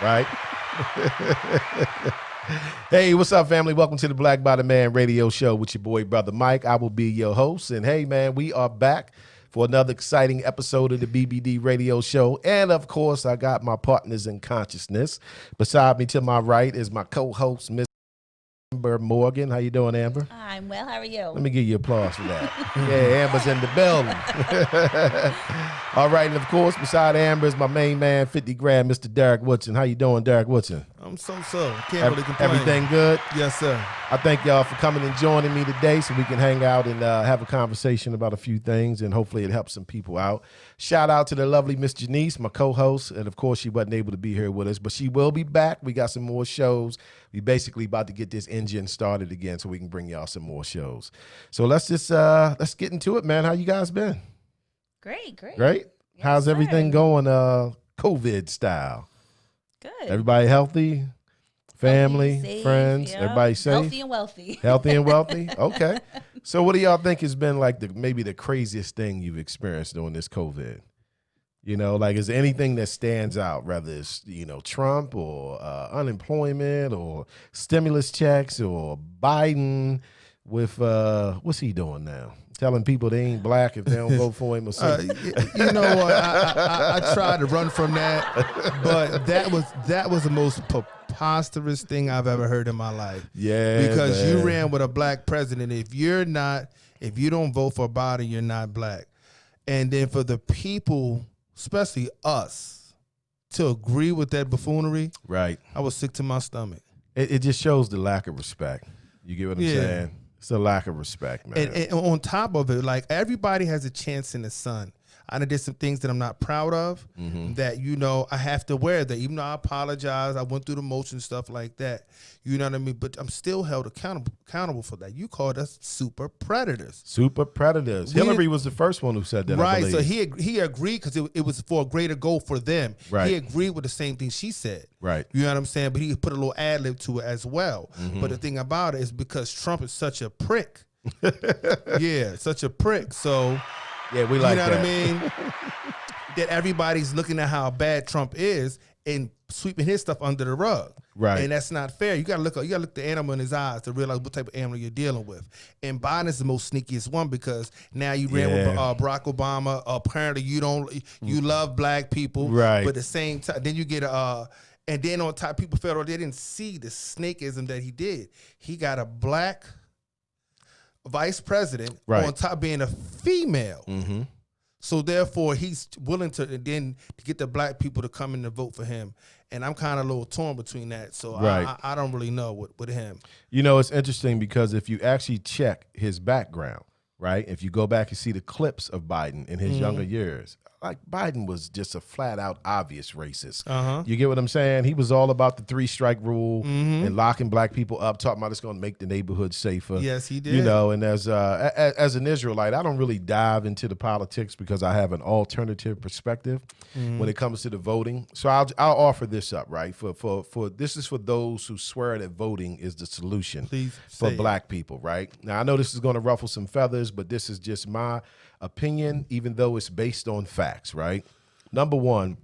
right? Hey, what's up, family? Welcome to the Black Bottom Man Radio Show with your boy, Brother Mike. I will be your host. And hey, man, we are back for another exciting episode of the BBD Radio Show. And of course, I got my partners in consciousness. Beside me to my right is my co-host, Miss Amber Morgan. How you doing, Amber? I'm well. How are you? Let me give you applause for that. Yeah, Amber's in the building. All right, and of course, beside Amber is my main man, 50 grand, Mr. Derek Woodson. How you doing, Derek Woodson? I'm so. Can't really complain. Everything good? Yes, sir. I thank y'all for coming and joining me today so we can hang out and have a conversation about a few things, and hopefully it helps some people out. Shout out to the lovely Miss Janice, my co-host, and of course she wasn't able to be here with us, but she will be back. We got some more shows. We basically about to get this engine started again so we can bring y'all some more shows. So let's get into it, man. How you guys been? Great. Great? Yes, How's everything sir. going COVID style? Good. Everybody healthy? Family, Safe, friends, yeah. everybody safe? Healthy and wealthy. Healthy and wealthy? Okay. So what do y'all think has been like maybe the craziest thing you've experienced during this COVID? You know, like is there anything that stands out, whether it's, Trump or unemployment or stimulus checks or Biden with, what's he doing now? Telling people they ain't black if they don't vote for him or something. You know what? I tried to run from that, but that was the most preposterous thing I've ever heard in my life. Yeah, because man. you ran with a black president. If you don't vote for Biden, you're not black. And then for the people, especially us, to agree with that buffoonery, Right. I was sick to my stomach. It just shows the lack of respect. You get what I'm Yeah. saying? It's a lack of respect, man. And on top of it, like everybody has a chance in the sun. I done did some things that I'm not proud of that, I have to wear that. Even though I apologize, I went through the motion, stuff like that. You know what I mean? But I'm still held accountable for that. You called us super predators. Super predators. Hillary was the first one who said that, I Right. believe. So he agreed because it was for a greater goal for them. Right. He agreed with the same thing she said. Right. You know what I'm saying? But he put a little ad lib to it as well. But the thing about it is because Trump is such a prick. Yeah, such a prick. So Yeah, we like you know that. what I mean? That everybody's looking at how bad Trump is and sweeping his stuff under the rug. Right. And that's not fair. You gotta look the animal in his eyes to realize what type of animal you're dealing with. And Biden is the most sneakiest one because now you ran with Barack Obama. Apparently you love black people. Right. But at the same time, then you get and then on top, people felt they didn't see the snakeism that he did. He got a black vice president Right. on top being a female. Mm-hmm. So therefore, he's willing to get the black people to come in and vote for him. And I'm kind of a little torn between that. So Right. I don't really know with him. It's interesting because if you actually check his background, right? If you go back and see the clips of Biden in his younger years, like Biden was just a flat out obvious racist. You get what I'm saying? He was all about the 3-strike rule and locking black people up, talking about it's going to make the neighborhood safer. Yes, he did. And as an Israelite, I don't really dive into the politics because I have an alternative perspective when it comes to the voting. So I'll offer this up, right? For this is for those who swear that voting is the solution Please for say it. black people, right? Now I know this is going to ruffle some feathers, but this is just my opinion, even though it's based on facts, right? Number one,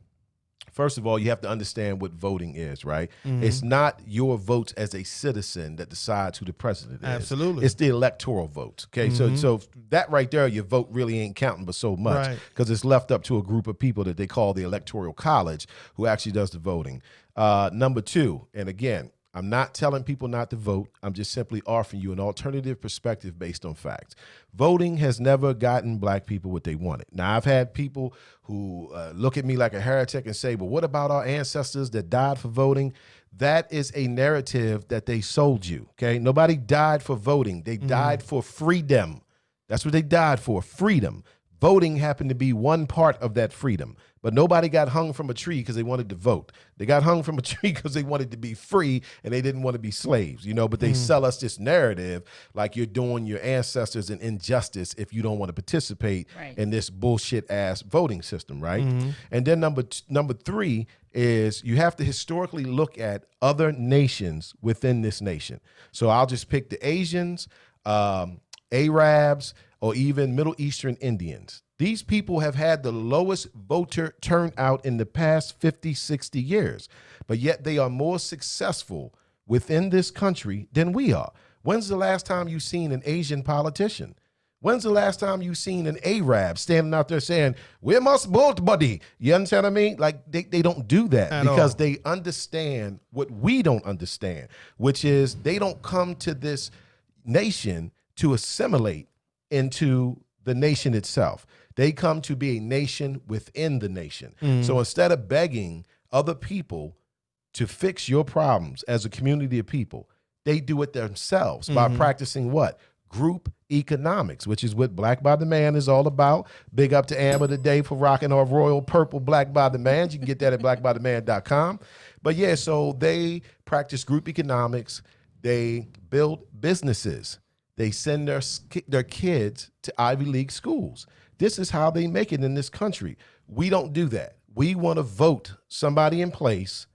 first of all, you have to understand what voting is, right? It's not your votes as a citizen that decides who the president is. Absolutely. It's the electoral votes, okay? So that right there, your vote really ain't counting but so much Right. because it's left up to a group of people that they call the Electoral College who actually does the voting. Number two, and again, I'm not telling people not to vote. I'm just simply offering you an alternative perspective based on facts. Voting has never gotten black people what they wanted. Now, I've had people who look at me like a heretic and say, well, what about our ancestors that died for voting? That is a narrative that they sold you, okay? Nobody died for voting. They died for freedom. That's what they died for, freedom. Voting happened to be one part of that freedom. But nobody got hung from a tree because they wanted to vote. They got hung from a tree because they wanted to be free and they didn't want to be slaves, but they sell us this narrative like you're doing your ancestors an injustice if you don't want to participate in this bullshit ass voting system, right? And then number three is you have to historically look at other nations within this nation. So I'll just pick the Asians, Arabs, or even Middle Eastern Indians. These people have had the lowest voter turnout in the past 50, 60 years, but yet they are more successful within this country than we are. When's the last time you seen an Asian politician? When's the last time you seen an Arab standing out there saying, we must vote, buddy? You understand what I mean? Like they don't do that because they understand what we don't understand, which is they don't come to this nation to assimilate into the nation itself. They come to be a nation within the nation. So instead of begging other people to fix your problems as a community of people, they do it themselves by practicing what? Group economics, which is what Black by the Man is all about. Big up to Amber today for rocking our royal purple Black by the Man. You can get that at blackbytheman.com. But yeah, so they practice group economics. They build businesses. They send their kids to Ivy League schools. This is how they make it in this country. We don't do that. We want to vote somebody in place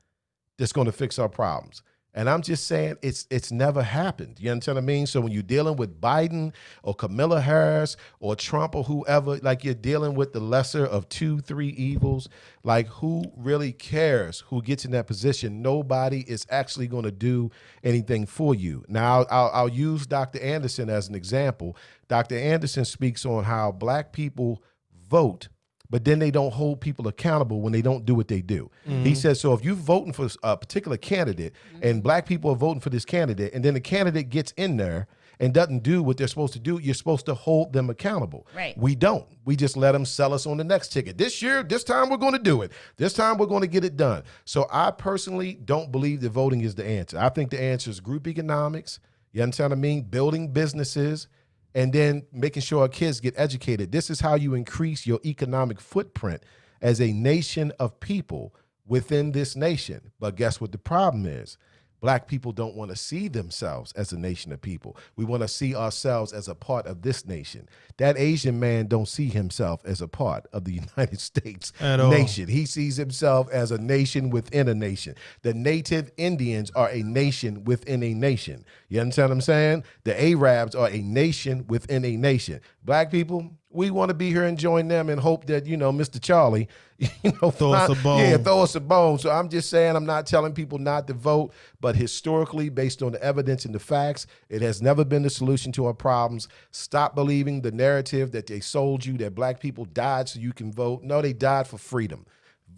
that's going to fix our problems. And I'm just saying it's never happened. You understand what I mean? So when you're dealing with Biden or Kamala Harris or Trump or whoever, like you're dealing with the lesser of 2, 3 evils, like who really cares who gets in that position? Nobody is actually going to do anything for you. Now, I'll use Dr. Anderson as an example. Dr. Anderson speaks on how Black people vote, but then they don't hold people accountable when they don't do what they do. He says, so if you're voting for a particular candidate and Black people are voting for this candidate, and then the candidate gets in there and doesn't do what they're supposed to do, you're supposed to hold them accountable. Right. We don't. We just let them sell us on the next ticket. This time we're going to do it. This time we're going to get it done. So I personally don't believe that voting is the answer. I think the answer is group economics. You understand what I mean? Building businesses, and then making sure our kids get educated. This is how you increase your economic footprint as a nation of people within this nation. But guess what the problem is? Black people don't want to see themselves as a nation of people. We want to see ourselves as a part of this nation. That Asian man don't see himself as a part of the United States nation. He sees himself as a nation within a nation. The native Indians are a nation within a nation. You understand what I'm saying? The Arabs are a nation within a nation. Black people, we want to be here and join them and hope that, Mr. Charlie, throw us a bone. Yeah, throw us a bone. So I'm just saying, I'm not telling people not to vote, but historically, based on the evidence and the facts, it has never been the solution to our problems. Stop believing the narrative that they sold you, that Black people died so you can vote. No, they died for freedom.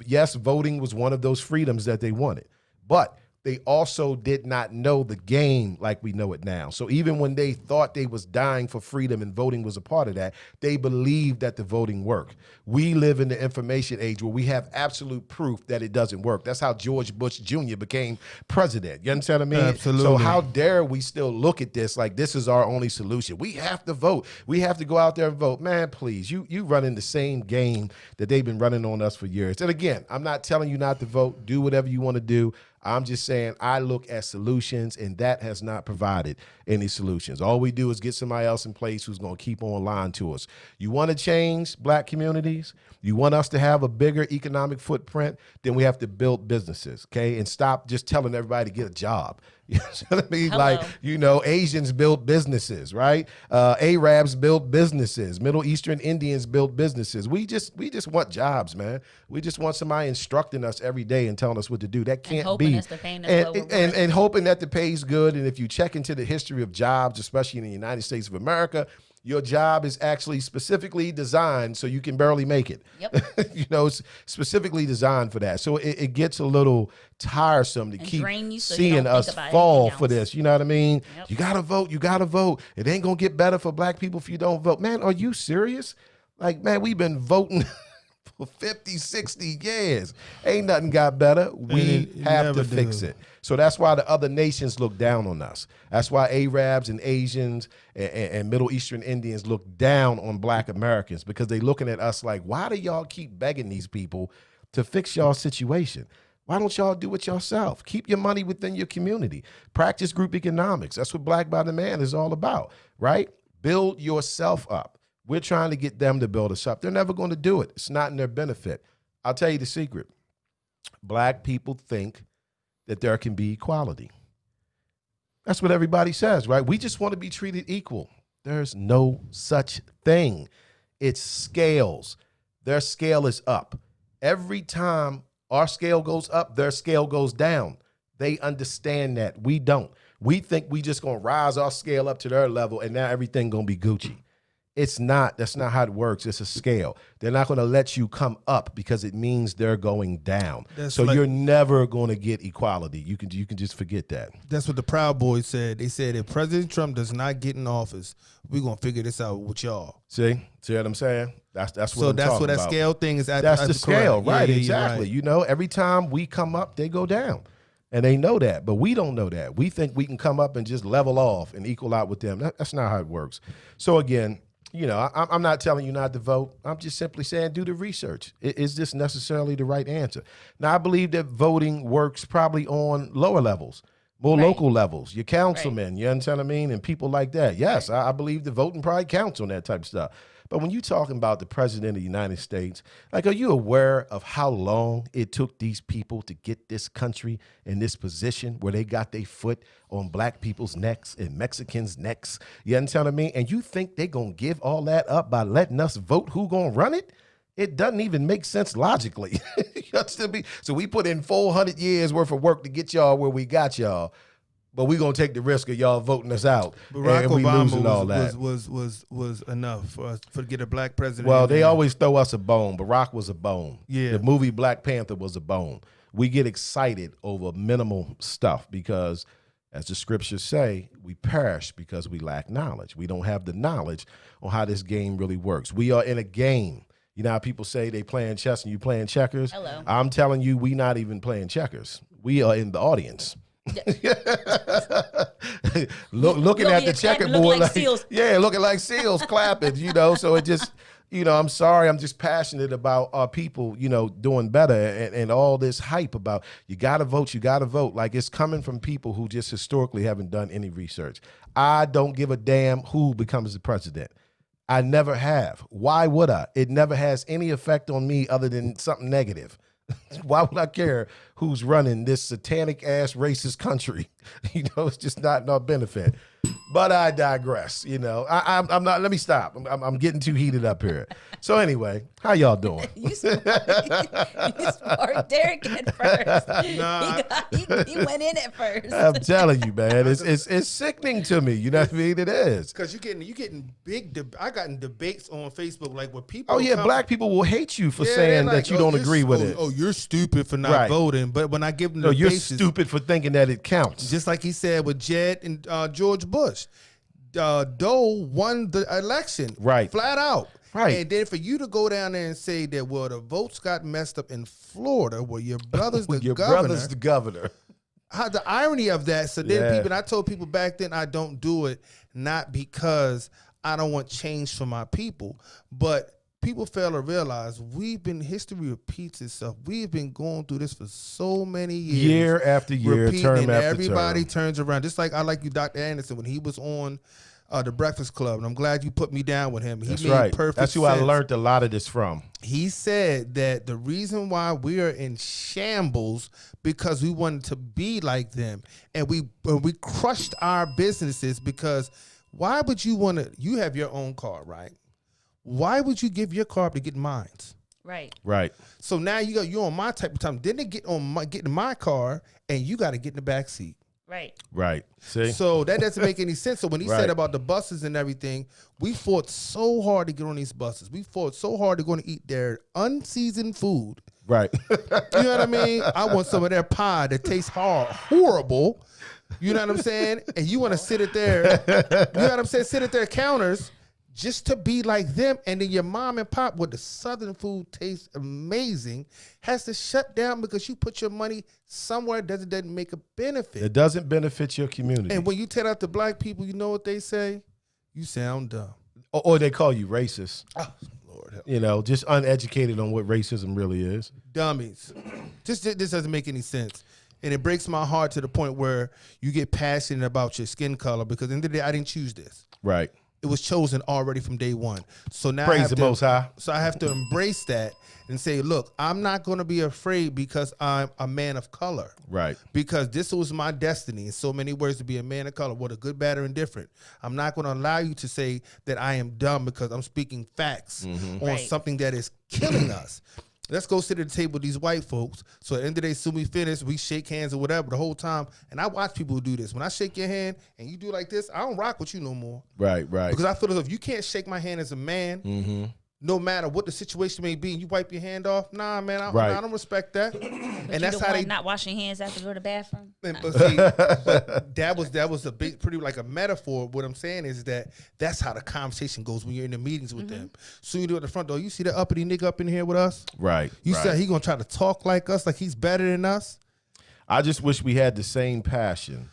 Yes, voting was one of those freedoms that they wanted, but they also did not know the game like we know it now. So even when they thought they was dying for freedom and voting was a part of that, they believed that the voting worked. We live in the information age where we have absolute proof that it doesn't work. That's how George Bush Jr. became president. You understand what I mean? Absolutely. So how dare we still look at this like this is our only solution? We have to vote. We have to go out there and vote. Man, please, you running the same game that they've been running on us for years. And again, I'm not telling you not to vote. Do whatever you want to do. I'm just saying I look at solutions, and that has not provided any solutions. All we do is get somebody else in place who's going to keep on lying to us. You want to change Black communities? You want us to have a bigger economic footprint? Then we have to build businesses, okay? And stop just telling everybody to get a job. You know what I mean? Hello. Like, Asians build businesses, right? Arabs build businesses. Middle Eastern Indians build businesses. We just want jobs, man. We just want somebody instructing us every day and telling us what to do. That can't be. And hoping that the pay's good. And if you check into the history of jobs, especially in the United States of America, your job is actually specifically designed so you can barely make it. Yep. It's specifically designed for that. So it gets a little tiresome to keep seeing us fall for this. You know what I mean? Yep. You gotta vote. You gotta vote. It ain't gonna get better for Black people if you don't vote. Man, are you serious? Like, man, we've been voting for 50, 60 years. Ain't nothing got better. We have to fix it. So that's why the other nations look down on us. That's why Arabs and Asians and Middle Eastern Indians look down on Black Americans, because they looking at us like, why do y'all keep begging these people to fix y'all situation? Why don't y'all do it yourself? Keep your money within your community. Practice group economics. That's what Black by the Man is all about, right? Build yourself up. We're trying to get them to build us up. They're never going to do it. It's not in their benefit. I'll tell you the secret. Black people think that there can be equality. That's what everybody says, right? We just want to be treated equal. There's no such thing. It's scales. Their scale is up. Every time our scale goes up, their scale goes down. They understand that. We don't. We think we just gonna rise our scale up to their level and now everything gonna be Gucci. It's not. That's not how it works. It's a scale. They're not going to let you come up because it means they're going down. So you're never going to get equality. You can just forget that. That's what the Proud Boys said. They said if President Trump does not get in office, we're going to figure this out with y'all. See what I'm saying? That's what I'm talking about. So that's what that scale thing is. That's the scale, right? Yeah, exactly. Right. You know, every time we come up, they go down. And they know that, but we don't know that. We think we can come up and just level off and equal out with them. That's not how it works. So again, you know, I'm not telling you not to vote. I'm just simply saying do the research. Is this necessarily the right answer? Now, I believe that voting works probably on lower levels, more local levels, your councilmen, you understand what I mean, and people like that. Yes, I believe the voting probably counts on that type of stuff. But when you're talking about the president of the United States, like, are you aware of how long it took these people to get this country in this position where they got their foot on black people's necks and Mexicans' necks? You understand what I mean? And you think they're going to give all that up by letting us vote who going to run it? It doesn't even make sense logically. So we put in 400 years worth of work to get y'all where we got y'all. But we're gonna take the risk of y'all voting us out. Barack and we losing all Obama that. was enough for us to get a black president. Well, they always throw us a bone. Barack was a bone. Yeah. The movie Black Panther was a bone. We get excited over minimal stuff because, as the scriptures say, we perish because we lack knowledge. We don't have the knowledge on how this game really works. We are in a game. You know how people say they playing chess and you playing checkers? Hello. I'm telling you, we not even playing checkers. We are in the audience. Looking at the checkerboard like seals. Yeah, looking like seals clapping, you know. So it just, you know, I'm sorry, I'm just passionate about our people, you know, doing better and all this hype about you gotta vote. Like, it's coming from people who just historically haven't done any research. I don't give a damn who becomes the president. I never have. Why would I? It never has any effect on me other than something negative. Why would I care who's running this satanic ass racist country? You know, it's just not in our benefit. But I digress. You know, I'm not. Let me stop. I'm getting too heated up here. So anyway, how y'all doing? You sparked Derek at first. Nah. He went in at first. I'm telling you, man, it's sickening to me. You know what I mean? It is. Because you getting big. I got in debates on Facebook like where people. Oh yeah, black people will hate you for saying like, that you don't agree with it. Oh, you're stupid for not voting. But when I give them no, the you're basis, stupid for thinking that it counts. just like he said with Jed and George Bush. Doe won the election, Right. flat out. Right. And then for you to go down there and say that, well, the votes got messed up in Florida, where your brother's the Your governor. brother's the governor. How the irony of that. So then Yeah. people, and I told people back then, I don't do it not because I don't want change for my people, but people fail to realize history repeats itself. We've been going through this for so many years. Year after year, repeating, term and after everybody term. turns around. Just like I like you, Dr. Anderson, when he was on the Breakfast Club, and I'm glad you put me down with him. That's made right. Perfect That's who sense. I learned a lot of this from. He said that the reason why we are in shambles because we wanted to be like them, and we crushed our businesses because why would you want to? You have your own car, right? Why would you give your car up to get mine? Right. Right. So now you're on my type of time. Then they get in my car, and you got to get in the back seat. Right. Right. See? So that doesn't make any sense. So when he Right. said about the buses and everything, we fought so hard to get on these buses. We fought so hard to go and eat their unseasoned food. Right. You know what I mean? I want some of their pie that tastes horrible. You know what I'm saying? And you want to sit at there. You know what I'm saying? Sit at their counters just to be like them. And then your mom and pop, where the Southern food tastes amazing, has to shut down because you put your money somewhere that doesn't make a benefit. It doesn't benefit your community. And when you tell out to black people, you know what they say? You sound dumb. Or they call you racist. Oh, Lord help. You know, just uneducated on what racism really is. Dummies. This doesn't make any sense. And it breaks my heart to the point where you get passionate about your skin color because in the end of the day, I didn't choose this. Right. It was chosen already from day one. So now Praise the Most High. So I have to embrace that and say, look, I'm not going to be afraid because I'm a man of color. Right. Because this was my destiny in so many words to be a man of color, whether good, bad, or indifferent. I'm not going to allow you to say that I am dumb because I'm speaking facts on something that is killing us. Let's go sit at the table with these white folks. So at the end of the day, soon we finish, we shake hands or whatever the whole time. And I watch people who do this. When I shake your hand and you do like this, I don't rock with you no more. Right. Because I feel as if you can't shake my hand as a man, no matter what the situation may be, and you wipe your hand off. Nah, man, I don't respect that. And that's how they not washing hands after you go to the bathroom. But see, but that was a big, pretty like a metaphor. What I'm saying is that's how the conversation goes when you're in the meetings with them. So you do at the front door. You see that uppity nigga up in here with us? Right. You said he gonna try to talk like us, like he's better than us. I just wish we had the same passion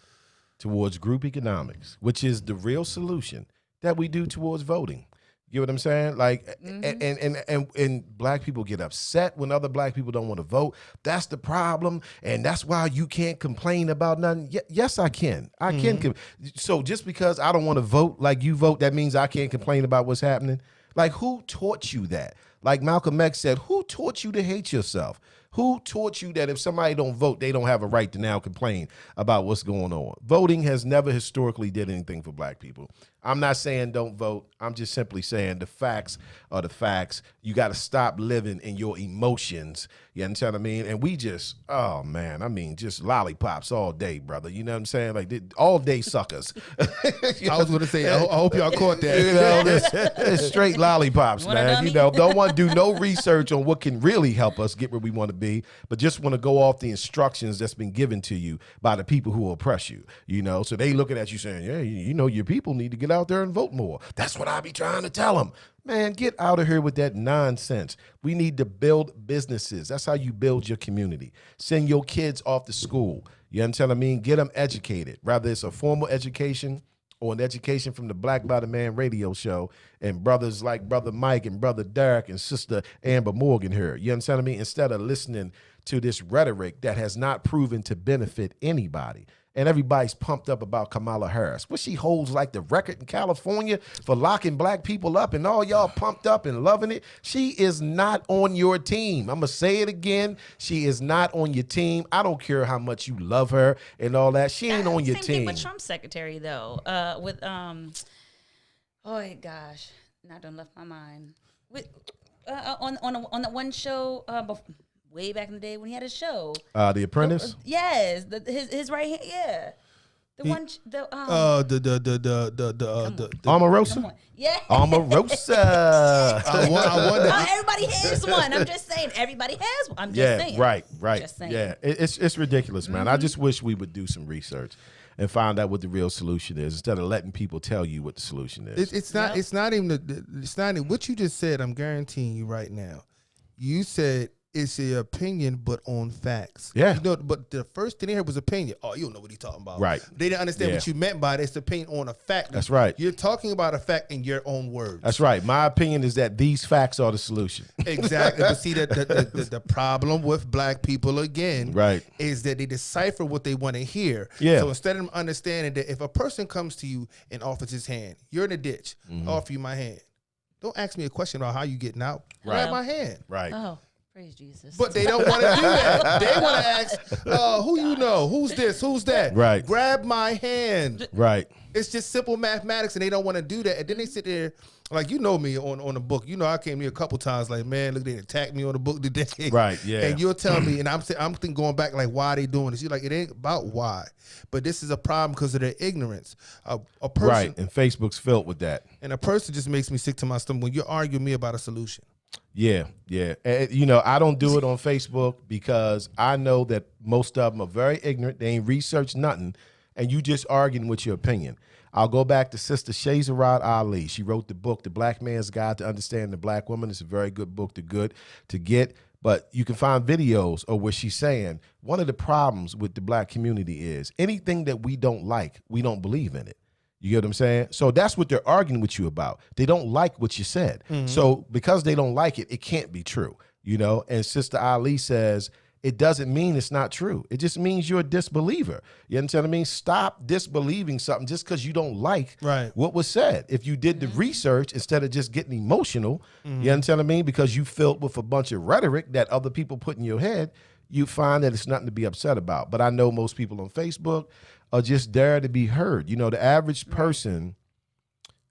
towards group economics, which is the real solution, that we do towards voting. You know what I'm saying? Like, and black people get upset when other black people don't want to vote. That's the problem, and that's why you can't complain about nothing. Yes, I can. I can. So just because I don't want to vote like you vote, that means I can't complain about what's happening? Like, who taught you that? Like Malcolm X said, who taught you to hate yourself? Who taught you that if somebody don't vote, they don't have a right to now complain about what's going on? Voting has never historically did anything for black people. I'm not saying don't vote. I'm just simply saying the facts are the facts. You got to stop living in your emotions. You understand what I mean? And we just, oh man, I mean, just lollipops all day, brother. You know what I'm saying? Like all day suckers. I was going to say, I hope y'all caught that. You know, it's straight lollipops, man. You know, don't want to do no research on what can really help us get where we want to be, but just want to go off the instructions that's been given to you by the people who oppress you. You know, so they looking at you saying, yeah, you know, your people need to get out there and vote more. That's what I be trying to tell them. Man, get out of here with that nonsense. We need to build businesses. That's how you build your community. Send your kids off to school. You understand what I mean? Get them educated, whether it's a formal education or an education from the Black by the Man radio show, and brothers like Brother Mike and Brother Derek and Sister Amber Morgan here. You understand what I mean? Instead of listening to this rhetoric that has not proven to benefit anybody. And everybody's pumped up about Kamala Harris. What, she holds like the record in California for locking black people up, and all y'all pumped up and loving it. She is not on your team. I'm going to say it again. She is not on your team. I don't care how much you love her and all that. She ain't on your Same team. thing with Trump's secretary, though. With, oh, gosh. Now done left my mind. With, on the one show, way back in the day when he had his show. The Apprentice? Yes. His right hand, yeah. The one, the Omarosa? yeah. Omarosa. I wonder. Oh, everybody has one. I'm just saying, everybody has one. I'm just saying. Right. Just saying. Yeah, it's ridiculous, man. I just wish we would do some research and find out what the real solution is instead of letting people tell you what the solution is. It's not. It's not even. It's not even what you just said. I'm guaranteeing you right now. You said it's your opinion, but on facts. Yeah. You know, but the first thing they heard was opinion. Oh, you don't know what he's talking about. Right. They didn't understand what you meant by it. It's opinion on a fact. That's right. You're talking about a fact in your own words. That's right. My opinion is that these facts are the solution. Exactly. But see, the problem with black people, again, Right. is that they decipher what they want to hear. Yeah. So instead of understanding that if a person comes to you and offers his hand, you're in a ditch, I offer you my hand. Don't ask me a question about how you getting out. Grab my hand. Right. Oh, praise Jesus. But they don't want to do that. They want to ask, who you know? Who's this? Who's that? Right. Grab my hand. Right. It's just simple mathematics, and they don't want to do that. And then they sit there, like, you know me on the book. You know, I came here a couple times, like, man, look, they attacked me on the book today. Right, yeah. And you'll tell me, and I'm thinking going back, like, why are they doing this? You're like, it ain't about why. But this is a problem because of their ignorance. A person, Right. And Facebook's filled with that. and a person just makes me sick to my stomach when you're arguing me about a solution. Yeah. And, you know, I don't do it on Facebook because I know that most of them are very ignorant. They ain't researched nothing, and you just arguing with your opinion. I'll go back to Sister Shazarat Ali. She wrote the book, The Black Man's Guide to Understanding the Black Woman. It's a very good book to get. But you can find videos of where she's saying one of the problems with the black community is anything that we don't like, we don't believe in it. You get what I'm saying? So that's what they're arguing with you about. They don't like what you said. So because they don't like it, it can't be true. You know, and Sister Ali says, it doesn't mean it's not true. It just means you're a disbeliever. You understand what I mean? Stop disbelieving something just because you don't like what was said. If you did the research instead of just getting emotional, you understand what I mean? Because you filled with a bunch of rhetoric that other people put in your head, you find that it's nothing to be upset about. But I know most people on Facebook are just there to be heard. You know, the average person,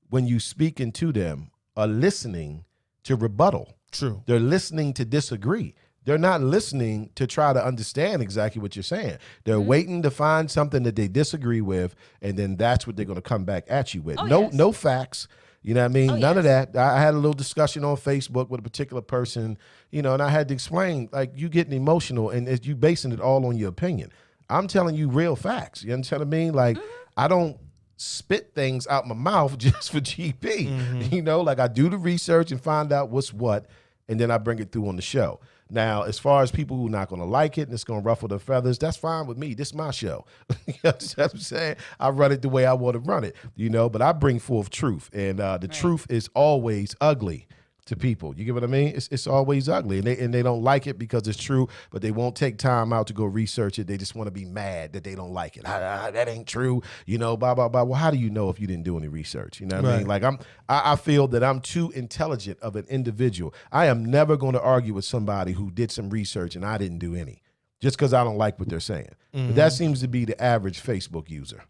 when you speaking to them, are listening to rebuttal. True. They're listening to disagree. They're not listening to try to understand exactly what you're saying. They're waiting to find something that they disagree with, and then that's what they're going to come back at you with. No facts. You know what I mean? None of that. I had a little discussion on Facebook with a particular person, you know, and I had to explain, like, you getting emotional and you basing it all on your opinion. I'm telling you real facts. You understand what I mean? Like, I don't spit things out my mouth just for GP. You know, like, I do the research and find out what's what, and then I bring it through on the show. Now, as far as people who are not going to like it and it's going to ruffle their feathers, that's fine with me. This is my show. You understand what I'm saying? I run it the way I want to run it, you know, but I bring forth truth. And the truth is always ugly to people. You get what I mean? It's always ugly. And they don't like it because it's true, but they won't take time out to go research it. They just want to be mad that they don't like it. That ain't true. You know, blah, blah, blah. Well, how do you know if you didn't do any research? You know what I mean? Like, I feel that I'm too intelligent of an individual. I am never going to argue with somebody who did some research and I didn't do any, just because I don't like what they're saying. But that seems to be the average Facebook user.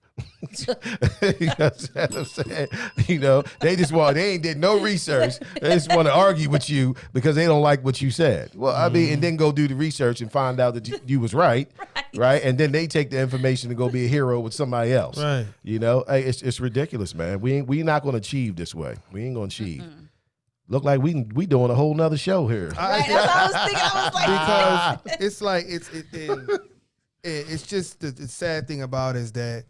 You know what I'm saying? You know, they ain't did no research. They just want to argue with you because they don't like what you said. Well, I mean, and then go do the research and find out that you was right? And then they take the information to go be a hero with somebody else. Right. You know, hey, it's ridiculous, man. We not going to achieve this way. We ain't going to achieve. Look like we doing a whole nother show here. Right, that's what I was thinking. I was like, because it's like it's just the sad thing about it is that,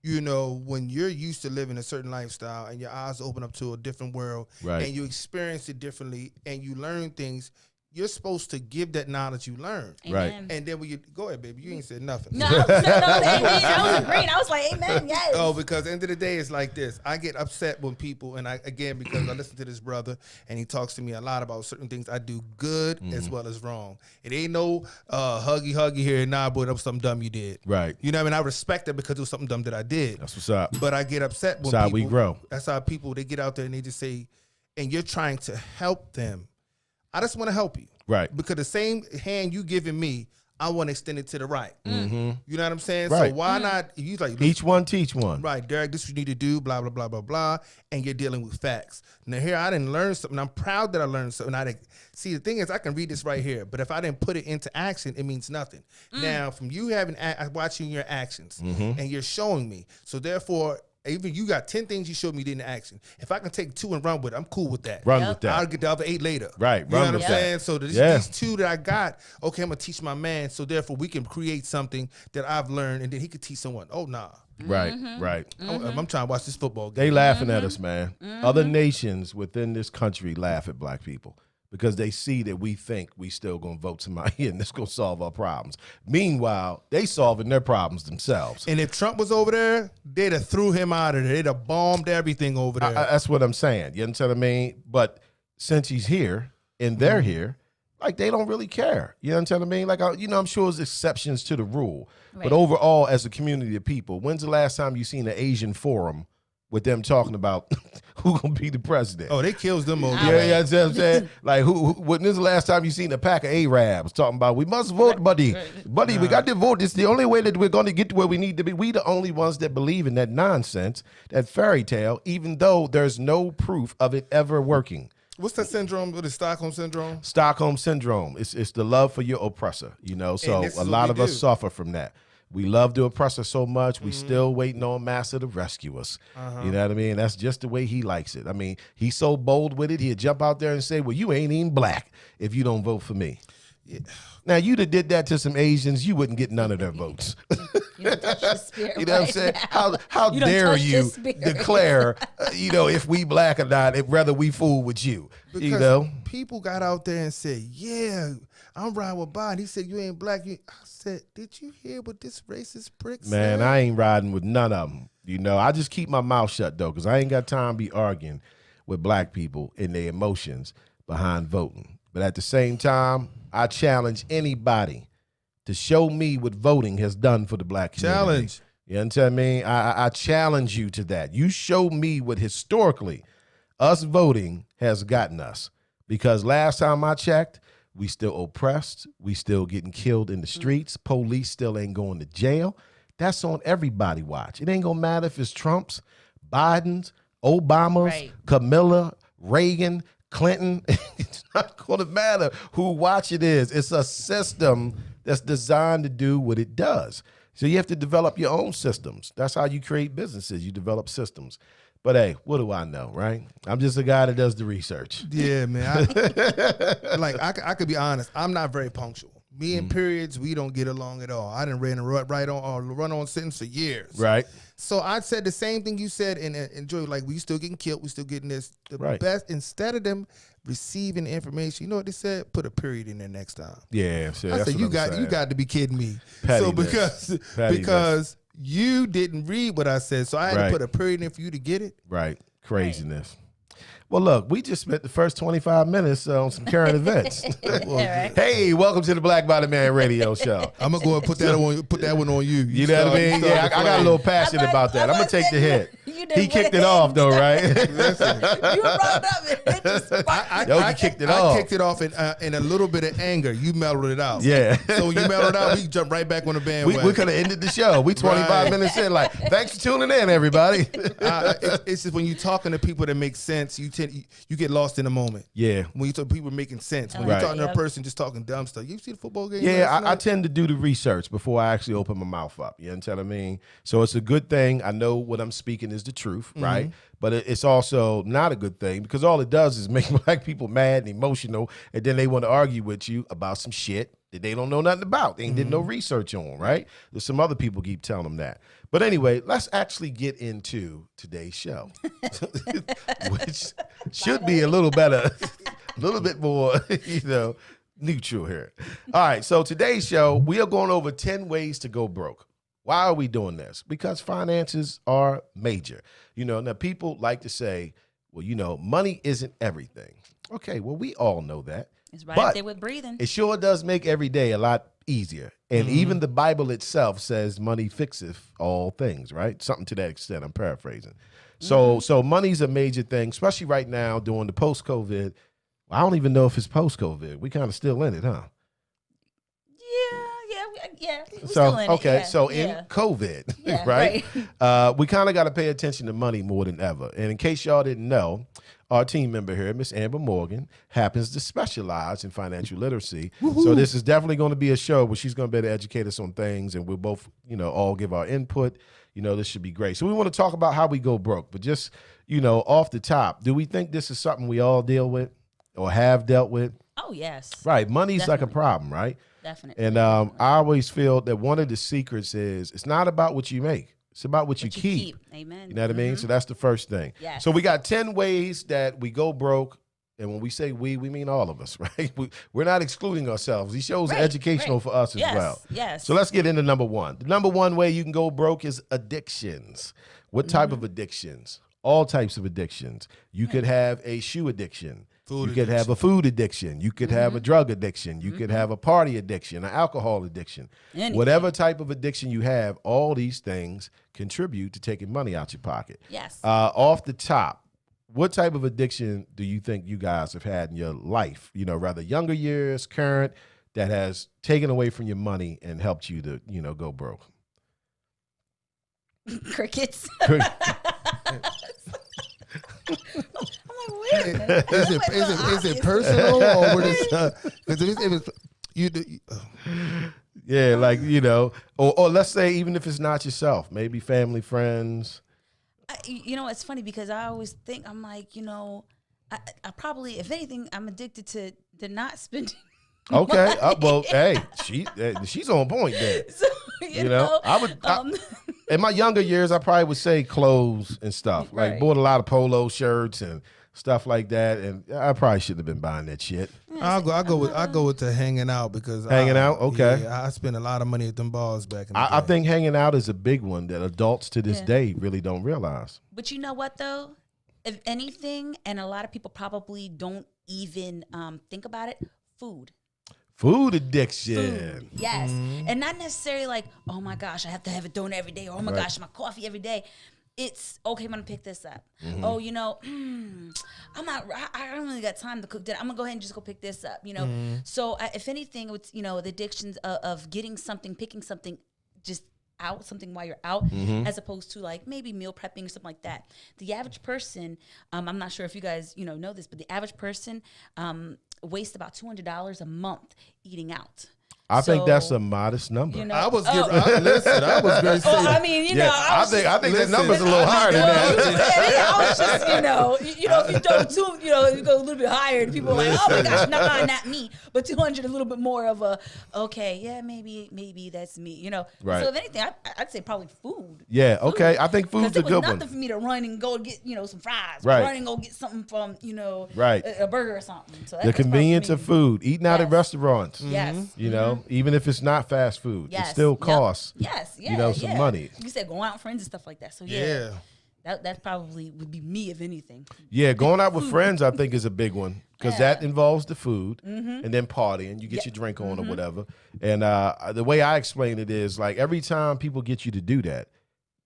you know, when you're used to living a certain lifestyle and your eyes open up to a different world, and you experience it differently and you learn things, you're supposed to give that knowledge you learn. Right. And then when you go ahead, baby, you ain't said nothing. No, amen. I was agreeing. I was like, amen, yes. Oh, because at the end of the day, it's like this. I get upset when people, and because I listen to this brother and he talks to me a lot about certain things I do good as well as wrong. It ain't no huggy here, nah, boy, that was something dumb you did. Right. You know what I mean? I respect it because it was something dumb that I did. That's what's up. But I get upset when that's how people, we grow. That's how people, they get out there and they just say, and you're trying to help them. I just want to help you. Right. Because the same hand you giving me, I want to extend it to the right. You know what I'm saying? Right. So why not? You like each one teach one. Right, Derek. This is what you need to do. Blah blah blah blah blah. And you're dealing with facts. Now here I didn't learn something. I'm proud that I learned something. See, the thing is, I can read this right here, but if I didn't put it into action, it means nothing. Now, from you watching your actions and you're showing me, so therefore. Even you got 10 things you showed me did in action. If I can take 2 and run with it, I'm cool with that. Run with that. I'll get the other 8 later. Right. You know what I'm saying? So these 2 that I got, okay, I'm going to teach my man. So therefore, we can create something that I've learned, and then he could teach someone. Oh, nah. Right. I'm trying to watch this football game. They laughing at us, man. Other nations within this country laugh at black people because they see that we think we still gonna vote somebody and this gonna solve our problems. Meanwhile, they solving their problems themselves. And if Trump was over there, they'd have threw him out of there. They'd have bombed everything over there. That's what I'm saying. You understand what I mean? But since he's here and they're here, like, they don't really care. You understand what I mean? Like, you know, I'm sure there's exceptions to the rule. Right. But overall, as a community of people, when's the last time you seen an Asian forum with them talking about who gonna be the president? Oh, they kills them over there. Yeah, that's what I'm saying. Like, when is the last time you seen a pack of Arabs talking about we must vote, buddy? Buddy, we got to vote. It's the only way that we're gonna get to where we need to be. We the only ones that believe in that nonsense, that fairy tale, even though there's no proof of it ever working. What's that syndrome? What is Stockholm syndrome? Stockholm syndrome. It's the love for your oppressor, you know. So a lot of us suffer from that. We love the oppressor so much, we still waiting on Master to rescue us. You know what I mean? That's just the way he likes it. I mean, he's so bold with it, he'll jump out there and say, well, you ain't even black if you don't vote for me. Yeah. Now, you'd have did that to some Asians, you wouldn't get none of their votes. You don't touch the spirit. You know what I'm saying? How dare you declare, you know, if we black or not, if rather we fool with you. Because you know, people got out there and said, yeah, I'm riding with Biden. He said, you ain't black. I said, did you hear what this racist prick said? Man, I ain't riding with none of them. You know, I just keep my mouth shut, though, because I ain't got time to be arguing with black people and their emotions behind voting. But at the same time, I challenge anybody to show me what voting has done for the black community. Challenge. You understand me? I challenge you to that. You show me what historically us voting has gotten us. Because last time I checked, we still oppressed. We still getting killed in the streets. Police still ain't going to jail. That's on everybody watch. It ain't going to matter if it's Trump's, Biden's, Obama's, Right. Camilla, Reagan, Clinton. It's not going to matter who watch it is. It's a system that's designed to do what it does. So you have to develop your own systems. That's how you create businesses. You develop systems. But hey, what do I know, right? I'm just a guy that does the research. Yeah, man. I could be honest. I'm not very punctual. Me and periods, we don't get along at all. I didn't run on sentence for years. Right. So I said the same thing you said and Joy, like we still getting killed, we still getting this. The Right. best, instead of them receiving information, you know what they said? Put a period in there next time. Yeah. So I that's said, what I'm saying. you got to be kidding me. Pettiness. So Pettiness. because you didn't read what I said, so I had Right. to put a period in for you to get it. Right. Craziness. Well, look, we just spent the first 25 minutes on some current events. Right. Hey, welcome to the Black Body Man Radio Show. I'm gonna go and put that one on you. You know what I mean? Yeah, I got a little passionate about that. I'm going to take the hit. He kicked it off, though, right? Listen, You brought it up. It just sparked. Yo, you kicked it off. I kicked it off in a little bit of anger. You mellowed it out. Yeah. So when you mellowed it out, we jumped right back on the bandwagon. We could have ended the show. We 25 Right. minutes in. Like, thanks for tuning in, everybody. It's just when you're talking to people that make sense, you get lost in the moment. Yeah. When you talk people making sense. When Right. you're talking to a Yep. person just talking dumb stuff. You see the football game? Yeah, last I night? tend to do the research before I actually open my mouth up. You understand what I mean? So it's a good thing. I know what I'm speaking is the truth, right? But it's also not a good thing because all it does is make black people mad and emotional, and then they want to argue with you about some shit that they don't know nothing about. They ain't did no research on, right? There's some other people keep telling them that. But anyway, let's actually get into today's show, which should be a little better, a little bit more, neutral here. All right, so today's show, we are going over 10 ways to go broke. Why are we doing this? Because finances are major. Now people like to say, well, money isn't everything. Okay, well, we all know that. It's right But up there with breathing. it sure does make every day a lot easier. And even the Bible itself says money fixeth all things, right? Something to that extent. I'm paraphrasing. So money's a major thing, especially right now during the post-COVID. I don't even know if it's post-COVID. We kind of still in it, huh? Yeah. We're So still in it, okay, yeah, so yeah. in COVID, Yeah, right? We kind of got to pay attention to money more than ever. And in case y'all didn't know, our team member here, Miss Amber Morgan, happens to specialize in financial literacy. So this is definitely going to be a show where she's going to be able to educate us on things, and we'll both, all give our input. This should be great. So we want to talk about how we go broke, but just, off the top, do we think this is something we all deal with or have dealt with? Oh, yes. Right, money's like a Definitely. problem, right? Definitely. And I always feel that one of the secrets is it's not about what you make. It's about what you keep. Amen. You know what I mean? So that's the first thing. Yes. So we got 10 ways that we go broke. And when we say we mean all of us, right? We're not excluding ourselves. These shows are Right, educational right. for us as Yes, well. yes. So let's get into number one. The number one way you can go broke is addictions. What type of addictions? All types of addictions. You could have a shoe addiction. Food You could have a food addiction. You could have a drug addiction. You could have a party addiction, an alcohol addiction. Anything. Whatever type of addiction you have, all these things contribute to taking money out your pocket. Yes. Off the top, what type of addiction do you think you guys have had in your life? Rather younger years, current, that has taken away from your money and helped you to, go broke. Crickets. I'm like, wait a minute. Is it personal or what is? Because if it's you do. Yeah, like, or let's say even if it's not yourself, maybe family, friends. It's funny because I always think, I'm like, I probably, if anything, I'm addicted to not spending. Okay, well, hey, she's on point there. So, I would. In my younger years, I probably would say clothes and stuff. Like Right. bought a lot of polo shirts and stuff like that, and I probably shouldn't have been buying that shit. I go with the hanging out because Hanging out? Okay. Yeah, I spent a lot of money at them bars back in the day. I think hanging out is a big one that adults to this Yeah. day really don't realize. But you know what, though? If anything, and a lot of people probably don't even think about it, food. Food addiction. Yes. And not necessarily like, oh my gosh, I have to have a donut every day, or oh my gosh, my coffee every day. It's okay, I'm gonna pick this up. Oh, you know, I don't really got time to cook dinner. I'm gonna go ahead and just go pick this up, you know. So if anything, it's, you know, the addictions of getting something, picking something just out, something while you're out, as opposed to like maybe meal prepping or something like that. The average person, I'm not sure if you guys, you know this, but the average person waste about $200 a month eating out. I think that's a modest number. You know, I was listen. I was going to say. I mean, you know, I think that number's a little higher than that. I was just, you know, if you don't too, you know, you go a little bit higher, and people are like, oh my gosh, not me, but 200 a little bit more of a, okay, yeah, maybe that's me, you know. Right. So if anything, I'd say probably food. Yeah, okay. I think food's a good one. Nothing for me to run and go get, you know, some fries. Right. Run and go get something from, you know, Right. a burger or something. So The convenience of food, eating out at Yes. restaurants. Yes. You know, even if it's not fast food, Yes. it still Yep. costs. Yes. Yeah. You know, some money. You said going out with friends and stuff like that. So Yeah. that probably would be me if anything. Yeah, going out with friends, I think, is a big one because that involves the food and then partying. You get your drink on or whatever. And the way I explain it is like every time people get you to do that,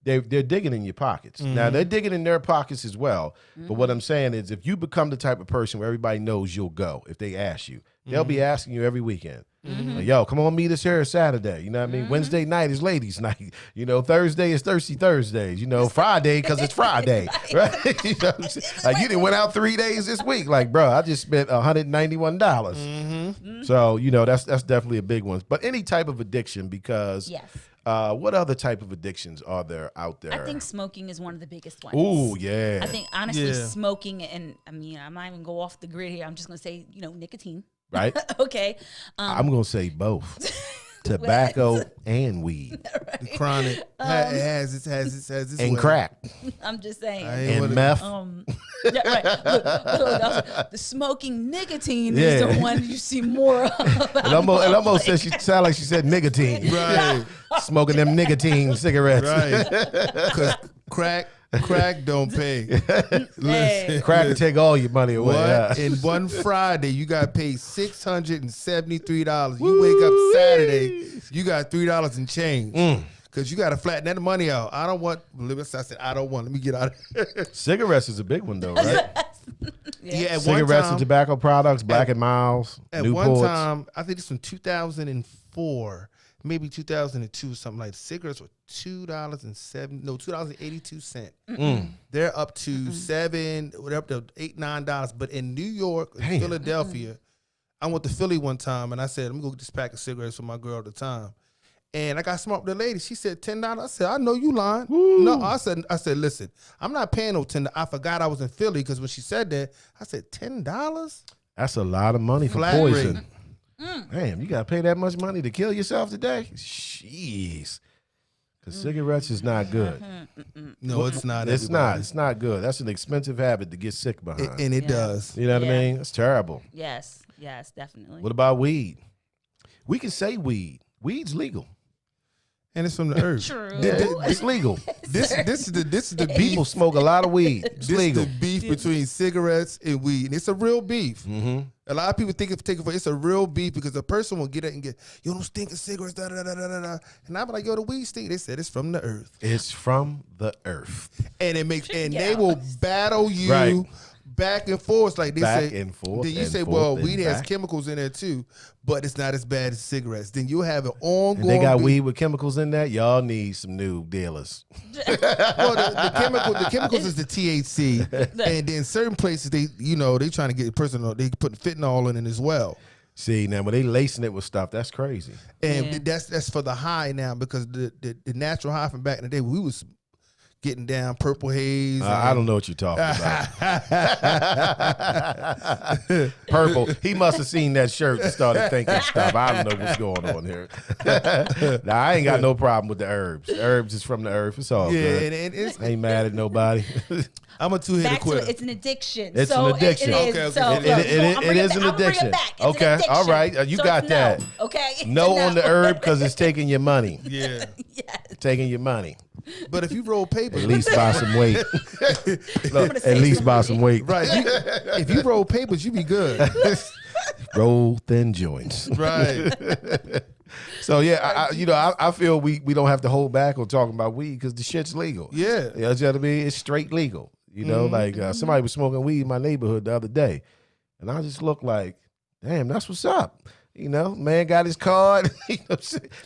they're digging in your pockets. Now, they're digging in their pockets as well. But what I'm saying is if you become the type of person where everybody knows you'll go, if they ask you, they'll be asking you every weekend. Like, yo, come on, meet us here Saturday. You know what I mean? Wednesday night is ladies' night. You know, Thursday is Thirsty Thursdays. You know, Friday because it's Friday. Right? You know what I'm saying? Like, you done went out 3 days this week. Like, bro, I just spent $191. So, you know, that's definitely a big one. But any type of addiction because Yes. what other type of addictions are there out there? I think smoking is one of the biggest ones. Ooh, yeah. I think honestly, Yeah. smoking, and I mean, I'm not even go off the grid here. I'm just gonna say, you know, nicotine. Right? Okay. I'm going to say both. Tobacco and weed. Chronic has its And way. crack. I'm just saying. And meth. Yeah, right. Look, also, the smoking nicotine is the one you see more of. It almost said she sounded like she said nicotine. Right. Smoking them nicotine cigarettes. Right. Because crack don't pay. Listen. Crack to take all your money away. What? Yeah. In one Friday, you got paid $673. You wake up Saturday, you got $3 and change. Because you got to flatten that money out. I don't want, I said, I don't want, let me get out of here. Cigarettes is a big one, though, right? Yeah, at Cigarettes one and time, tobacco products, Black and Miles, at Newports. one time, I think it's from 2004, maybe 2002, something like that. Cigarettes were $2.82. They're up to they're up to $8, $9. But in New York, Damn. Philadelphia, I went to Philly one time and I said, let me go get this pack of cigarettes for my girl at the time. And I got smart with the lady. She said $10. I said, I know you lying. No, I said, listen, I'm not paying no $10. I forgot I was in Philly because when she said that, I said, $10? That's a lot of money for Flat poison. rate. Damn, you got to pay that much money to kill yourself today? Jeez. Because cigarettes is not good. No, it's not. It's not. everybody. It's not good. That's an expensive habit to get sick behind. And it Yeah. does. You know what I Yeah. mean? It's terrible. Yes, definitely. What about weed? We can say weed. Weed's legal. And it's from the earth. True. It's legal. This is the beef. People smoke a lot of weed. It's This legal. is the beef between cigarettes and weed. And it's a real beef. Mm-hmm. A lot of people think it's a real beef because a person will get it and get, yo, don't stink of cigarettes, da da da da da da. And I'm like, yo, the weed stink. They said it's from the earth. It's from the earth. And it makes and Yeah. they will battle you Right. back and forth. Like they Back say, and forth then you and say, forth well, and weed has back. chemicals in there too, but it's not as bad as cigarettes. Then you'll have an ongoing. And they got beef. weed with chemicals in that. Y'all need some new dealers. Well, the chemicals is the THC, and then certain places they trying to get a person, they put fentanyl in it as well, See, now when they lacing it with stuff, that's crazy. and Yeah. that's for the high now because the natural high from back in the day we was getting down purple haze. I don't know what you're talking about. Purple. He must have seen that shirt and started thinking stuff. I don't know what's going on here. Now, I ain't got no problem with the herbs. Herbs is from the earth. It's all Yeah, good. and it's Ain't mad at nobody. I'm a two-headed Back to quitter. it, it's an addiction. It's so an addiction. It is. Okay, okay. So, It- look, it- so I'm it bringing is an I'm bringing addiction. it back. It's Okay, an addiction. all right, you So got it's no. that. Okay. It's No a on the herb because it's taking your money. Yeah, Yes. Taking your money. but if you roll papers, At least buy some weight. Look, gonna at say least buy some weight. right? If you roll papers, you be good. Roll thin joints. Right. So yeah, I feel we don't have to hold back on talking about weed because the shit's legal. Yeah. You know what I mean? It's straight legal. You know, like somebody was smoking weed in my neighborhood the other day, and I just looked like, damn, that's what's up. You know, man got his card,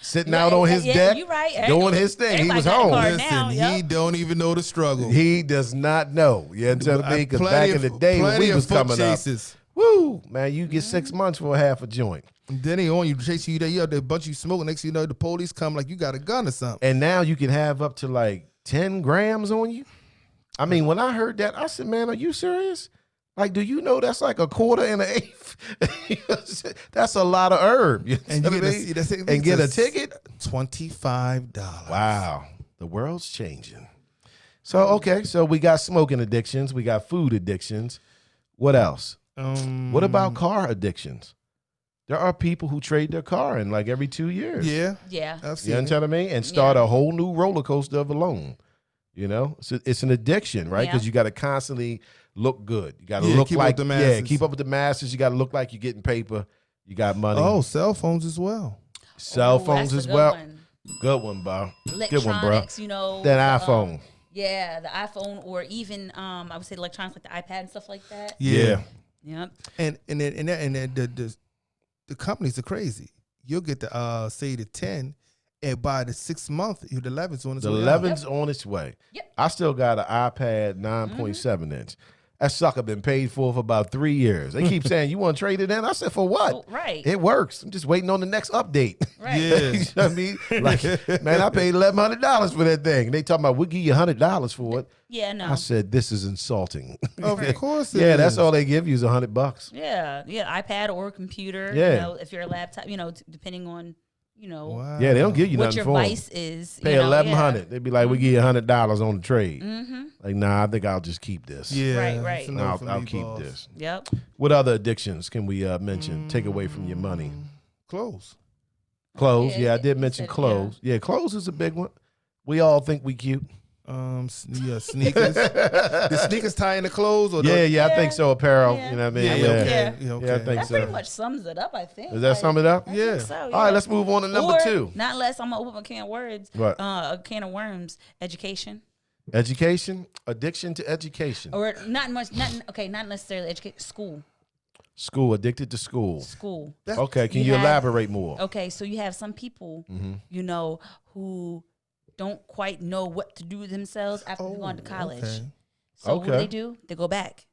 sitting out on his deck, you right. doing his thing. He Everybody was got a home. card Listen, now, he yep. don't even know the struggle. He does not know. You know what I mean? Because back in the day when we was coming up, woo, man, you get 6 months for a half a joint. And then they on you, chasing you there. You have a bunch of you smoking. Next thing you know, the police come like you got a gun or something. And now you can have up to like 10 grams on you. I mean, when I heard that, I said, man, are you serious? Like, do you know that's like a quarter and an eighth? That's a lot of herb. You And know you what I get mean? And get a ticket? $25. Wow. The world's changing. So, okay. So we got smoking addictions. We got food addictions. What else? What about car addictions? There are people who trade their car in like every 2 years. Yeah. Yeah. I've You seen understand what I mean? And start a whole new roller coaster of a loan. You know, so it's an addiction, right? Because you got to constantly look good. You got to look keep like up with the masses. keep up with the masses. You got to look like you're getting paper. You got money. Oh, cell phones as well. Cell Ooh, phones that's as a good well. one. Good one, bro. Good one, bro. Electronics, you know. That iPhone. Yeah, the iPhone, or even I would say electronics like the iPad and stuff like that. Yeah. Yep. And the companies are crazy. You'll get the say the 10, and by the 6th month, the 11's on its The way. 11's on its way. Yep. I still got an iPad 9.7 inch. That sucker been paid for about 3 years. They keep saying, you want to trade it in? I said, for what? Oh, right. It works. I'm just waiting on the next update. Right. Yeah. You know what I mean? Like, man, I paid $1,100 for that thing. And they talking about, we'll give you $100 for it. Yeah, no. I said, this is insulting. Of course it Yeah, that's is. all they give you is $100. Yeah, iPad or computer. Yeah. You know, if you're a laptop, you know, depending on, you know, Wow. Yeah, they don't give you what nothing your for 'em. vice is. Pay you know, $1,100. They'd be like, we give you $100 on the trade. Mm-hmm. Like, nah, I think I'll just keep this. Yeah. Right. it's a no for I'll me, keep boss. this. Yep. What other addictions can we mention? Take away from your money. Clothes. Clothes. Yeah, Yeah, I did you mention said, clothes. Yeah, clothes is a big one. We all think we cute. Sneakers. The sneakers tie in the clothes, or Yeah, I think so. Apparel. Yeah. You know what I mean? yeah, Yeah. okay. Yeah. okay. Yeah, I think That so. pretty much sums it up, I think. Does that sum it up? I Yeah. think so, All right, let's move on to number Or, 2. Not unless I'm gonna open a can of words. What? A can of worms. Education. Education, addiction to education. Or not necessarily education. School, addicted to school. School. Okay, can You you have- elaborate more? Okay, so you have some people, you know, who don't quite know what to do with themselves after they've gone to college. okay. So what do Okay. they do? They go back.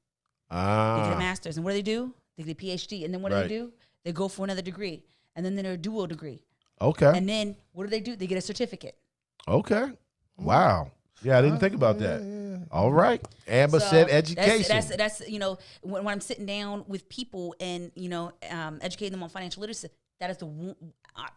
They get a Ah, master's. And what do they do? They get a PhD. And then what do Right. they do? They go for another degree. And then they're a dual degree. okay, And then what do? They get a certificate. okay. Wow. Yeah, I didn't think about that. All right. Amber So said education. That's you know, when I'm sitting down with people and, you know, educating them on financial literacy, that is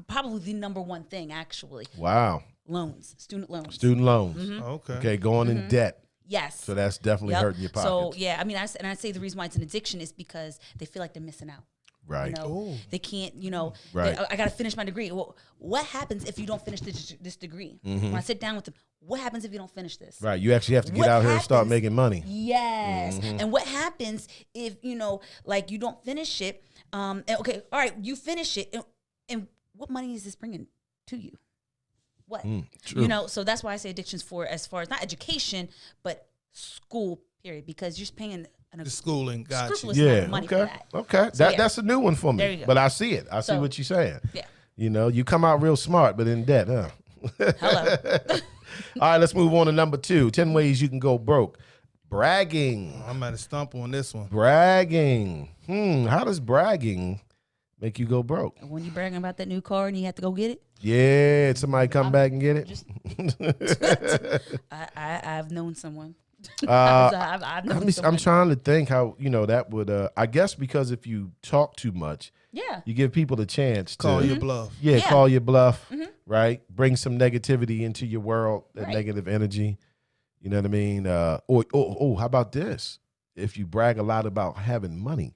probably the number one thing, actually. Wow. Loans, student loans. Student loans. Okay. Okay, going in debt. Yes. So that's definitely Yep. hurting your pockets. So yeah, I mean, I say the reason why it's an addiction is because they feel like they're missing out. Right. You know, they can't. You know, Right. I got to finish my degree. Well, what happens if you don't finish this degree? When I sit down with them, what happens if you don't finish this? Right. You actually have to get What out here and start happens- making money. Yes. And what happens if, you know, like you don't finish it? And okay, all right, you finish it, and what money is this bringing to you? What? True. You know, so that's why I say addictions for as far as not education, but school. Period. Because you're paying The schooling, got you. scrupulous amount Yeah. of money Okay. for that. Okay. So, yeah. That's a new one for me. There you go. But I see it. I see So, what you're saying. Yeah. You know, you come out real smart, but in debt, huh? Hello. All right, let's move on to number 2. 10 ways you can go broke. Bragging. I'm at a stump on this one. Bragging. How does bragging make you go broke? When you bragging about that new car and you have to go get it, Yeah, did somebody come back and get it? just I've known someone. Uh, I've known someone. I'm trying to think how, you know, that would, I guess because if you talk too much, Yeah. you give people the chance to Call your bluff. Yeah, Yeah. call your bluff, right? Bring some negativity into your world, that Right. negative energy. You know what I mean? Or how about this? If you brag a lot about having money,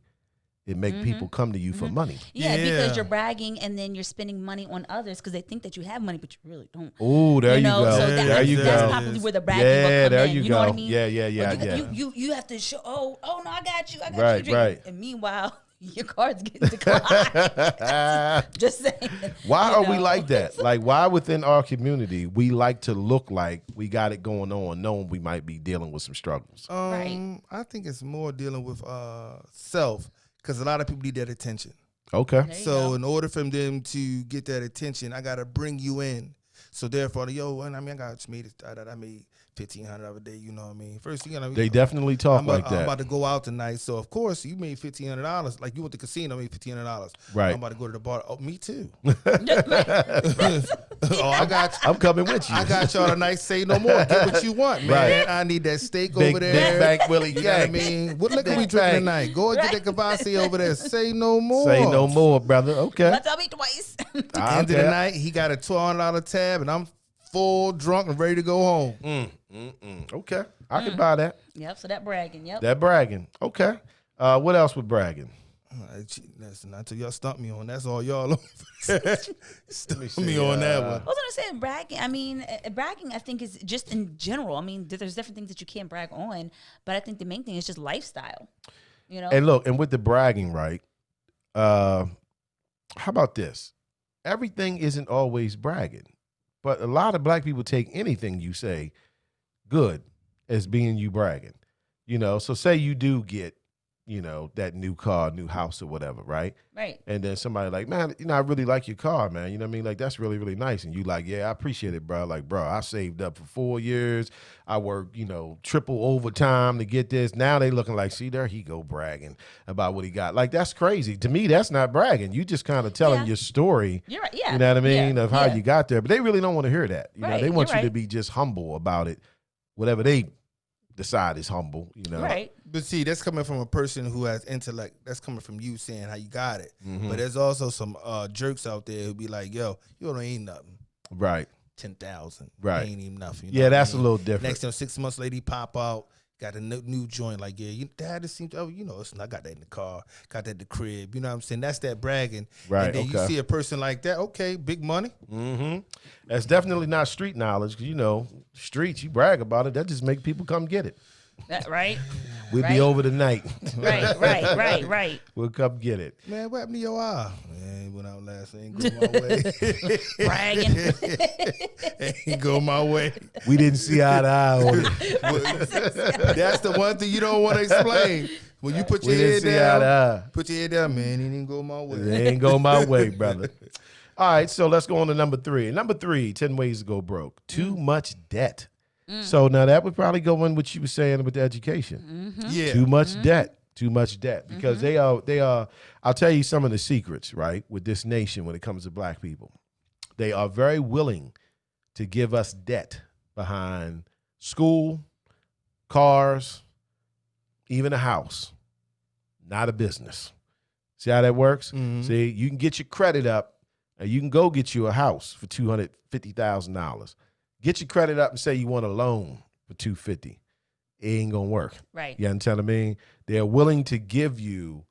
it make people come to you for money. Yeah, Yeah. because you're bragging and then you're spending money on others because they think that you have money, but you really don't. Oh, there you know, go. So there you that's go. probably where the bragging Yeah, will come there in. you You know what I go. mean? Yeah. But you have to show. Oh no, I got you. I got Right, you. right. And meanwhile, your card's getting declined. Just saying. Why you are we know? like that? Like, why within our community we like to look like we got it going on, knowing we might be dealing with some struggles? Right. I think it's more dealing with self, because a lot of people need that attention. Okay. There you So go. in order for them to get that attention, I gotta bring you in. So therefore, yo, I mean, I got made I made $1,500 a day. You know what I mean? First thing, They definitely talk like I'm that. about to go out tonight, so of course you made $1,500. Like you went to the casino, made $1,500. Right. I'm about to go to the bar. Oh, me too. Right. Oh, I got you. I'm coming with you. I got y'all tonight. Say no more. Get what you want, man. Right. I need that steak Big, over there. big bank Willie You know what I gang. mean? What liquor Big we drinking bank. tonight? Go and get that Cavassi over there. Say no more. Say no more, brother. Okay. Don't tell me twice. End of the night, he got a $200 tab, and I'm full drunk and ready to go home. Okay. I can buy that. Yep. So that bragging. Yep. That bragging. Okay. What else with bragging? Listen, until y'all stump me on, that's all y'all stump see, me on that one. I was gonna say bragging. I mean, bragging. I think is just in general. I mean, there's different things that you can't brag on, but I think the main thing is just lifestyle. You know. And look, and with the bragging, right? How about this? Everything isn't always bragging, but a lot of black people take anything you say good as being you bragging. You know, so say you do get, you know, that new car, new house or whatever, right? Right. And then somebody like, man, you know, I really like your car, man. You know what I mean? Like, that's really, really nice. And you like, yeah, I appreciate it, bro. Like, bro, I saved up for 4 years. I worked, you know, triple overtime to get this. Now they looking like, see, there he go bragging about what he got. Like, that's crazy. To me, that's not bragging. You just kind of telling Yeah. your story. You're right. Yeah. You know what I mean? Yeah. Of how Yeah. you got there. But they really don't want to hear that. You know, Right. they want You're you to right. be just humble about it. Whatever they decide is humble, you know. Right. But see, that's coming from a person who has intellect. That's coming from you saying how you got it. Mm-hmm. But there's also some jerks out there who be like, yo, you don't ain't nothing. Right. 10,000. Right. Ain't even nothing. You Yeah, know what I that's a mean? little different. Next thing, 6 months later, he pop out, got a new joint. Like, yeah, dad, it seems, oh, you know, listen, I got that in the car, got that in the crib. You know what I'm saying? That's that bragging. Right, And then you okay. see a person like that, okay, big money. Mm-hmm. That's definitely not street knowledge, because, you know, streets, you brag about it, that just make people come get it. Right. We'll Right. be over tonight. Right. We'll come get it. Man, what happened to your eye? Man, went out last, ain't go my way. Bragging. Ain't go my way. We didn't see eye to eye on it. That's the one thing you don't want to explain. When you put We your didn't head see eye to down, eye. put your head down, man, it didn't go my way. It ain't go my way, brother. All right, so let's go on to number 3. Number 3, 10 ways to go broke. Too much debt. So now that would probably go in what you were saying with the education. Yeah. Too much debt. Too much debt. Because they are, I'll tell you some of the secrets, right, with this nation when it comes to black people. They are very willing to give us debt behind school, cars, even a house, not a business. See how that works? See, you can get your credit up and you can go get you a house for $250,000. Get your credit up and say you want a loan for $250,000. It ain't gonna work. Right. You understand what I mean? They're willing to give you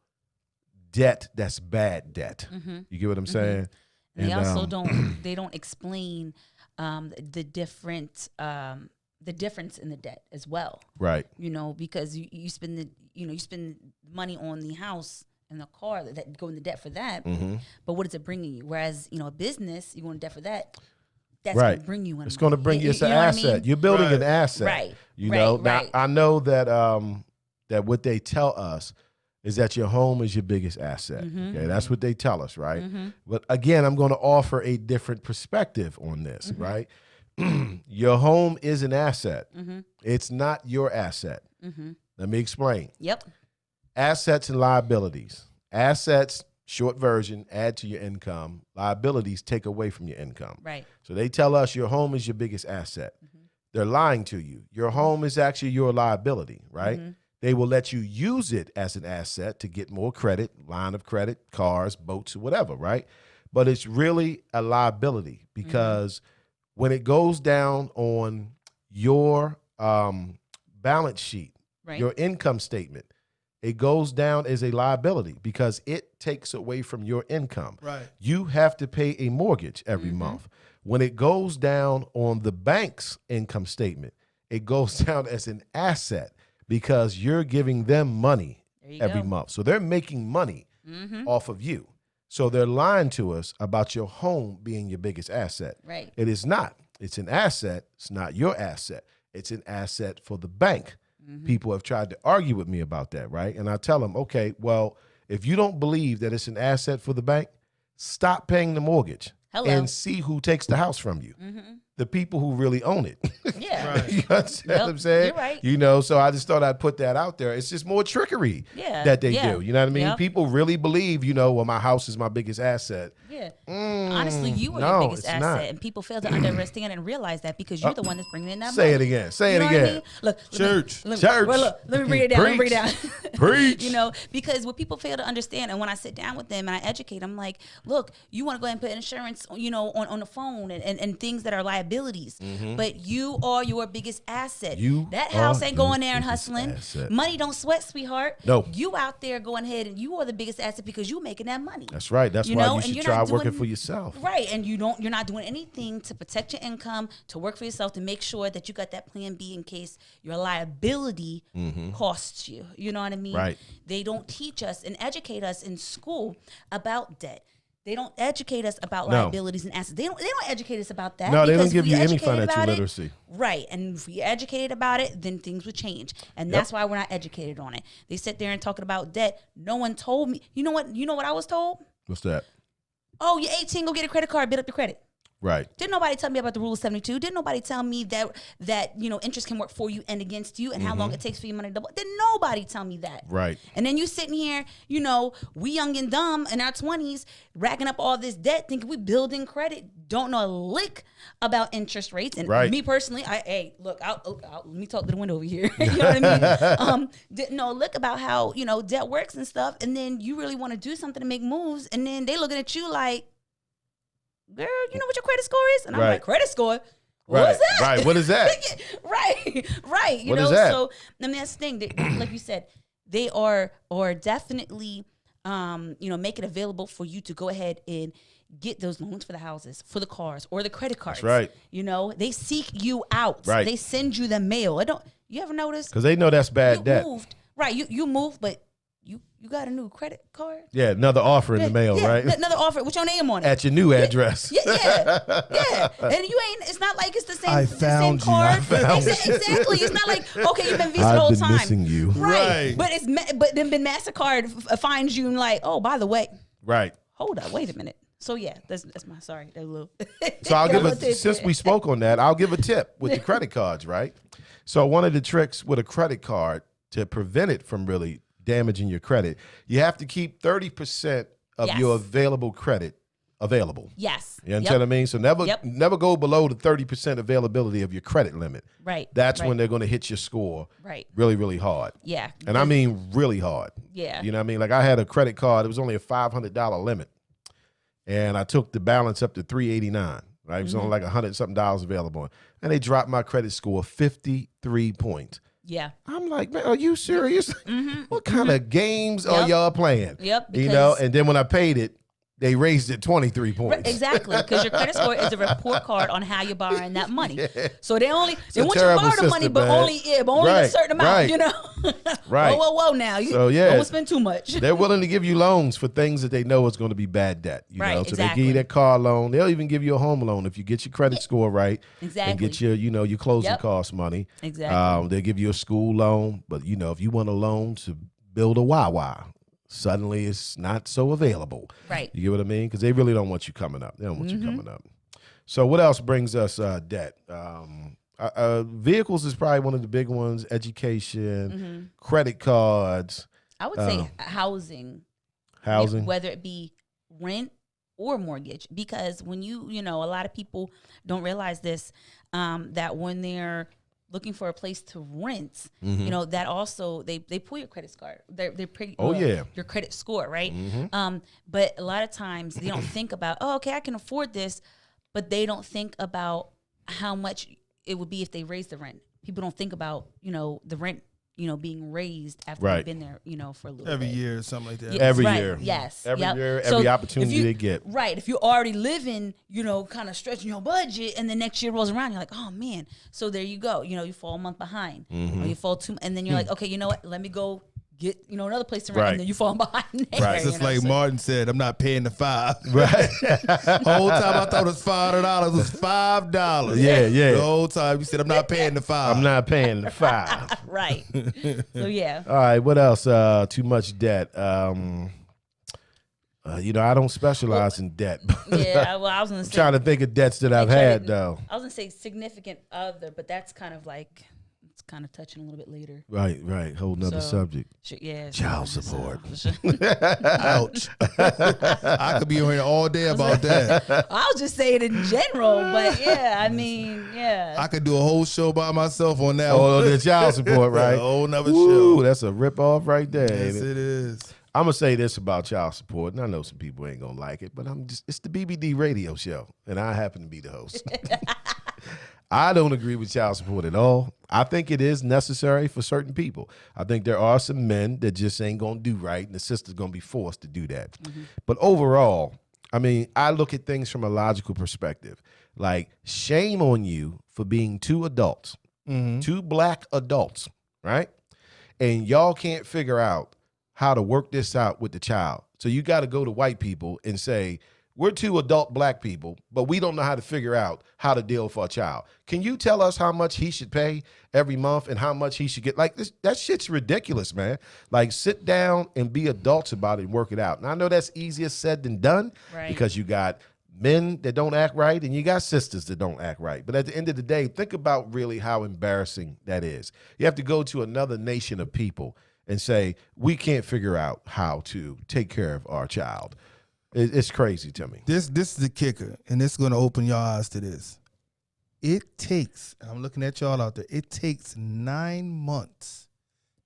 debt that's bad debt. You get what I'm saying? And they also don't explain the difference in the debt as well. Right. You know, because you spend you spend money on the house and the car that go into debt for that. But what is it bringing you? Whereas, you know, a business, you go into debt for that. That's Right. going to bring you in. It's going to bring you, it's an know what I asset. mean? You're building an Right. asset. Right. You Right, know, right. now I know that that what they tell us is that your home is your biggest asset. Okay, that's what they tell us, right? But again, I'm going to offer a different perspective on this, right? Your home is an asset. It's not your asset. Let me explain. Yep. Assets and liabilities. Assets, short version, add to your income. Liabilities take away from your income. Right. So they tell us your home is your biggest asset. They're lying to you. Your home is actually your liability, right? They will let you use it as an asset to get more credit, line of credit, cars, boats, or whatever, right? But it's really a liability because when it goes down on your balance sheet, Right. your income statement, it goes down as a liability because it takes away from your income. Right. You have to pay a mortgage every month. When it goes down on the bank's income statement, it goes down as an asset because you're giving them money There you every go. month. So they're making money off of you. So they're lying to us about your home being your biggest asset. Right. It is not. It's an asset. It's not your asset. It's an asset for the bank. People have tried to argue with me about that, right? And I tell them, okay, well, if you don't believe that it's an asset for the bank, stop paying the mortgage and see who takes the house from you. The people who really own it. Yeah. Right. You understand what I'm saying? You're right. You know, so I just thought I'd put that out there. It's just more trickery that they do. You know what I mean? Yep. People really believe, you know, well, my house is my biggest asset. Yeah. Honestly, you are no, your biggest it's asset, not. and people fail to understand and realize that because you're the one that's bringing in that Say money. it again. Say You it know what I again. mean? Look, Church. Church. Let me bring it down. Let me bring it down. Preach. You know, because what people fail to understand, and when I sit down with them and I educate, I'm like, look, you want to go ahead and put insurance, you know, on the phone and things that are liabilities, but you are your biggest asset. That house ain't going there and hustling. Asset. Money don't sweat, sweetheart. No. You out there going ahead and you are the biggest asset because you making that money. That's right. That's You why know, you and should you're try not working doing- for yourself. Right, and you're not doing anything to protect your income, to work for yourself, to make sure that you got that plan B in case your liability costs you. You know what I mean? Right. They don't teach us and educate us in school about debt. They don't educate us about No. liabilities and assets. They don't educate us about that. No, they don't because give if you we any educated financial about it- literacy. Right, and if we educated about it, then things would change, and that's why we're not educated on it. They sit there and talking about debt. No one told me. You know what? You know what I was told? What's that? Oh, you're 18. Go get a credit card. Build up your credit. Right. Didn't nobody tell me about the rule of 72? Didn't nobody tell me that you know interest can work for you and against you and how long it takes for your money to double? Didn't nobody tell me that? Right. And then you sitting here, you know, we young and dumb in our 20s, racking up all this debt, thinking we building credit, don't know a lick about interest rates. And Right. me personally, look, let me talk to the window over here. You know what I mean? Didn't know a lick about how, you know, debt works and stuff. And then you really want to do something to make moves. And then they looking at you like, girl, you know what your credit score is? And I'm Right. like, credit score? Right. What is that? Right. What is that? right. You What know, is that? so I mean that's the thing. Like you said, they are definitely you know, make it available for you to go ahead and get those loans for the houses, for the cars, or the credit cards. That's right. You know, they seek you out. Right. They send you the mail. You ever notice? Because they know that's bad You debt. moved. Right. You moved, but you got a new credit card? Yeah, another offer in the mail, Yeah, right? Another offer with your name on it. At your new address. Yeah. And you ain't. It's not like it's the same. I the same found you. card. I found Exactly. It's not like okay, you've been Visa the I've whole been time. missing you. Right. Right. But then Mastercard finds you and like, oh, by the way, Right. hold up, wait a minute. So yeah, that's my sorry, that little. So I'll give Little a since we spoke on that, I'll give a tip with the credit cards, right? So one of the tricks with a credit card to prevent it from really damaging your credit, you have to keep 30% of Yes. your available credit available. Yes. You understand what I mean? So Yep. never go below the 30% availability of your credit limit. Right. That's right. when they're going to hit your score Right. really, really hard. Yeah. And I mean really hard. Yeah. You know what I mean? Like I had a credit card, it was only a $500 limit. And I took the balance up to $389. Right? It was only like $100 something available. And they dropped my credit score 53 points. Yeah. I'm like, man, are you serious? What kind of games are Yep. y'all playing? Yep, You know, because- and then when I paid it, they raised it 23 points. Exactly, because your credit score is a report card on how you're borrowing that money. So they a want you to terrible borrow the money, system, but man. only a Right, certain amount. right. You know, Right. Whoa, now you So, yeah. don't spend too much. They're willing to give you loans for things that they know is going to be bad debt. You Right, know, so they exactly. give you that car loan. They'll even give you a home loan if you get your credit score right and Exactly. get your, your closing Yep. cost money. Exactly. They'll give you a school loan, but if you want a loan to build a Wawa, suddenly it's not so available. Right. You get what I mean? Because they really don't want you coming up. They don't want you coming up. So what else brings us debt? Vehicles is probably one of the big ones. Education, credit cards, I would say housing. housing. Whether it be rent or mortgage, because when a lot of people don't realize this, that when they're looking for a place to rent, that also they pull your credit score. They're pretty. Oh, yeah. Your credit score, right? But a lot of times they don't think about, oh, okay, I can afford this, but they don't think about how much it would be if they raise the rent. People don't think about the rent being raised after Right. they've been there for a little Every bit. year or something like that. Yeah, Every right, year. yes, Every yep. year, So every if opportunity you- they get. Right. If you're already living, kind of stretching your budget, and the next year rolls around, you're like, oh man. So there you go. You fall a month behind, or you fall 2, and then you're like, okay, you know what? Let me go get another place to rent, Right. and then you fall behind there. Right. It's just you know, like so- Martin said, I'm not paying the $5. Right. Whole time I thought it was $500. It was $5. Yeah. The whole time you said, I'm not paying the $5. I'm not paying the $5. Right. So yeah. All right, what else? Too much debt. I don't specialize in debt. Yeah. Well, I was gonna I'm say. trying to think of debts that I've had, though. I was gonna say significant other, but that's kind of like it's kind of touching a little bit later. Right. Whole nother So- subject. Yeah. Child support. Ouch. I could be on here all day about that. I was just saying in general, but yeah, I mean, yeah. I could do a whole show by myself on that Oh, one. the child support, right? A whole nother Ooh, show. that's a rip off right there. Yes, ain't it? it is. I'm gonna say this about child support, and I know some people ain't gonna like it, but it's the BBD radio show, and I happen to be the host. I don't agree with child support at all. I think it is necessary for certain people. I think there are some men that just ain't gonna do right, and the sister's gonna be forced to do that. Mm-hmm. But overall, I mean, I look at things from a logical perspective. Like, shame on you for being two adults, two black adults, right? And y'all can't figure out how to work this out with the child. So you got to go to white people and say, we're two adult black people, but we don't know how to figure out how to deal with our child. Can you tell us how much he should pay every month and how much he should get? Like, that shit's ridiculous, man. Like, sit down and be adults about it and work it out. And I know that's easier said than done, Right. because you got men that don't act right and you got sisters that don't act right. But at the end of the day, think about really how embarrassing that is. You have to go to another nation of people and say, we can't figure out how to take care of our child. It's crazy to me. This is the kicker, and this is going to open your eyes to this. It takes, and I'm looking at y'all out there, it takes 9 months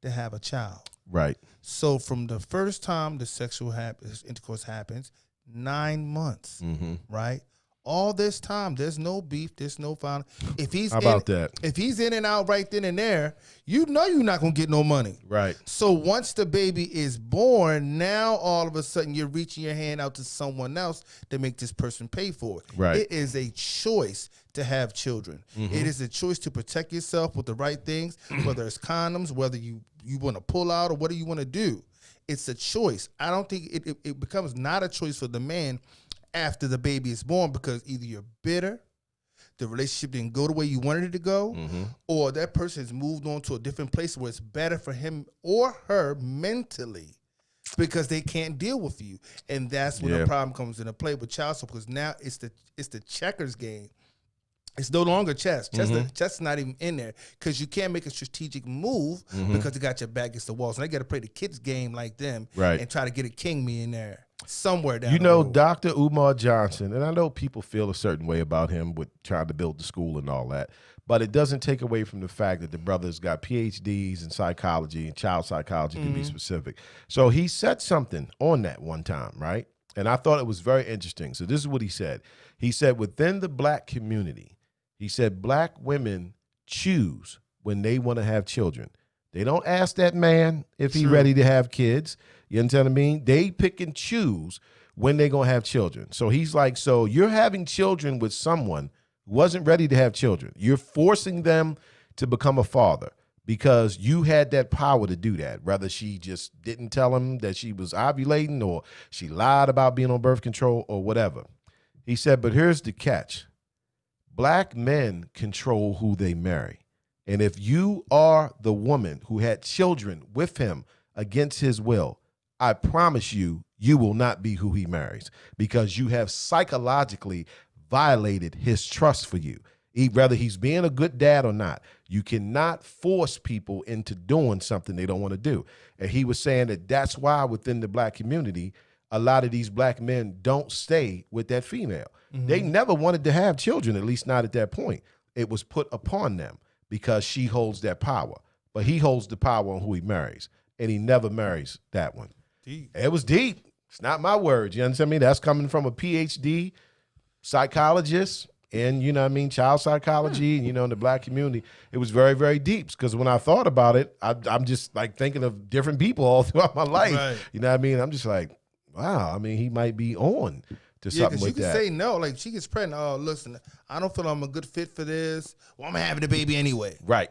to have a child. Right. So from the first time the sexual intercourse happens, 9 months, right? All this time, there's no beef, there's no violence. If he's How about that? If he's in and out right then and there, you know you're not gonna get no money. Right. So once the baby is born, now all of a sudden you're reaching your hand out to someone else to make this person pay for it. Right. It is a choice to have children. It is a choice to protect yourself with the right things, whether it's condoms, whether you want to pull out or what do you want to do. It's a choice. I don't think it becomes not a choice for the man after the baby is born, because either you're bitter, the relationship didn't go the way you wanted it to go, or that person has moved on to a different place where it's better for him or her mentally because they can't deal with you. And that's when the problem comes into play with child support, because now it's the checkers game. It's no longer chess. Chess is not even in there, because you can't make a strategic move because you got your back against the wall. So they got to play the kids game like them, Right. and try to get a king me in there somewhere down You the know, road. Dr. Umar Johnson, and I know people feel a certain way about him with trying to build the school and all that, but it doesn't take away from the fact that the brother's got PhDs in psychology and child psychology, to be specific. So he said something on that one time, right? And I thought it was very interesting. So this is what he said. He said, within the black community, he said, black women choose when they want to have children. They don't ask that man if he's ready to have kids. You understand what I mean? They pick and choose when they're going to have children. So he's like, so you're having children with someone who wasn't ready to have children. You're forcing them to become a father because you had that power to do that. Whether she just didn't tell him that she was ovulating, or she lied about being on birth control, or whatever. He said, but here's the catch. Black men control who they marry. And if you are the woman who had children with him against his will, I promise you, you will not be who he marries, because you have psychologically violated his trust for you. Whether he's being a good dad or not, you cannot force people into doing something they don't want to do. And he was saying that that's why within the black community, a lot of these black men don't stay with that female. They never wanted to have children, at least not at that point. It was put upon them because she holds that power. But he holds the power on who he marries, and he never marries that one. Deep. It was deep. It's not my words. You understand me? That's coming from a PhD psychologist and, you know what I mean, child psychology, and, you know, in the black community. It was very, very deep, because when I thought about it, I'm just like thinking of different people all throughout my life. Right. You know what I mean? I'm just like, wow, I mean, he might be on to Yeah, something because with you can that. say no. Like, she gets pregnant. Oh, listen, I don't feel I'm a good fit for this. Well, I'm having a baby anyway. Right.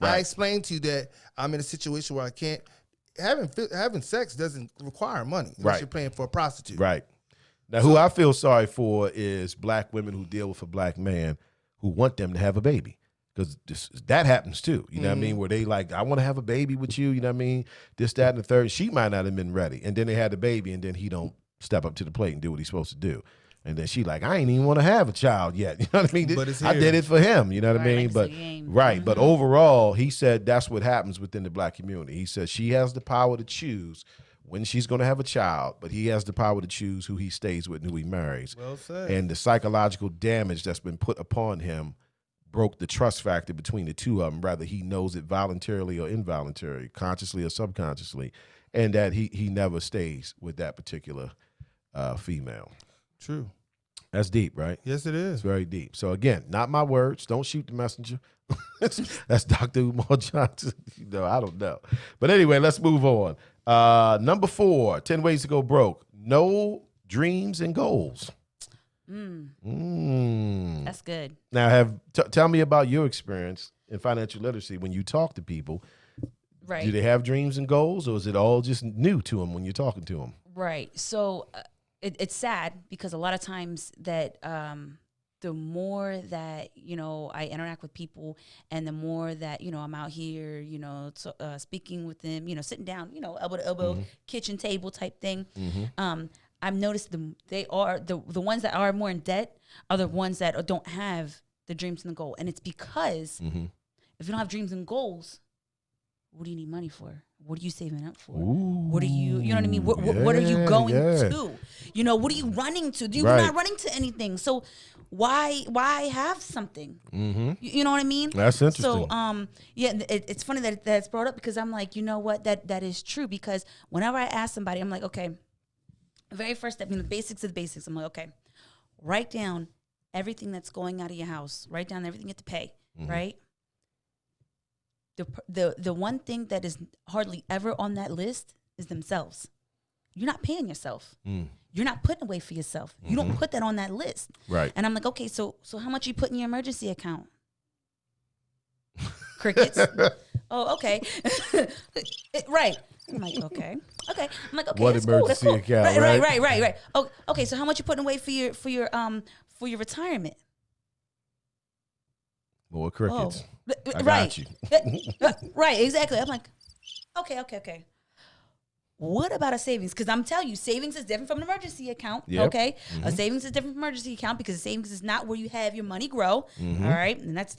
I explained to you that I'm in a situation where I can't having sex doesn't require money unless Right. you're paying for a prostitute. Right. Now, who I feel sorry for is black women who deal with a black man who want them to have a baby. Because that happens too. You know what I mean? Where they like, I want to have a baby with you. You know what I mean? This, that, and the third. She might not have been ready. And then they had the baby, and then he don't step up to the plate and do what he's supposed to do. And then she like, I ain't even want to have a child yet. You know what I mean? But it's I here. did it for him. You know what I Right, mean? like But it's a game. right. But overall, he said that's what happens within the black community. He said she has the power to choose when she's going to have a child, but he has the power to choose who he stays with and who he marries. Well said. And the psychological damage that's been put upon him broke the trust factor between the two of them, whether he knows it voluntarily or involuntarily, consciously or subconsciously, and that he never stays with that particular female. True. That's deep, right? Yes, it It's is. very deep. So again, not my words. Don't shoot the messenger. That's Dr. Umar Johnson. I don't know. But anyway, let's move on. Number 4, 10 ways to go broke. No dreams and goals. That's good. Now, tell me about your experience in financial literacy when you talk to people. Right. Do they have dreams and goals, or is it all just new to them when you're talking to them? Right. So it's sad because a lot of times that the more that, I interact with people and the more that, I'm out here, speaking with them, sitting down, elbow to elbow, kitchen table type thing. I've noticed the ones that are more in debt are the ones that don't have the dreams and the goal. And it's because if you don't have dreams and goals, what do you need money for? What are you saving up for? What are you know what I mean? What are you going to? What are you running to? You're not running to anything. So why have something? You know what I mean? That's interesting. So it's funny that that's brought up because I'm like, you know what? That is true because whenever I ask somebody, I'm like, okay, very first step, the basics of the basics. I'm like, okay, write down everything that's going out of your house. Write down everything you have to pay, right? The one thing that is hardly ever on that list is themselves. You're not paying yourself. You're not putting away for yourself. You don't put that on that list. Right. And I'm like, okay, so how much you put in your emergency account? Crickets. Oh, okay. Right. I'm like, okay. I'm like, okay. What that's emergency cool. That's cool. account, right? Right. Oh, okay. So how much you putting away for your retirement? More crickets. I Right. got you. Right. Exactly. I'm like, okay. What about a savings? Because I'm telling you, savings is different from an emergency account. Yep. Okay, a savings is different from an emergency account because a savings is not where you have your money grow. All right, and that's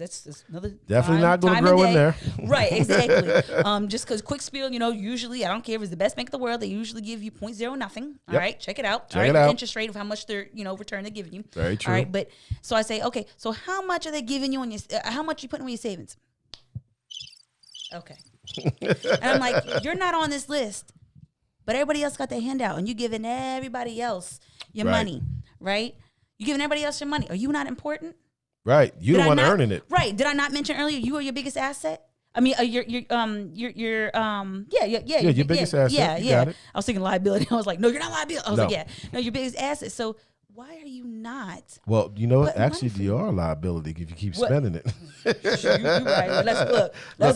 another Definitely not going to time grow and in day. there. Right, exactly. Just because quick spiel, usually I don't care if it's the best bank in the world, they usually give you 0.0 nothing. All Yep. right, check it out. Check all right, it out. The interest rate of how much they're return they're giving you. Very true. All right, but so I say, okay, so how much are they giving you on your? How much you putting in your savings? Okay, and I'm like, you're not on this list. But everybody else got their handout, and you giving everybody else your Right. money, right? You giving everybody else your money. Are you not important? Right. You Did the I one not- earning it. Right. Did I not mention earlier you are your biggest asset? I mean, your your biggest asset. Yeah, You yeah. got it. I was thinking liability. I was like, no, you're not liability. I was No. like, yeah, no, your biggest asset. So why are you not? Well, you know what? Putting money Actually, for you are a liability if you keep What? spending it. You're right. Let's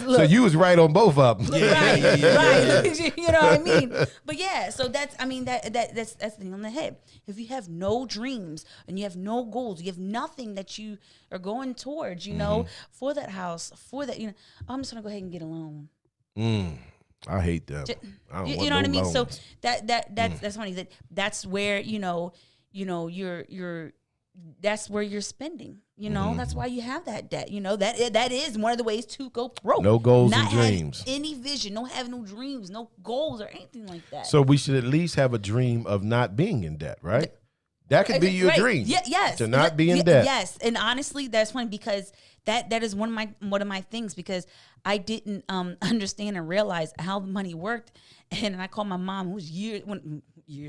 look. So you was right on both of them. Right. You know what I mean? But yeah, so that's the thing on the head. If you have no dreams and you have no goals, you have nothing that you are going towards, for that house, for that, I'm just gonna go ahead and get a loan. I hate them. I don't You want know what no I mean? So loans. that's funny. That's where you're that's where you're spending. That's why you have that debt. That is one of the ways to go broke. No goals Not and having dreams. any vision, don't have no dreams, no goals or anything like that. So we should at least have a dream of not being in debt, right? That could be your Right. dream. Yes. To not be in debt. Yes. And honestly, that's funny because that is one of my things because I didn't understand and realize how the money worked. And I called my mom, who was years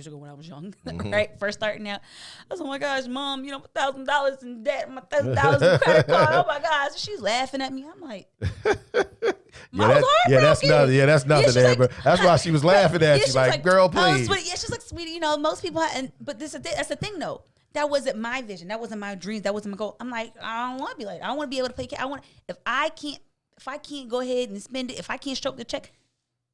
ago when I was young, right? First starting out. I was, oh my gosh, Mom, $1,000 in debt, my $1,000 in credit card. Oh my gosh. She's laughing at me. I'm like, That's nothing. That's nothing, she's like, Amber. That's why she was laughing at you, she's like, girl, please. She's like, sweetie, most people, but that's the thing, though. That wasn't my vision. That wasn't my dreams. That wasn't my goal. I'm like, I don't want to be like that. I want to be able to pay cash. If I can't go ahead and spend it, if I can't stroke the check,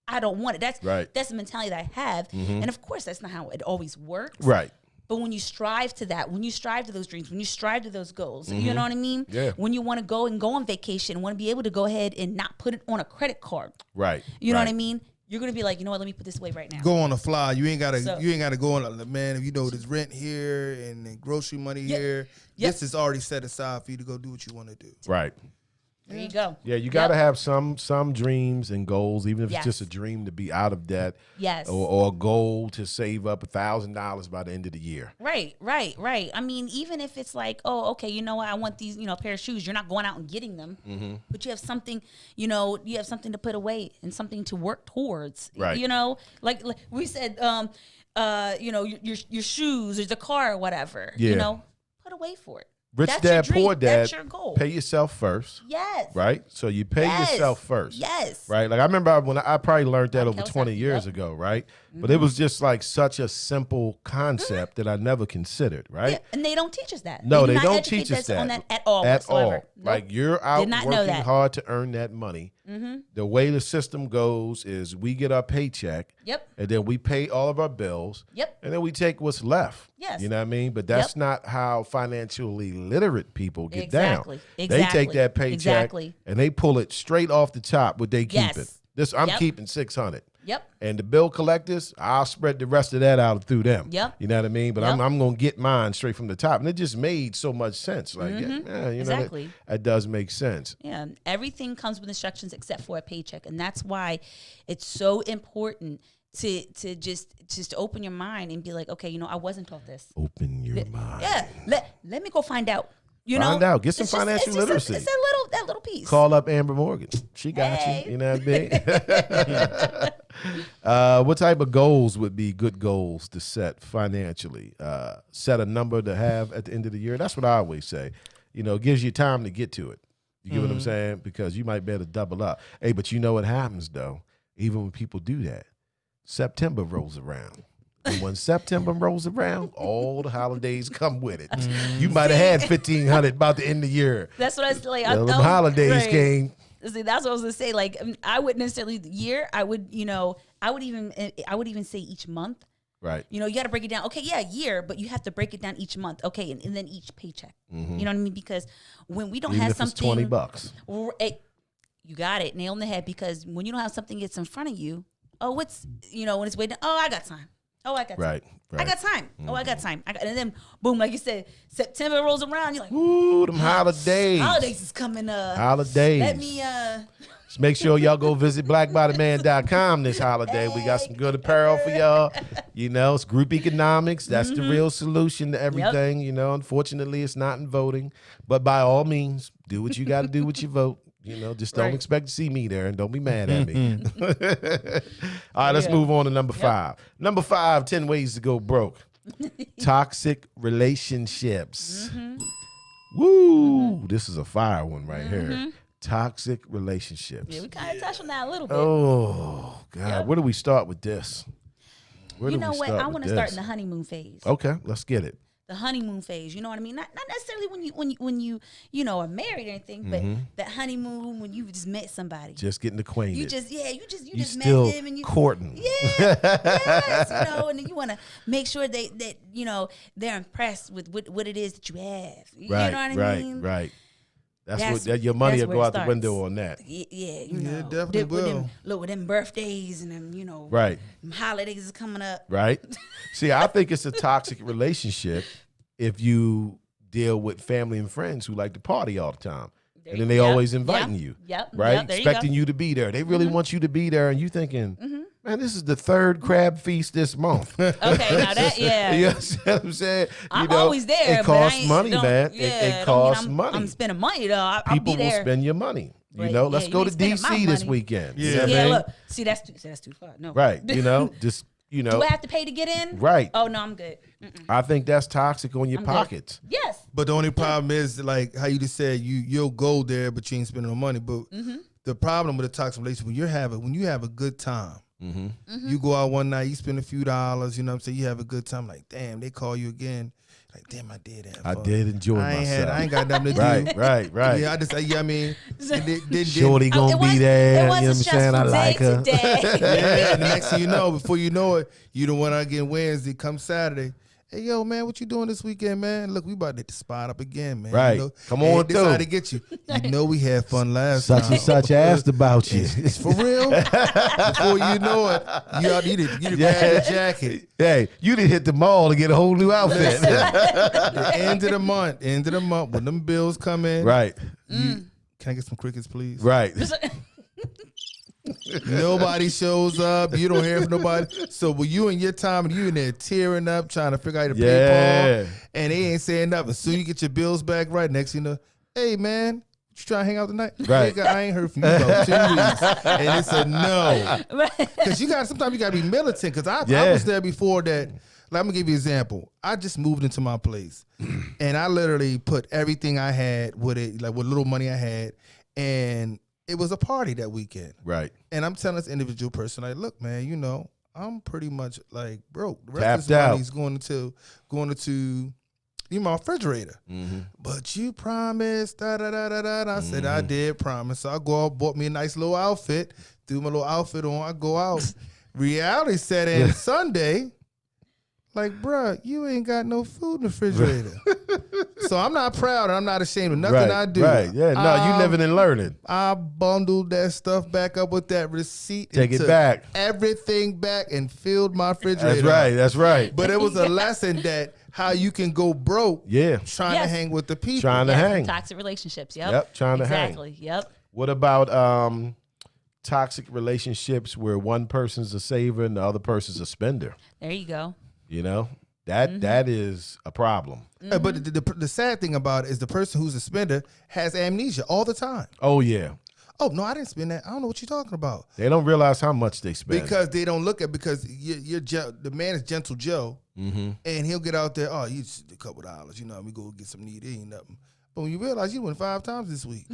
I don't want it. Right. That's the mentality that I have. And of course, that's not how it always works. Right. But when you strive to that, when you strive to those dreams, when you strive to those goals, you know what I mean? Yeah. When you want to go on vacation, want to be able to go ahead and not put it on a credit card. Right. You know what I mean? You're going to be like, you know what, let me put this away right now. Go on a fly. You ain't gotta So- go on man, if you know there's rent here and then grocery money here. Yep. This is already set aside for you to go do what you want to do. Right. There you go. Yeah, you got to have some dreams and goals, even if Yes. it's just a dream to be out of debt. Yes. Or a goal to save up $1,000 by the end of the year. Right. I mean, even if it's like, oh, okay, you know what, I want these, pair of shoes. You're not going out and getting them, but you have something, you have something to put away and something to work towards. Right. Like we said, your shoes or the car or whatever. Yeah. Put away for it. Rich That's dad, your dream. poor dad. That's your goal. Pay yourself first. Yes. Right? So you pay Yes. yourself first. Yes. Right? Like I remember when I probably learned that over Kelso, 20 years yep. ago, right? But it was just like such a simple concept that I never considered, right? Yeah, and they don't teach us that. No, do they not don't educate teach us that on that at all. At whatsoever. all. Nope. Like you're out Did not know working that. hard to earn that money. The way the system goes is we get our paycheck. Yep. And then we pay all of our bills. Yep. And then we take what's left. Yes. You know what I mean? But that's Yep. not how financially literate people get Exactly. down. Exactly. They take that paycheck Exactly. and they pull it straight off the top, but they keep Yes. it. I'm Yep. keeping 600. Yep. And the bill collectors, I'll spread the rest of that out through them. Yep. You know what I mean? But Yep. I'm going to get mine straight from the top. And it just made so much sense. Like, Exactly. that does make sense. Yeah, everything comes with instructions except for a paycheck, and that's why it's so important to just open your mind and be like, okay, I wasn't taught this. Open your mind. Yeah, let me go find out. Find out. Get some It's just- financial it's just literacy. It's that little piece. Call up Amber Morgan. She got Hey. you. You know what I mean? What type of goals would be good goals to set financially? Set a number to have at the end of the year. That's what I always say. It gives you time to get to it. You get what I'm saying? Because you might be able to double up. Hey, but you know what happens, though? Even when people do that, September rolls around. And when September rolls around, all the holidays come with it. You might have had $1,500 about the end of the year. That's what I was like. The holidays right. came. See, that's what I was gonna say. Like, I wouldn't necessarily year. I would even say each month. Right. You got to break it down. Okay, yeah, year, but you have to break it down each month. Okay, and then each paycheck. You know what I mean? Because when we don't Even have if it's something, $20. You got it, nail on the head. Because when you don't have something that's in front of you, when it's waiting. Oh, I got time. Oh, I got time. Right. I got time. Oh, I got time. And then boom, like you said, September rolls around. You're like, Ooh, them holidays. holidays is coming up. Holidays. Let me Just make sure y'all go visit blackbodyman.com this holiday. We got some good apparel for y'all. It's group economics. That's the real solution to everything. Unfortunately, it's not in voting. But by all means, do what you got to do with your vote. Just don't Right. expect to see me there, and don't be mad at me. All right, let's move on to number 5. Number 5, 10 ways to go broke. Toxic relationships. Woo! This is a fire one right here. Toxic relationships. Yeah, we kind of touched on that a little bit. Oh, God. Yep. Where do we start with this? You know what? I want to start in the honeymoon phase. Okay, let's get it. The honeymoon phase. You know what I mean? Not necessarily when you are married or anything, but that honeymoon when you just met somebody. Just getting acquainted. You just still met them and you courting. Yeah, yes, and then you want to make sure that they're impressed with what it is that you have. You know what I mean? Right. That's what your money that's will go where it out the window on that. Yeah, definitely will. With them birthdays and them, Right. them holidays is coming up. Right. See, I think it's a toxic relationship if you deal with family and friends who like to party all the time. And then they always inviting you. Yep. Right? Yep, there you go. Expecting you to be there. They really want you to be there. And you thinking, man, this is the 3rd crab feast this month. Okay, now that, yeah. You know what I'm saying? I'm always there. It costs but I money, don't- man. Yeah, It don't mean costs money. I'm spending money though. I'll People be will there. spend your money. Right, Let's yeah, go you to ain't spending my DC this money. weekend. Yeah. You know what I Yeah, mean? look. See, that's too far. No. Right. Just, Do I have to pay to get in? Right. Oh no, I'm good. I think that's toxic on your I'm good. pockets. Yes. But the only problem is, like how you just said, you'll go there, but you ain't spending no money. But the problem with a toxic relationship, when you have a good time, you go out one night, you spend a few dollars, you know what I'm saying, you have a good time, like, damn, they call you again. Like, damn, I did have I fun. did enjoy myself. I ain't got nothing to do. Right. Yeah, I just, I mean, Shorty gonna be there. You know what I'm saying? I like her. yeah, and the next thing you know, before you know it, you the one out getting Wednesday, come Saturday. Hey, yo, man, what you doing this weekend, man? Look, we about to hit the spot up again, man. Right. You know, Come on, this how to get you. You know we had fun last Such time. and such asked about you. It's for real. Before you know it, you did grab the jacket. Hey, you did hit the mall to get a whole new outfit. The end of the month, when them bills come in. Right. Can I get some crickets, please? Right. Nobody shows up. You don't hear from nobody. So when you in your time and you in there tearing up, trying to figure out how to pay Paul, and they ain't saying nothing. Soon you get your bills back right. Next thing you know, hey man, you trying to hang out tonight? Right. Nigga, I ain't heard from you about 2 weeks. And it's a no. Because sometimes you gotta be militant. Because I was there before that. Like, I'm gonna give you an example. I just moved into my place and I literally put everything I had with it, like what little money I had, and it was a party that weekend. Right. And I'm telling this individual person, like, look, man, you know, I'm pretty much like broke. The rest Tapped of this out. money's going into my refrigerator. Mm-hmm. But you promised, da. I said, I did promise. So I go out, bought me a nice little outfit, threw my little outfit on, I go out. Reality set in Sunday. Like, bruh, you ain't got no food in the refrigerator. So I'm not proud and I'm not ashamed of nothing I do. Right. Yeah. No, you living and learning. I bundled that stuff back up with that receipt. Take and it took back. Everything back and filled my refrigerator. That's right. But it was a lesson that how you can go broke trying to hang with the people. Trying to hang. Toxic relationships. Yep. Trying to hang. Exactly. Yep. What about toxic relationships where one person's a saver and the other person's a spender? There you go. You know, that is a problem. But the sad thing about it is the person who's a spender has amnesia all the time. Oh, yeah. Oh, no, I didn't spend that. I don't know what you're talking about. They don't realize how much they spend. Because they don't look at, because the man is Gentle Joe, and he'll get out there, oh, you just a couple $, you know, we go get some need, it ain't nothing. But when you realize you went 5 times this week.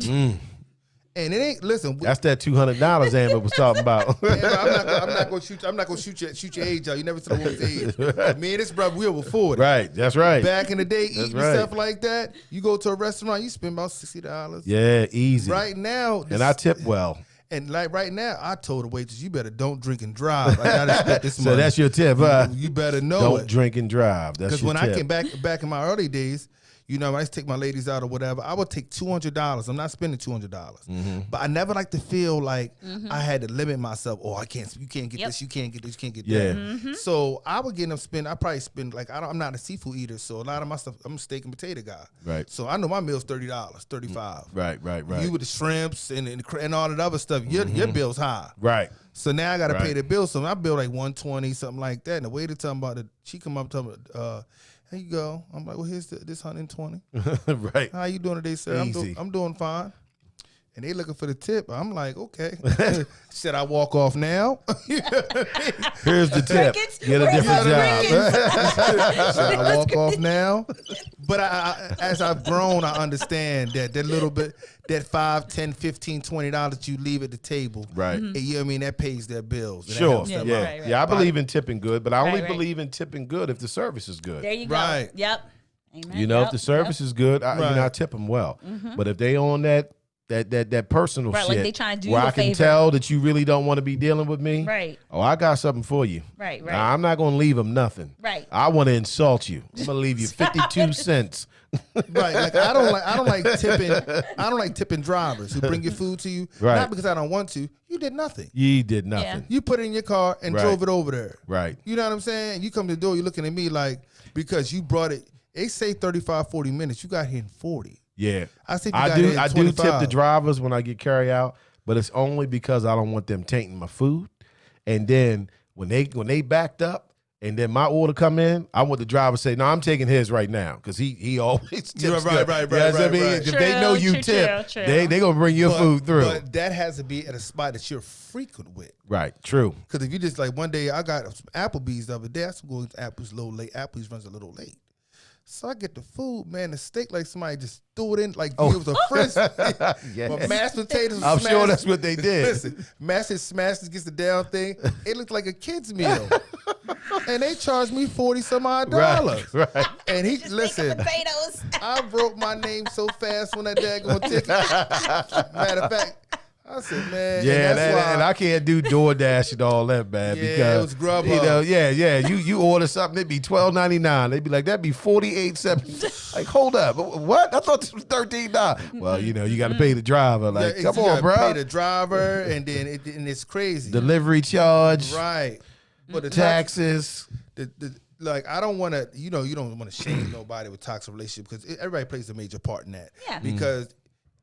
And it ain't, listen. That's that $200 Amber was talking about. I'm not gonna shoot your age out. You never said a woman's age. Me and this brother, we over 40. Right, that's right. Back in the day, eating stuff like that, you go to a restaurant, you spend about $60. Yeah, easy. Right now, and I tip well. And like right now, I told the waitress, you better don't drink and drive. Like, I done spent this money. So that's your tip, You better know don't it. Don't drink and drive. That's your tip. Because when I came back in my early days, you know, when I used to take my ladies out or whatever, I would take $200. I'm not spending $200. But I never like to feel like I had to limit myself. Oh, you can't get this, you can't get this, you can't get that. So I would get them I probably spend, like, I'm not a seafood eater, so a lot of my stuff, I'm a steak and potato guy. Right. So I know my meal's $30, $35. Right. You with the shrimps and all that other stuff, your bill's high. Right. So now I got to pay the bill. So I bill like $120, something like that. And the waiter talking about it, she come up talking about, here you go. I'm like, well, here's this $120. Right. How you doing today, sir? I'm doing fine. And they looking for the tip. I'm like, okay. Should I walk off now? Here's the tip. Get a different job. Should I walk off now? But as I've grown, I understand that little bit, that $5, $10, $15, $20 that you leave at the table. Right. You know what I mean? That pays their bills. Sure. Yeah, right. Yeah, I believe in tipping good, but I only believe in tipping good if the service is good. There you go. Right. Yep. Amen. You know, if the service is good, I tip them well. But if they on that personal shit, like they trying to do where you a I can favor. tell that you really don't want to be dealing with me. Right. Oh, I got something for you. Right. Now, I'm not going to leave them nothing. Right. I want to insult you. I'm going to leave you 52 cents. Right. Like I don't like tipping drivers who bring your food to you. Right. Not because I don't want to. You did nothing. You did nothing. Yeah. You put it in your car and drove it over there. Right. You know what I'm saying? You come to the door, you're looking at me like, because you brought it, they say 35, 40 minutes. You got here in 40. Yeah. I do tip the drivers when I get carry out, but it's only because I don't want them tainting my food. And then when they backed up and then my order come in, I want the driver to say, no, I'm taking his right now, because he always tips good. Right. If they know you tip, they going to bring your food through. But that has to be at a spot that you're frequent with. Right, true. Because if you just, like, one day I got some Applebee's the other day. I was going to Applebee's a little late. Applebee's runs a little late. So I get the food, man, the steak, like somebody just threw it in, like it was a frisbee. Yes. But mashed potatoes I'm smashed. sure that's what they did. Listen, mashed it, smashed it, gets the down thing. It looked like a kid's meal. and they charged me $40 some odd dollars. Right. And he Just listen. making potatoes. I wrote my name so fast on that daggone ticket. Matter of fact, I said, man, Yeah, and that's why and I can't do DoorDash and all that, man. Yeah, because it was Grubhub. You know, yeah. You order something, it'd be $12.99. They'd be like, that'd be $48.70. Like, hold up, what? I thought this was $13. Well, you know, you got to pay the driver. Like, yeah, come you on, gotta bro. Pay the driver, and then it's crazy. Delivery charge, Right. But the taxes. Like, I don't want to, you don't want to shame nobody with toxic relationship because everybody plays a major part in that. Yeah. Because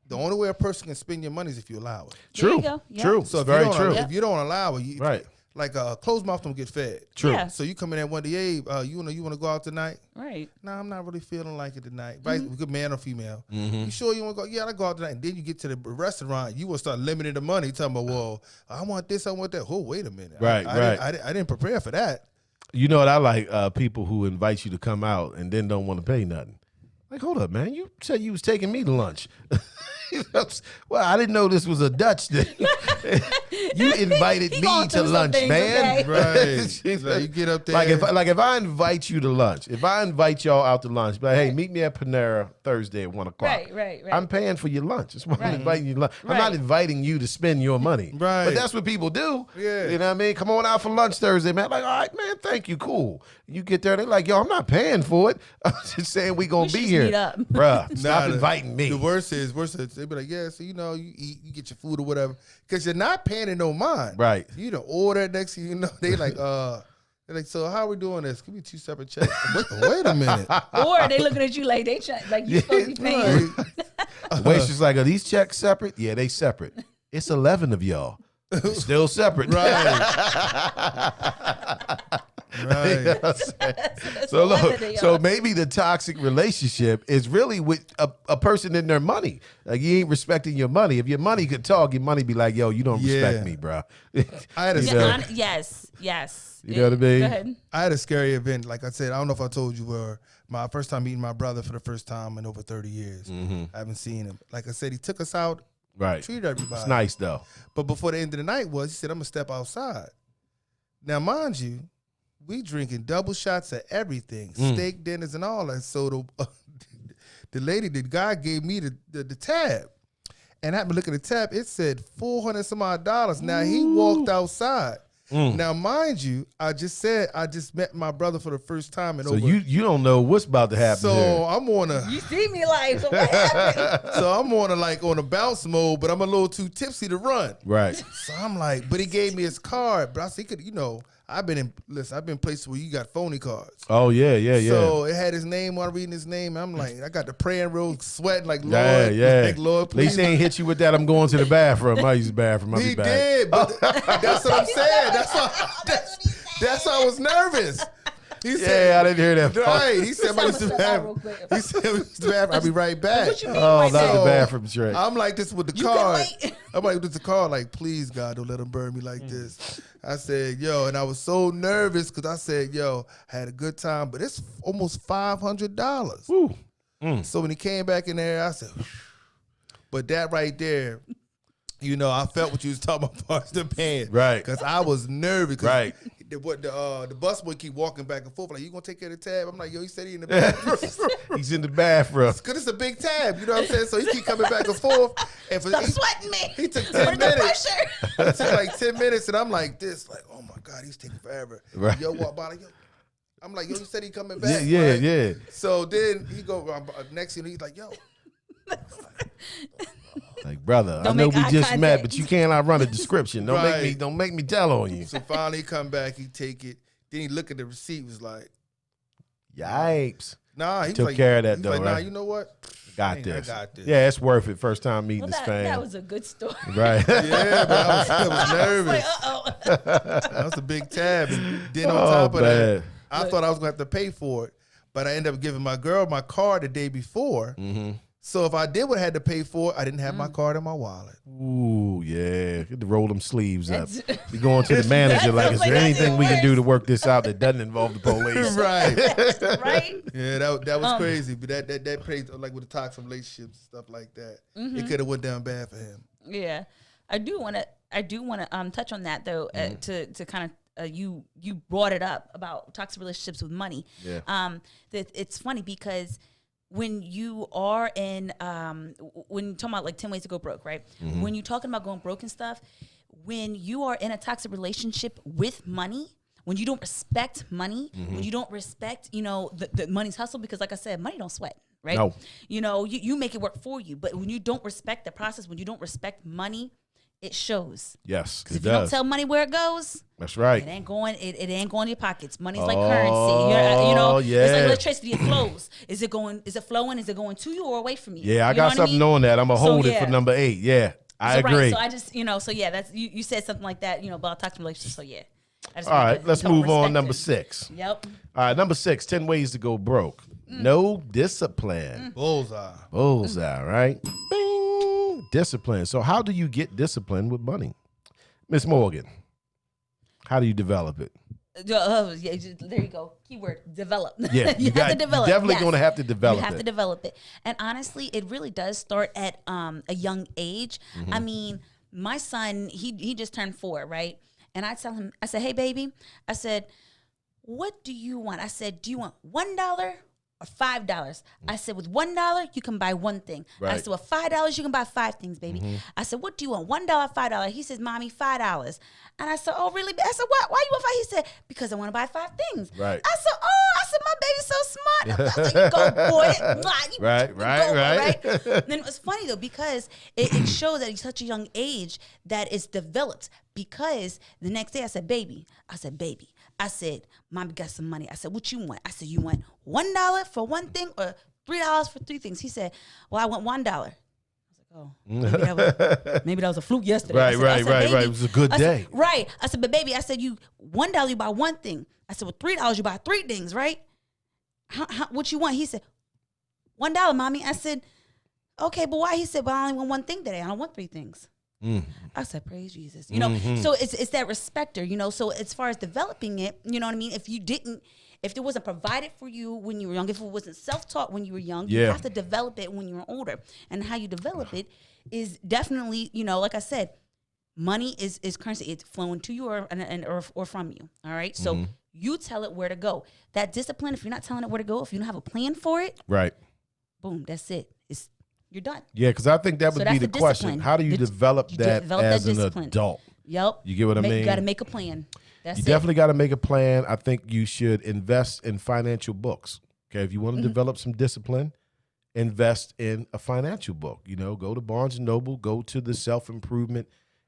the only way a person can spend your money is if you allow it. There True. you go. Yeah. True. So if very you don't, true. If you don't allow it, Right. Like a closed mouth don't get fed. True. Yeah. So you come in there one day, hey, you want to go out tonight? Right. Nah, I'm not really feeling like it tonight. Right? Good man or female. You sure you want to go? Yeah, I go out tonight. And then you get to the restaurant, you will start limiting the money. Talking about, well, I want this, I want that. Oh, wait a minute. Right, I didn't prepare for that. You know what I like? People who invite you to come out and then don't want to pay nothing. Like, hold up, man. You said you was taking me to lunch. Well, I didn't know this was a Dutch thing. You invited He me going to through some lunch, things, man. okay? Right. She's So you get up there. Like if I invite you to lunch, if I invite y'all out to lunch, but hey, meet me at Panera Thursday at 1:00. Right. I'm paying for your lunch. That's why I'm inviting you to lunch. I'm not Right. inviting you to spend your money. Right. But that's what people do. Yeah. You know what I mean? Come on out for lunch Thursday, man. Like, all right, man, thank you. Cool. You get there, they're like, yo, I'm not paying for it. I'm just saying we gonna We be should here. meet up. Bruh, stop Nah, inviting me. The worst is they be like, yeah, so you eat, you get your food or whatever, because you're not paying in no mind. Right. You don't order next thing you know, they like, they're like, so how are we doing this? Give me 2 separate checks. Wait a minute. Or they looking at you like they like you supposed to be paying. Right. The waitress like, are these checks separate? Yeah, they separate. It's 11 of y'all. It's still separate. Right. You know what I'm saying? So look, so maybe the toxic relationship is really with a person in their money. Like, you ain't respecting your money. If your money could talk, your money be like, yo, you don't respect me, bro. I had a You scary, know? Yes. You know what I mean? Go ahead. I had a scary event. Like I said, I don't know if I told you where my first time meeting my brother for the first time in over 30 years. I haven't seen him. Like I said, he took us out, Right. treated everybody. It's nice though. But before the end of the night he said, I'm gonna step outside. Now, mind you, we drinking double shots of everything, steak dinners and all that. So the guy gave me the tab. And I happened to look at the tab, it said $400 some odd dollars. Now he walked outside. Now, mind you, I just met my brother for the first time. So you don't know what's about to happen So here. I'm on a You see me like, so what happened? so I'm on a bounce mode, but I'm a little too tipsy to run. Right. So I'm like, but he gave me his card. But I said, he could, I've been in places where you got phony cards. Oh, yeah. So it had his name on, reading his name. I'm like, I got the praying roll, sweating like, Lord, Yeah. like, Lord, At least please. they ain't hit you with that. I'm going to the bathroom. I use the bathroom. I'll be He back. did, but that's what I'm saying. That's why I was nervous. He said, Yeah, I didn't hear that part. right. He said, Someone "Use the step out bathroom." real quick. He said, "Use the bathroom. I'll be right back." What you mean Oh, right not now? the bathroom trick. I'm like this with the You can card. wait. I'm like with the card, like, please, God, don't let him burn me like this. I said, yo, and I was so nervous because I said, yo, I had a good time, but it's almost $500. Woo. So when he came back in there, I said, whew. But that right there, I felt what you was talking about as the band. Right. Because I was nervous. 'Cause Right. The busboy keep walking back and forth. Like, you going to take care of the tab? I'm like, yo, he said he in the bathroom. He's in the bathroom. Because it's a big tab. You know what I'm saying? So he keep coming back and forth. And Stop sweating me. he took 10 Under the minutes. pressure. It took like 10 minutes, and I'm like this, like, oh my God, he's taking forever. Right. Yo, walk by, like, yo. I'm like, yo, he said he coming back. Yeah. right? So then he go, next thing he's like, yo. Like, brother, Don't I know make we eye just met, contact. but you can't outrun a description. Right. Don't make me tell on you. So finally he come back, he take it. Then he look at the receipt, was like, Yipes. nah. He was Took like, care of that he was though, like, nah, right? you know what? Got I this. got this. Yeah, it's worth it. First time meeting Well, this that fan. was a good story. Right. Yeah, but I was nervous. Like, uh-oh. That was a big tab. And then on Oh, top of that, man. I thought I was going to have to pay for it. But I ended up giving my girl my card the day before. Mm-hmm. So if I did what I had to pay for it, I didn't have my card in my wallet. Ooh, yeah. Get to roll them sleeves up. That's- Be going to the manager like, is sounds like there that's anything we can do worse. to work this out that doesn't involve the police? Right. Right? Yeah, that was crazy. But that plays like with the toxic relationships, stuff like that. It could have went down bad for him. Yeah. I do want to touch on that though, to kind you brought it up about toxic relationships with money. Yeah. That it's funny because when you are in when you're talking about like 10 ways to go broke, right? When you're talking about going broke and stuff, when you are in a toxic relationship with money, when you don't respect money, when you don't respect, the money's hustle, because like I said, money don't sweat, right? No. You make it work for you. But when you don't respect the process, when you don't respect money, it shows. Yes, Because it if you don't does. tell money where it goes, That's right. it ain't going. It ain't going to your pockets. Money's like Oh, currency. It's like yeah. electricity. It flows. Is it going? Is it flowing? Is it going to you or away from you? Yeah, I You know got what something mean? on that. I'm gonna So, hold it yeah. for number 8. Yeah, I agree. Right. So I just, so yeah, that's you said something like that, about toxic relationships. So yeah. I just All wanted right, to let's talk move on. respect Number it. 6. Yep. All right, number 6. 10 ways to go broke. No discipline. Bullseye. Bullseye, right? Bing. Discipline. So how do you get discipline with money, Miss Morgan? How do you develop it? Yeah, there you go. Keyword, develop. Yeah, you have to develop. You're definitely Yes. going to have to develop You have it. to develop it. And honestly, it really does start at a young age. I mean, my son, he just turned 4, right? And I tell him, I said, hey, baby, I said, what do you want? I said, do you want $1 or $5? I said, with $1, you can buy one thing. I Right. said, with $5, you can buy 5 things, baby. I said, what do you want? $1, $5? He says, Mommy, $5. And I said, oh, really? I said, what? Why you want 5? He said, because I want to buy 5 things. Right. I said, my baby's so smart. I was like, you go, boy. Mwah, you Right, go, right. Then it was funny, though, because it shows at such a young age that it's developed. Because the next day I said, baby, I said, Mommy got some money. I said, what you want? I said, you want $1 for one thing or $3 for 3 things? He said, well, I want $1. I was like, oh, maybe that was a fluke yesterday. Right, I said, right. baby, It was a good I said, day. right. I said, but baby, I said, $1 you buy one thing. I said, with $3 you buy 3 things, right? What you want? He said, $1, Mommy. I said, okay, but why? He said, well, I only want one thing today. I don't want 3 things. I said, praise Jesus. So it's that respecter, so as far as developing it, you know what I mean? If it wasn't provided for you when you were young, if it wasn't self-taught when you were young, you Yeah. have to develop it when you're older. And how you develop it is definitely, like I said, money is currency. It's flowing to you or from you. All right. So you tell it where to go. That discipline, if you're not telling it where to go, if you don't have a plan for it, Right. boom, that's it. You're done. Yeah, because I think that So would that's be the the question. discipline. How do you develop You that develop that as an discipline. adult? Yep. You get what I mean? You got to make a plan. That's You it. definitely got to make a plan. I think you should invest in financial books. Okay, if you want to develop some discipline, invest in a financial book. Go to Barnes and Noble, go to the self-improvement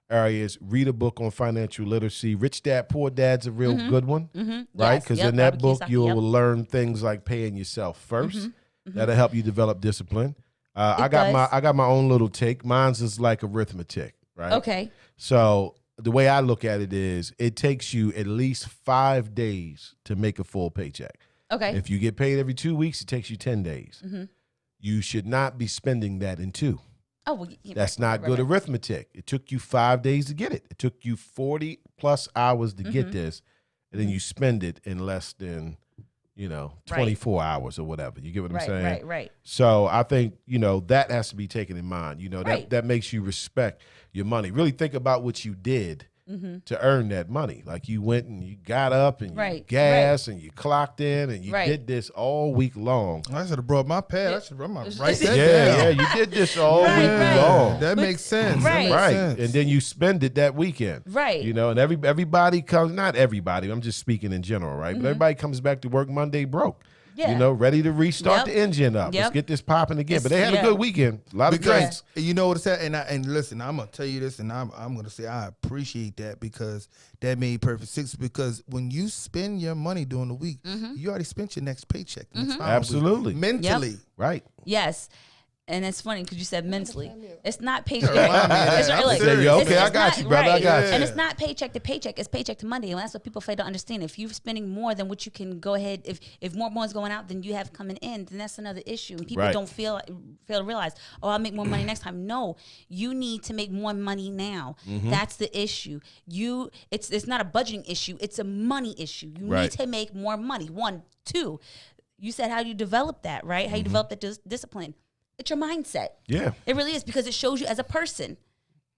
areas, read a book on financial literacy. Rich Dad, Poor Dad's a real good one, right? Yes. Because Yep. in that Robert book, Kiyosaki. you'll Yep. learn things like paying yourself 1st. That'll help you develop discipline. I does. got my own little take. Mine's is like arithmetic, right? Okay. So the way I look at it is it takes you at least 5 days to make a full paycheck. Okay. If you get paid every 2 weeks, it takes you 10 days. You should not be spending that in 2. Oh, well, That's not good arithmetic. It took you 5 days to get it. It took you 40 plus hours to get this, and then you spend it in less than 24 hours or whatever. You get what I'm saying? Right. So I think, that has to be taken in mind. Right. That makes you respect your money. Really think about what you did to earn that money. Like you went and you got up and you Right. gas and you clocked in and you Right. did this all week long. I should have brought my pad. I should write that Yeah, down. you did this all Right, week right. long. That makes sense. That Right. makes Right. sense. And then you spend it that weekend. Right. And everybody comes, not everybody, I'm just speaking in general, right? But everybody comes back to work Monday broke. Yeah. Ready to restart Yep. the engine up. Let's Yep. get this popping again. But they had Yeah. a good weekend. A lot of Because drinks. you know what it's at, and listen, I'm gonna tell you this, and I'm gonna say I appreciate that because that made perfect sense. Because when you spend your money during the week, you already spent your next paycheck. Next following week. Absolutely. mentally. Right. Yes. And it's funny because you said mentally. It's not paycheck. Remind me of that. It's I'm like- serious. Yeah, okay, it's I got not- you, brother. I right. got you. And it's not paycheck to paycheck. It's paycheck to Monday. And that's what people fail to understand. If you're spending more than what you can go ahead, if more money's going out than you have coming in, then that's another issue. And people Right. don't fail to realize, oh, I'll make more money next time. No, you need to make more money now. That's the issue. It's not a budgeting issue. It's a money issue. You Right. need to make more money. 1, 2. You said how you develop that, right? How you develop that discipline. It's your mindset. Yeah. It really is because it shows you as a person.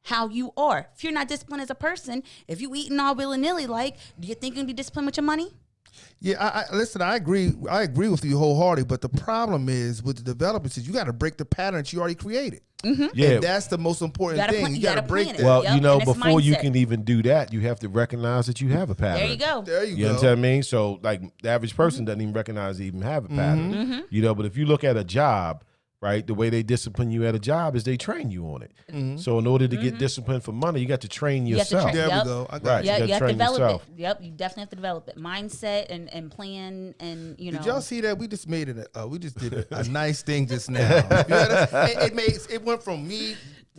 how you are. If you're not disciplined as a person, if you eating all willy-nilly, like, do you think you're going to be disciplined with your money? Yeah, listen, I agree with you wholeheartedly, but the problem is with the developers is you got to break the patterns you already created. Yeah. And that's the most important thing. You got to break plan it. that. Well, Yep, you know, and it's before you mindset. can even do that, you have to recognize that you have a pattern. There you go. There you You go. know what I mean? So, like, the average person doesn't even recognize they even have a pattern. You know, but if you look at a job, right, the way they discipline you at a job is they train you on it. So, in order to get disciplined for money, you got to train You have to yourself. train- There Yep. we go. I got Right. you. Yeah, You you gotta have to train develop yourself. it. Yep, you definitely have to develop it. Mindset and plan and, you know. Did y'all see that? We just made it. We just did a nice thing just now. You know, it went from me.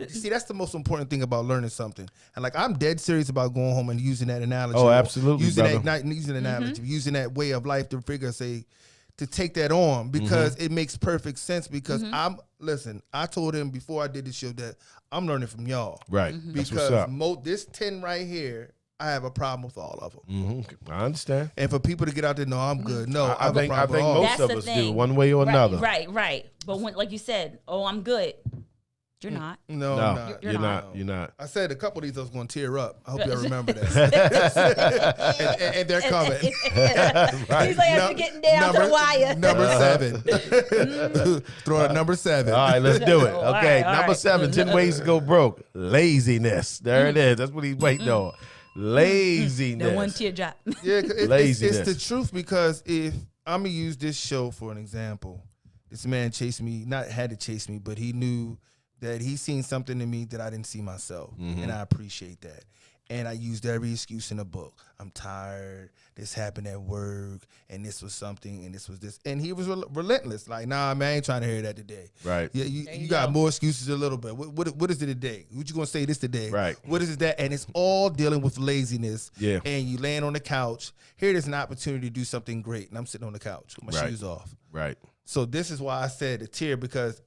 See, that's the most important thing about learning something. And like, I'm dead serious about going home and using that analogy. Oh, or absolutely, using brother. that, not using an analogy, using that way of life to figure, say, to take that on because it makes perfect sense. Because I told him before I did this show that I'm learning from y'all. Right. That's what's Because up. this 10 right here, I have a problem with all of them. I understand. And for people to get out there, no, I'm good. No, I have think a problem with all most of That's of the us do thing. one way or Right, another. Right. But when, like you said, oh, I'm good. You're not. them. No, No, I'm not. You're you're not. not. You're not. I said a couple of these I was going to tear up. I hope y'all remember that. and they're coming. He's like, No- I'm getting down to the wire. Number 7. Throw out number 7. All right, let's do it. All Okay, right, all number right. 7, 10 ways to go broke. Laziness. There it is. That's what he's waiting on. Laziness. That one teardrop. Yeah, it's Laziness. the truth because if I'm going to use this show for an example, this man chased me, not had to chase me, but he knew that he seen something in me that I didn't see myself. And I appreciate that. And I used every excuse in the book. I'm tired. This happened at work. And this was something. And this was this. And he was relentless. Like, nah, man, I ain't trying to hear that today. Right. Yeah, you you got go. more excuses a little bit. What is it today? What you going to say this today? Right. What is it that? And it's all dealing with laziness. Yeah. And you laying on the couch. Here there's an opportunity to do something great. And I'm sitting on the couch with my Right. shoes off. Right. So this is why I said a tear because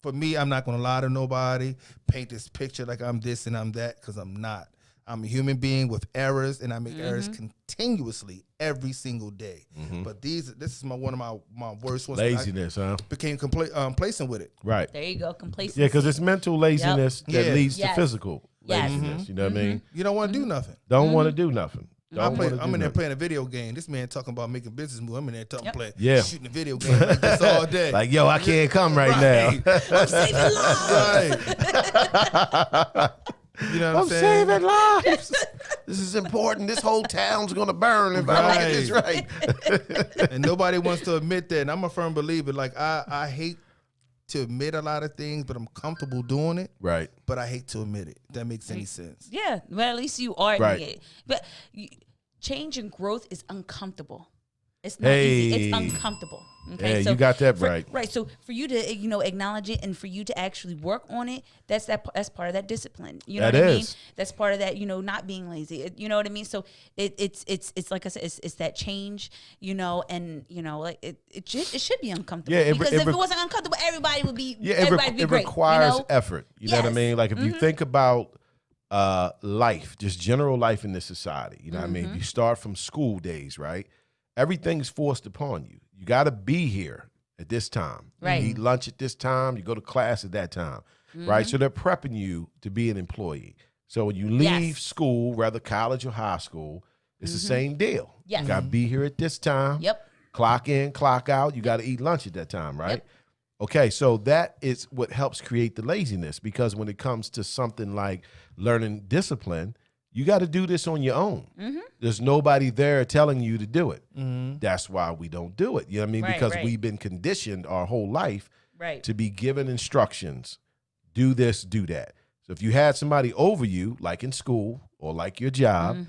for me, I'm not going to lie to nobody, paint this picture like I'm this and I'm that because I'm not. I'm a human being with errors, and I make errors continuously every single day. But this is one of my worst ones. Laziness, huh? I became complacent with it. Right. There you go. Complacency. Yeah, because it's mental laziness that Yeah. leads to Yes. physical Yes. laziness. You know what I mean? You don't want to do nothing. Don't want to do nothing. I'm Don't want to do in there nothing. playing a video game. This man talking about making business moves. I'm in there talking playing, Yeah. shooting a video game like this all day. Like, yo, I can't come right now. I'm saving lives. Right. You know what I'm I'm saying? saving lives. This is important. This whole town's gonna burn if I don't get this right. And nobody wants to admit that. And I'm a firm believer. Like I hate to admit a lot of things, but I'm comfortable doing it. Right. But I hate to admit it. If that makes any sense. Yeah, well, at least you are Right. admitting it. But change and growth is uncomfortable. It's not easy. Hey. It's uncomfortable. Okay, Yeah, you got that for- right. Right. So for you to acknowledge it and for you to actually work on it, that's part of that discipline. You know That what I mean? is. That's part of that. Not being lazy. You know what I mean? So it's like I said, it's that change. And like it should be uncomfortable. Yeah, it because re- it if re- it wasn't uncomfortable, everybody would be. Yeah, everybody would be it great. requires effort. You know what I Yes. mean? Like if you think about life, just general life in this society, you know what I mean? You start from school days, right? Everything's forced upon you. You got to be here at this time. Right. You eat lunch at this time. You go to class at that time, right? So they're prepping you to be an employee. So when you leave Yes. school, whether college or high school, it's the same deal. Yes. You got to be here at this time. Yep. Clock in, clock out. You got to eat lunch at that time, right? Yep. Okay, so that is what helps create the laziness because when it comes to something like learning discipline, you got to do this on your own. There's nobody there telling you to do it. That's why we don't do it. You know what I mean? Right, Because right. we've been conditioned our whole life Right. to be given instructions. Do this, do that. So if you had somebody over you, like in school or like your job,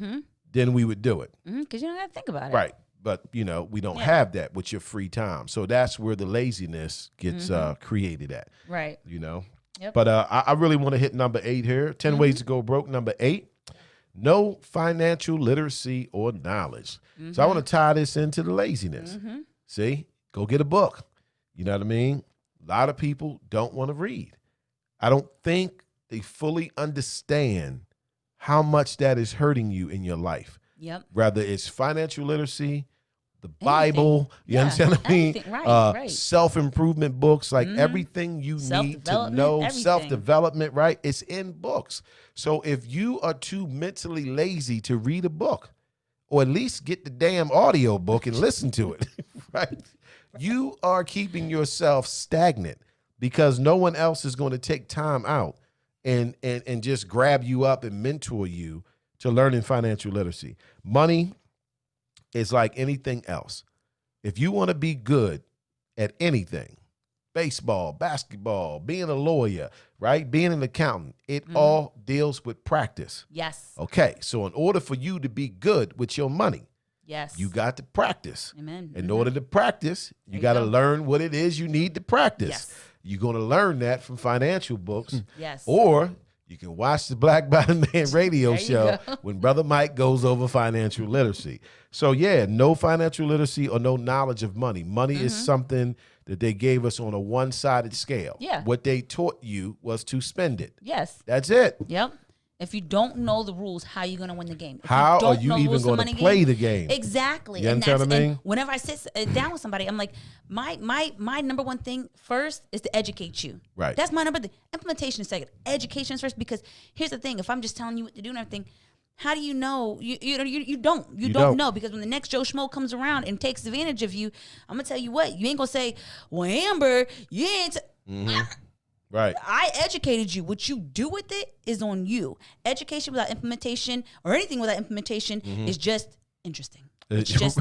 then we would do it. Because you don't got to think about it. Right. But, we don't have that with your free time. So that's where the laziness gets created at, Right. Yep. But I really want to hit number 8 here. 10 ways to go broke. Number 8, no financial literacy or knowledge. So I want to tie this into the laziness. See, go get a book. You know what I mean? A lot of people don't want to read. I don't think they fully understand how much that is hurting you in your life. Yep. Whether it's financial literacy, the Bible, you understand what I mean? Anything. Right. Self-improvement books, like everything you need to know, everything. self-development, right? It's in books. So if you are too mentally lazy to read a book, or at least get the damn audio book and listen to it, right? You are keeping yourself stagnant because no one else is going to take time out and just grab you up and mentor you to learning financial literacy. Money is like anything else. If you want to be good at anything, baseball, basketball, being a lawyer, right? Being an accountant, it all deals with practice. Yes. Okay, so in order for you to be good with your money, Yes. you got to practice. Amen. In order to practice, you got to learn what it is you need to practice. Yes. You're going to learn that from financial books. Yes. Or you can watch the Black Bottom Man radio There you show go. when Brother Mike goes over financial literacy. So yeah, no financial literacy or no knowledge of money. Money is something that they gave us on a one-sided scale. Yeah. What they taught you was to spend it. Yes. That's it. Yep. If you don't know the rules, how are you going to win the game? If How don't are you know the even rules of going to money play the game? Exactly. You And understand what I mean? and whenever I sit down with somebody, I'm like, my number one thing first is to educate you. Right. That's my number. Implementation is second. Education is first, because here's the thing: if I'm just telling you what to do and everything, how do you know? You don't know, because when the next Joe Schmo comes around and takes advantage of you, I'm gonna tell you what, you ain't gonna say, well, Amber, you ain't. Right. I educated you. What you do with it is on you. Education without implementation, or anything without implementation, is just interesting. It's just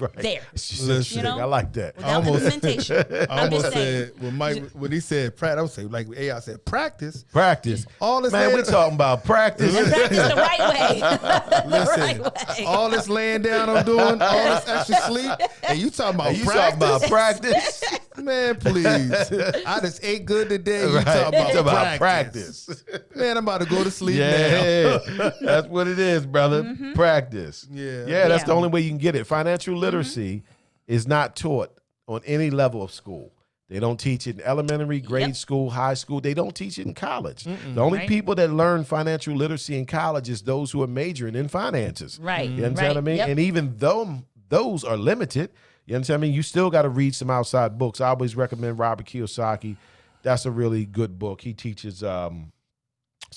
right. there. It's just Listen, interesting. I like that. Without implementation. I I'm just almost saying. said when he said practice, I would say like AI said practice. Practice. All this Man, we laying- talking about practice. And practice the right way. the Listen, right way. all this laying down I'm doing, all this extra sleep, and you talking about You practice? talking about practice? Man, please. I just ate good today. You Right. talking You about practice. Man, I'm about to go to sleep now. Yeah, that's what it is, brother. Practice. Yeah. That's the Yeah. only way you can get it. Financial literacy is not taught on any level of school. They don't teach it in elementary, grade school, high school. They don't teach it in college. The only Right. people that learn financial literacy in college is those who are majoring in finances. Right. You understand what I mean? Yep. And even though those are limited, you understand what I mean? You still got to read some outside books. I always recommend Robert Kiyosaki. That's a really good book. He teaches some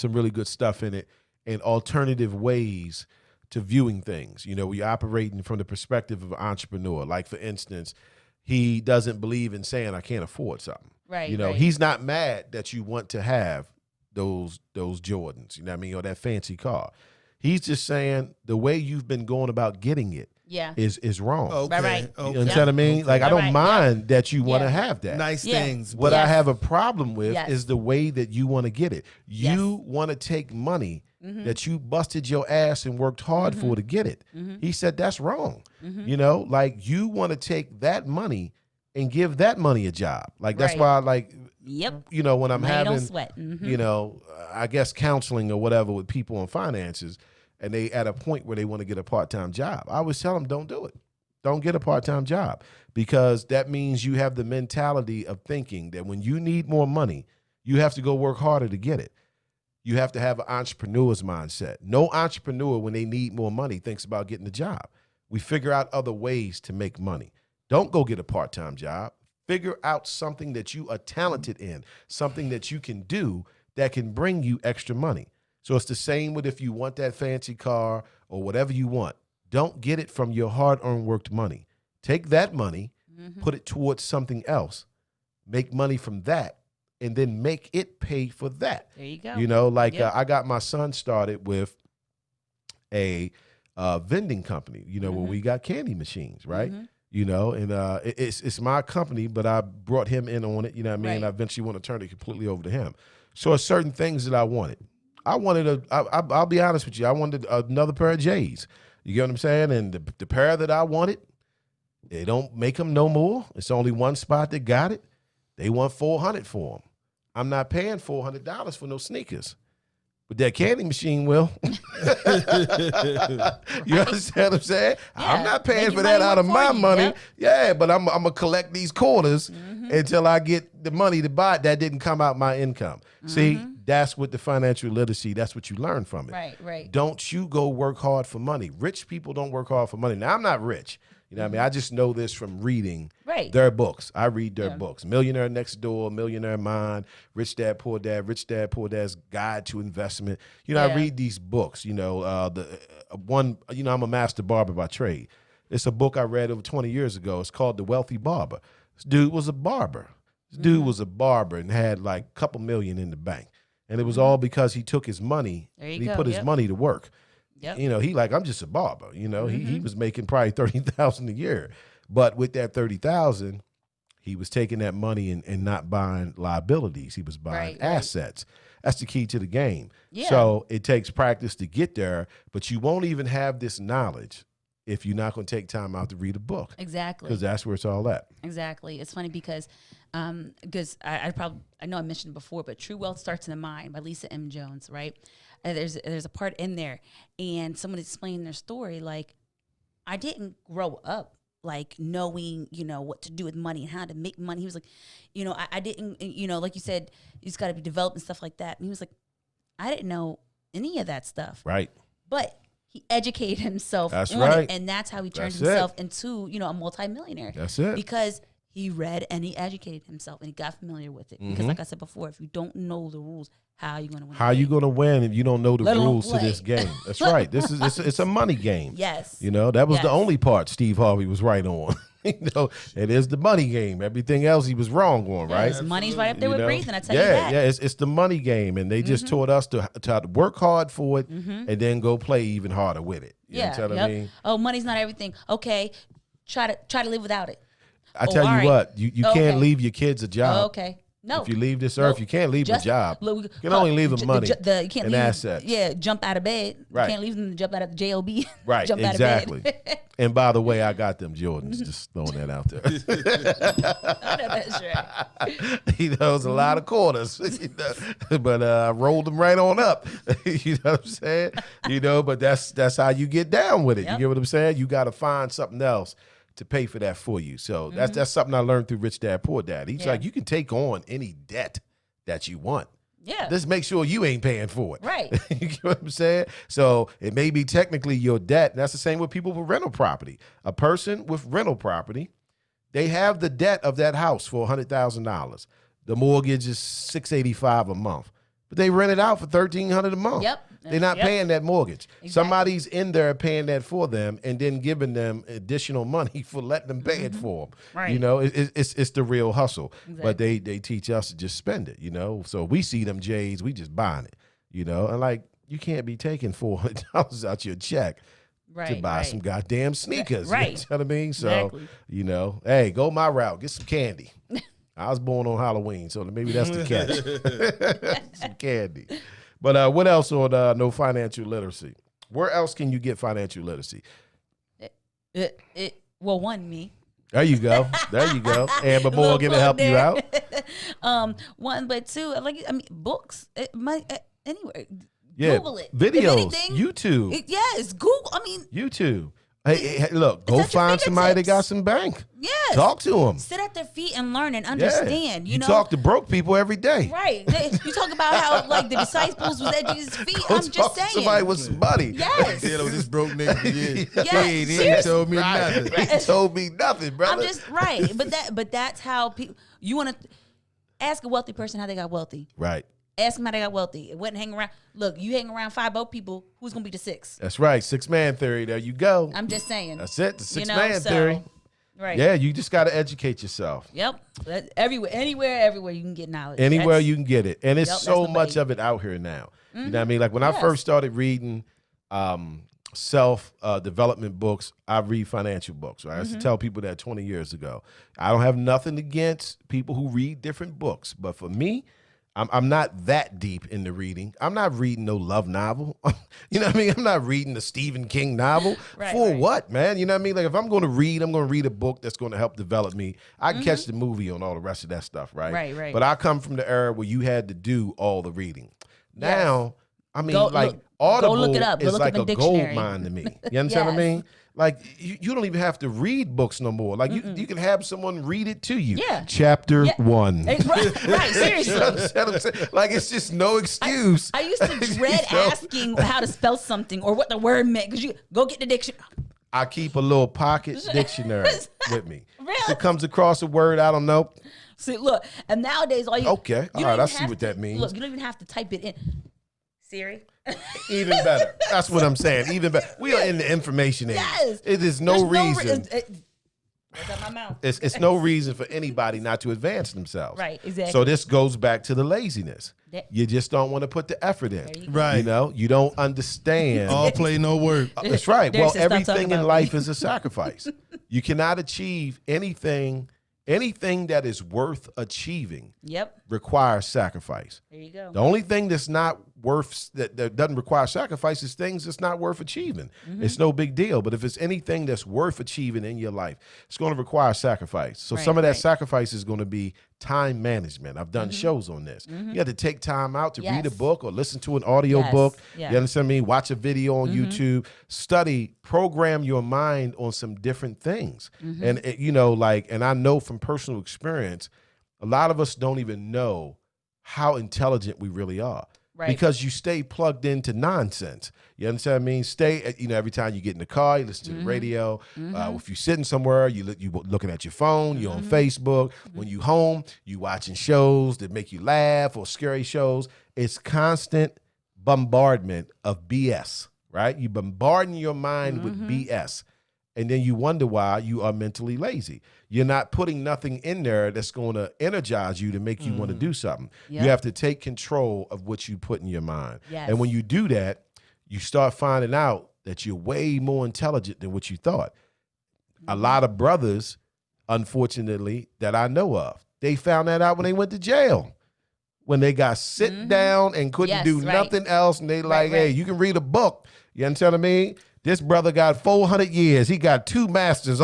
really good stuff in it and alternative ways to viewing things. You know, we're operating from the perspective of an entrepreneur. Like, for instance, he doesn't believe in saying, I can't afford something. Right. You know, right. he's not mad that you want to have those Jordans, you know what I mean, or that fancy car. He's just saying the way you've been going about getting it Yeah. is wrong. Okay. Right. You Okay. understand what I mean? Like, I don't Right. mind that you want to Yeah. have that. Nice Yeah. things. What Yes. I have a problem with Yes. is the way that you want to get it. You want to take money that you busted your ass and worked hard for to get it. He said that's wrong. You know, like, you want to take that money and give that money a job. Like, that's Right. why, like, Yep. you know, when I'm Money don't having, sweat. you know, I guess counseling or whatever with people on finances, and they at a point where they want to get a part-time job, I always tell them, don't do it. Don't get a part-time job, because that means you have the mentality of thinking that when you need more money, you have to go work harder to get it. You have to have an entrepreneur's mindset. No entrepreneur, when they need more money, thinks about getting a job. We figure out other ways to make money. Don't go get a part-time job. Figure out something that you are talented in, something that you can do that can bring you extra money. So it's the same with if you want that fancy car or whatever you want. Don't get it from your hard-earned worked money. Take that money, put it towards something else, make money from that, and then make it pay for that. There you go. You know, like Yep. I got my son started with a vending company, you know, where we got candy machines, right? You know, and it's my company, but I brought him in on it, you know what I mean? And I Right. eventually want to turn it completely over to him. So there's certain things that I wanted. I'll be honest with you, I wanted another pair of J's. You get what I'm saying? And the pair that I wanted, they don't make them no more. It's only one spot that got it. They want $400 for them. I'm not paying $400 for no sneakers. But that candy machine will. You understand what I'm saying? I'm not paying make for your that money out of work my for you. money. Yep. Yeah, but I'm going to collect these quarters until I get the money to buy it. That didn't come out my income. See, that's what the financial literacy, that's what you learn from it. Right. Don't you go work hard for money. Rich people don't work hard for money. Now, I'm not rich. You know what I mean? I just know this from reading their books. I read their books. Millionaire Next Door, Millionaire Mind, Rich Dad, Poor Dad's Guide to Investment. You know, I read these books. You know, I'm a master barber by trade. It's a book I read over 20 years ago. It's called The Wealthy Barber. This dude was a barber. This dude was a barber and had like a couple million in the bank. And it was all because he took his money and he put his money to work. Yep. You know, he like, I'm just a barber. You know, he was making probably $30,000 a year. But with that $30,000, he was taking that money and not buying liabilities. He was buying assets. That's the key to the game. Yeah. So it takes practice to get there, but you won't even have this knowledge if you're not going to take time out to read a book. Exactly. Because that's where it's all at. Exactly. It's funny because I know I mentioned it before, but True Wealth Starts in the Mind by Lisa M. Jones, right? There's a part in there, and someone explained their story. Like, I didn't grow up like knowing, you know, what to do with money and how to make money. He was like, you know, I didn't, you know, like you said, you just got to be developed and stuff like that. And he was like, I didn't know any of that stuff. Right. But he educated himself that's on right. it, and that's how he turned himself into, you know, a multimillionaire. That's it. Because he read and he educated himself and he got familiar with it. Because like I said before, if you don't know the rules, how are you going to win? How are you going to win if you don't know the rules to this game? That's right. This is it's a money game. Yes. You know, that was the only part Steve Harvey was right on. You know, it is the money game. Everything else he was wrong on, right? Yes, money's right up there with breathing, I tell you that. Yeah, it's the money game. And they just taught us to work hard for it and then go play even harder with it. You know what I mean? Oh, money's not everything. Okay, try to live without it. I tell you what, you can't leave your kids a job. Okay. No. If you leave this earth, you can't leave them a job. You can only leave them money you can't and assets. Yeah, jump out of bed. Right. You can't leave them to jump out of the JLB. Right, jump exactly. Out of bed. And by the way, I got them Jordans. Just throwing that out there. I know that's right. You know, it's a lot of quarters. You know, but I rolled them right on up. You know what I'm saying? You know, but that's how you get down with it. You get what I'm saying? You got to find something else to pay for that for you. So that's something I learned through Rich Dad, Poor Dad. He's like, you can take on any debt that you want. Yeah. Just make sure you ain't paying for it. Right. You get what I'm saying? So it may be technically your debt. And that's the same with people with rental property. A person with rental property, they have the debt of that house for $100,000. The mortgage is $685 a month. But they rent it out for $1,300 a month. Yep. They're not paying that mortgage. Exactly. Somebody's in there paying that for them and then giving them additional money for letting them pay it for them. Right. You know, it's the real hustle. Exactly. But they teach us to just spend it, you know. So we see them J's, we just buying it, you know. And like, you can't be taking $400 out your check to buy some goddamn sneakers. Right. You know what I mean? So, Exactly. you know, hey, go my route. Get some candy. I was born on Halloween, so maybe that's the catch. Some candy. But what else on no financial literacy? Where else can you get financial literacy? Well, one, me. There you go. There you go. Amber Morgan to help you out. One, but two, books. Anywhere. Yeah. Google it. Videos. YouTube. Yes. Google. YouTube. Hey, look, go find somebody that got some bank. Yes. Talk to them. Sit at their feet and learn and understand. You know? talk to broke people every day. Right. You talk about how like the disciples was at Jesus' feet. Go I'm talk just to saying. somebody with some money. Yes. Yeah, this broke nigga. Yeah. Yes. He ain't told me nothing. He told me nothing, brother. I'm just right. But that's how people. You want to ask a wealthy person how they got wealthy. Right. Ask them how they got wealthy. It wasn't hanging around. Look, you hang around 5 broke people. Who's gonna be the 6? That's right. 6-man theory. There you go. I'm just saying. That's it. The 6-man so, theory. Right. Yeah, you just got to educate yourself. Yep. Everywhere you can get knowledge. Anywhere you can get it. And it's Yep, so that's the much bait. of it out here now. You know what I mean? Like when I first started reading self-development books, I read financial books. Right? I used to tell people that 20 years ago. I don't have nothing against people who read different books. But for me, I'm not that deep into reading. I'm not reading no love novel. You know what I mean? I'm not reading a Stephen King novel. For what, man? You know what I mean? Like if I'm going to read a book that's going to help develop me. I can catch the movie on all the rest of that stuff, right? Right. But I come from the era where you had to do all the reading. Now, I mean, Audible look it up. Go is look like up a in dictionary. gold mine to me. You understand what I Yes. mean? Like you don't even have to read books no more. Like you can have someone read it to you. Yeah. Chapter Yeah. 1. Right, seriously. You understand what I'm saying? Like it's just no excuse. I used to dread You know? asking how to spell something or what the word meant because you go get the dictionary. I keep a little pocket dictionary with me. Really? If it comes across a word I don't know, See, look, and nowadays all you Okay, you all don't right, I even see have what to- that means. Look, you don't even have to type it in. Siri. even better. That's what I'm saying. Even better. We are in the information age. Yes. It is no reason. What's out my mouth? It's no reason for anybody not to advance themselves. Right, exactly. So this goes back to the laziness. That- You just don't want to put the effort in. There you go. Right. You know, you don't understand. All play, no work. That's right. Derek Well, said, "Stop talking everything in about life me." is a sacrifice. You cannot achieve anything that is worth achieving Yep. requires sacrifice. There you go. The only thing that's not worth that doesn't require sacrifice is things that's not worth achieving. Mm-hmm. It's no big deal. But if it's anything that's worth achieving in your life, it's going to require sacrifice. So Right, some of that right. sacrifice is going to be time management. I've done shows on this. You have to take time out to read a Yes. book or listen to an audio Yes, book. yeah. You understand me? Watch a video on YouTube. Study, program your mind on some different things. And and I know from personal experience, a lot of us don't even know how intelligent we really are. Right. Because you stay plugged into nonsense. You understand what I mean? Stay, every time you get in the car, you listen to the radio. If you're sitting somewhere, you looking at your phone, you're on Facebook. When you home, you watching shows that make you laugh or scary shows. It's constant bombardment of BS, right? You bombarding your mind with BS. And then you wonder why you are mentally lazy. You're not putting nothing in there that's going to energize you to make you want to do something. Yep. You have to take control of what you put in your mind. Yes. And when you do that, you start finding out that you're way more intelligent than what you thought. A lot of brothers, unfortunately, that I know of, they found that out when they went to jail. When they got sit down and couldn't Yes, do right. nothing else, and they like, right. hey, you can read a book. You understand what I mean? This brother got 400 years. He got 2 masters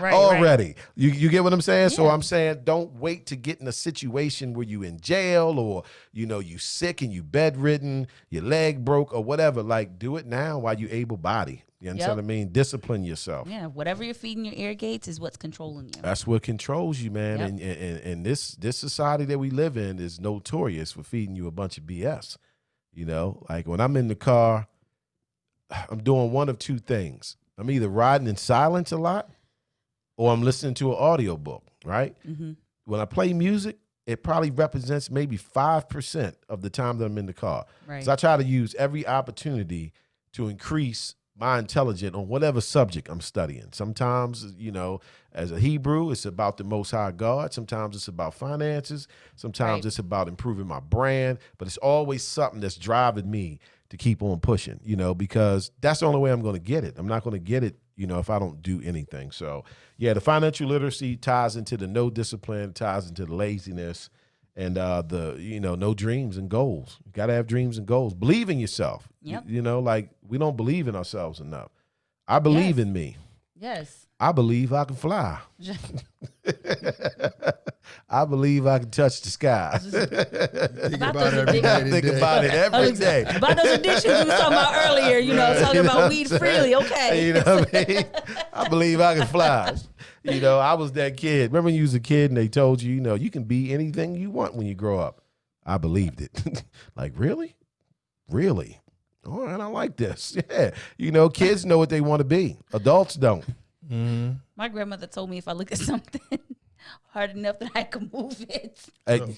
already. You get what I'm saying? So Yeah. I'm saying don't wait to get in a situation where you in jail or, you sick and you bedridden, your leg broke or whatever. Like, do it now while you able body. You understand Yep. what I mean? Discipline yourself. Yeah, whatever you're feeding your ear gates is what's controlling you. That's what controls you, man. Yep. And this society that we live in is notorious for feeding you a bunch of BS. Like when I'm in the car, I'm doing one of two things. I'm either riding in silence a lot or I'm listening to an audio book, right? When I play music, it probably represents maybe 5% of the time that I'm in the car. Right. So I try to use every opportunity to increase my intelligence on whatever subject I'm studying. Sometimes, as a Hebrew, it's about the Most High God. Sometimes it's about finances. Sometimes Right. it's about improving my brand. But it's always something that's driving me to keep on pushing, because that's the only way I'm going to get it. I'm not going to get it, if I don't do anything. So, yeah, the financial literacy ties into the no discipline, ties into the laziness, and no dreams and goals. You got to have dreams and goals. Believe in yourself. Yep. Like we don't believe in ourselves enough. I believe Yes. in me. Yes. I believe I can fly. I believe I can touch the sky. Think About about those it every addictions. night and Think day. about it every day. About those addictions we was talking about earlier, talking about weed freely. Okay. You know what I mean? I believe I can fly. I was that kid. Remember when you was a kid and they told you, you can be anything you want when you grow up. I believed it. Like, really? Really? All right, I like this. Yeah. Kids know what they want to be. Adults don't. My grandmother told me if I look at something hard enough that I can move it.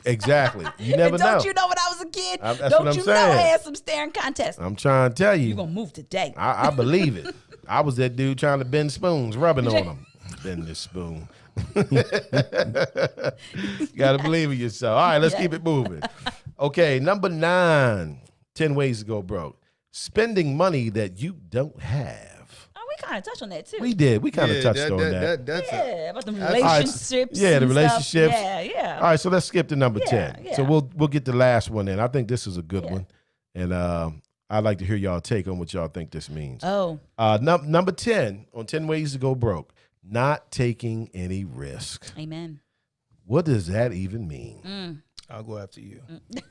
Exactly. You never And know. don't you know when I was a kid? That's what Don't I'm you know I saying. had some staring contests? I'm trying to tell you. You're going to move today. I believe it. I was that dude trying to bend spoons, rubbing on them. Bend this spoon. Got to believe in yourself. All right, let's keep it moving. Okay, number 9, 10 ways to go broke. Spending money that you don't have. Oh, we kind of touched on that too. We did. We kind of touched on that. That's Yeah, about the That's- relationships. Yeah, the and relationships. Stuff. Yeah, yeah. All right, so let's skip to number 10. yeah. So we'll get the last one in. I think this is a good one. And I'd like to hear y'all take on what y'all think this means. Oh, Number 10 on 10 ways to go broke. Not taking any risk. amen. What does that even mean? I'll go after you. Mm.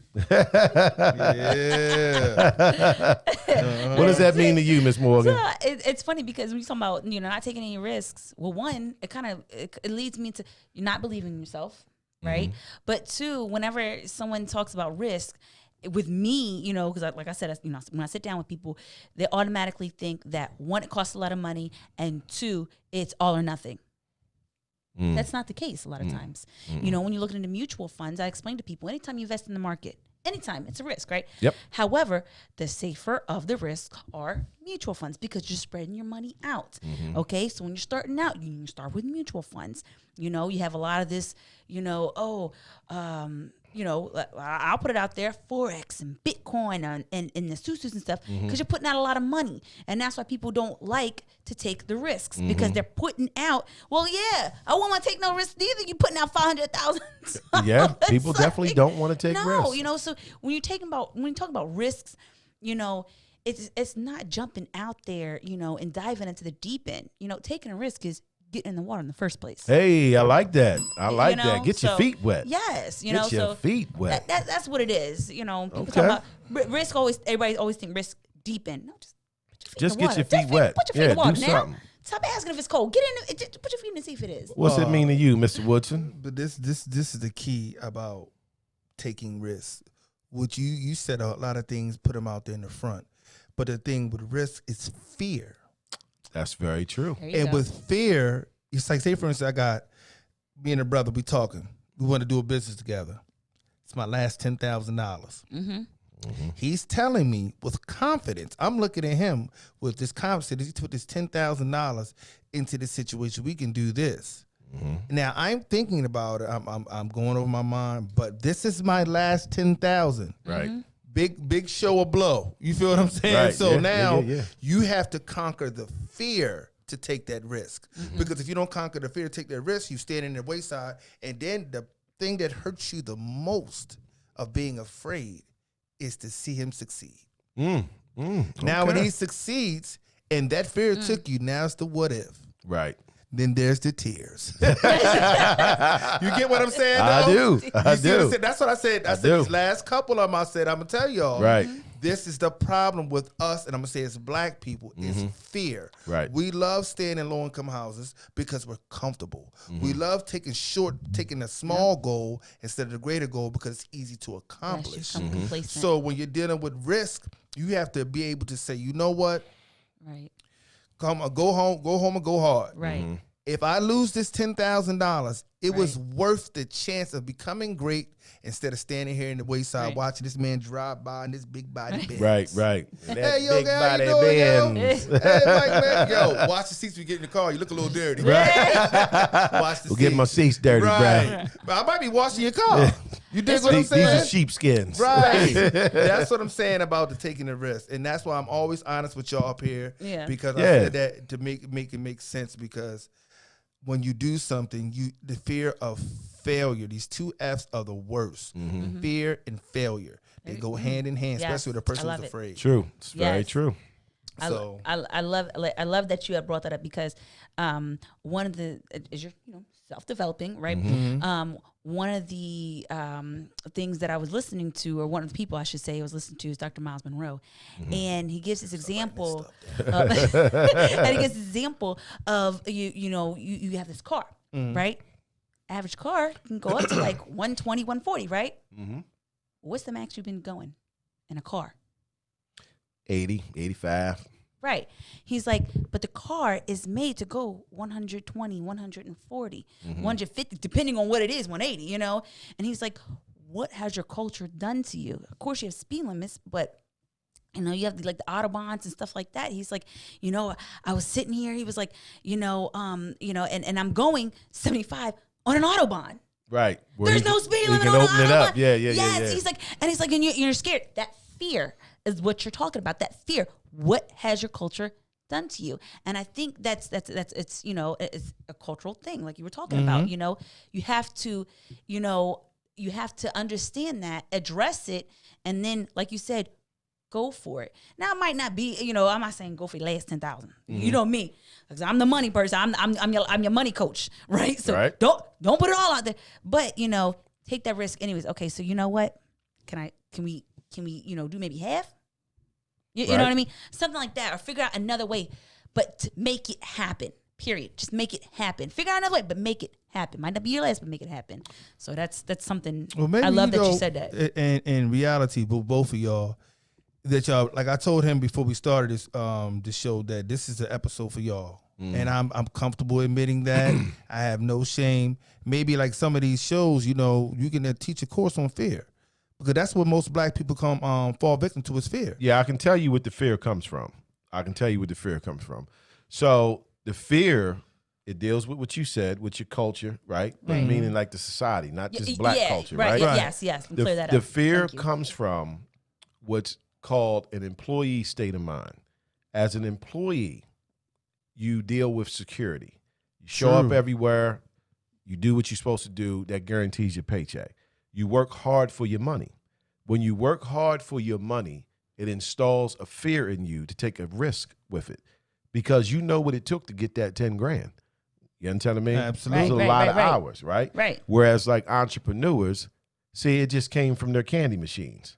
Yeah. What does that mean to you, Miss Morgan? So it's funny because when you talk about not taking any risks, well, one, it leads me to you not believing in yourself, right? But two, whenever someone talks about risk, with me, because like I said, when I sit down with people, they automatically think that one, it costs a lot of money, and two, it's all or nothing. That's not the case a lot of times. When you look into mutual funds, I explain to people, anytime you invest in the market, anytime, it's a risk, right? Yep. However, the safer of the risks are mutual funds because you're spreading your money out. Okay, so when you're starting out, you start with mutual funds. You have a lot of this, I'll put it out there, Forex and Bitcoin and the susus and stuff, because you're putting out a lot of money. And that's why people don't like to take the risks because they're putting out, well, yeah, I won't want to take no risks either. You're putting out 500,000. Yeah, people definitely don't want to take risks. No, so when you talk about risks, it's not jumping out there, and diving into the deep end. Taking a risk is getting in the water in the first place. Hey, I like that. I like that. Get your feet wet. Yes, Get your feet wet. That's what it is. People talk about risk. Everybody always think risk deep in. No, just get your feet wet. Put your feet in the water do now. something. Stop asking if it's cold. Get in. Put your feet in and see if it is. What's it mean to you, Mr. Woodson? But this is the key about taking risks. Which you said a lot of things, put them out there in the front. But the thing with risk is fear. That's very true. And with fear, it's like, say for instance, I got me and a brother, we talking. We want to do a business together. It's my last $10,000. He's telling me with confidence. I'm looking at him with this confidence. He put this $10,000 into this situation. We can do this. Now I'm thinking about it. I'm going over my mind, but this is my last 10,000. Right. Big show or blow. You feel what I'm saying? Right. So now yeah. you have to conquer the fear to take that risk. Because if you don't conquer the fear to take that risk, you stand in the wayside. And then the thing that hurts you the most of being afraid is to see him succeed. Now when he succeeds and that fear took you, now it's the what if. Right. Then there's the tears. You get what I'm saying? I do. I do. That's what I said. I said these last couple of them, I said, I'm going to tell y'all. Right. This is the problem with us, and I'm going to say it's black people, is fear. Right. We love staying in low-income houses because we're comfortable. We love taking a small goal instead of the greater goal because it's easy to accomplish. So when you're dealing with risk, you have to be able to say, you know what? Right. Go home and go hard. Right. If I lose this $10,000, it was worth the chance of becoming great instead of standing here in the wayside watching this man drive by in this big body Benz. Right. And that Hey, yo, big how body you doing, Benz. Hey, Mike, man. Yo, watch the seats when you get in the car. You look a little dirty. Right. Watch the We'll get my seats dirty, right. But I might be washing your car. You dig what I'm saying? These are sheepskins. Right. That's what I'm saying about the taking the risk. And that's why I'm always honest with y'all up here. Yeah. Because I said that to make it make sense, because when you do something, the fear of failure, these two F's are the worst. Fear and failure. They go hand in hand, especially when the person is afraid. True. It's very true. So I love that you had brought that up because one of the is your self-developing, right? One of the things that I was listening to, or one of the people I should say I was listening to, is Dr. Miles Monroe, and he gives this example. And he gives this example of you have this car, right? Average car can go up to like 120, 140, right? What's the max you've been going in a car? 80, 85. Right. He's like, but the car is made to go 120, 140, 150, depending on what it is, 180, And he's like, what has your culture done to you? Of course, you have speed limits, but, you have like the Autobahns and stuff like that. He's like, I was sitting here. He was like, and I'm going 75 on an Autobahn. Right. There's no speed limit You on can open an it Autobahn. up. Yeah. Yes. He's like, and you're scared. That fear is what you're talking about. That fear. What has your culture done to you? And I think that's it's it's a cultural thing, like you were talking about. You have to understand that, address it, and then, like you said, go for it. Now it might not be, I'm not saying go for the last 10,000. You know me, because I'm the money person. I'm your money coach, right? So don't put it all out there, but take that risk anyways. Okay, so you know what? Can we do maybe half? You know what I mean? Something like that, or figure out another way, but to make it happen. Period. Just make it happen. Figure out another way, but make it happen. Might not be your last, but make it happen. So that's something. Well, maybe, I love that you said that. In reality, both of y'all, that y'all, like I told him before we started this show, that this is an episode for y'all. And I'm comfortable admitting that. I have no shame. Maybe like some of these shows, you can teach a course on fear, because that's what most black people fall victim to, is fear. Yeah, I can tell you what the fear comes from. So the fear, it deals with what you said, with your culture, right? Meaning like the society, not just black culture, right? Yes. Clear that up. The fear comes from what's called an employee state of mind. As an employee, you deal with security. You show up everywhere. You do what you're supposed to do. That guarantees your paycheck. You work hard for your money. When you work hard for your money, it installs a fear in you to take a risk with it, because you know what it took to get that 10 grand. You understand what I mean? Absolutely. It's a lot of hours, right? Right. Whereas like entrepreneurs, see, it just came from their candy machines.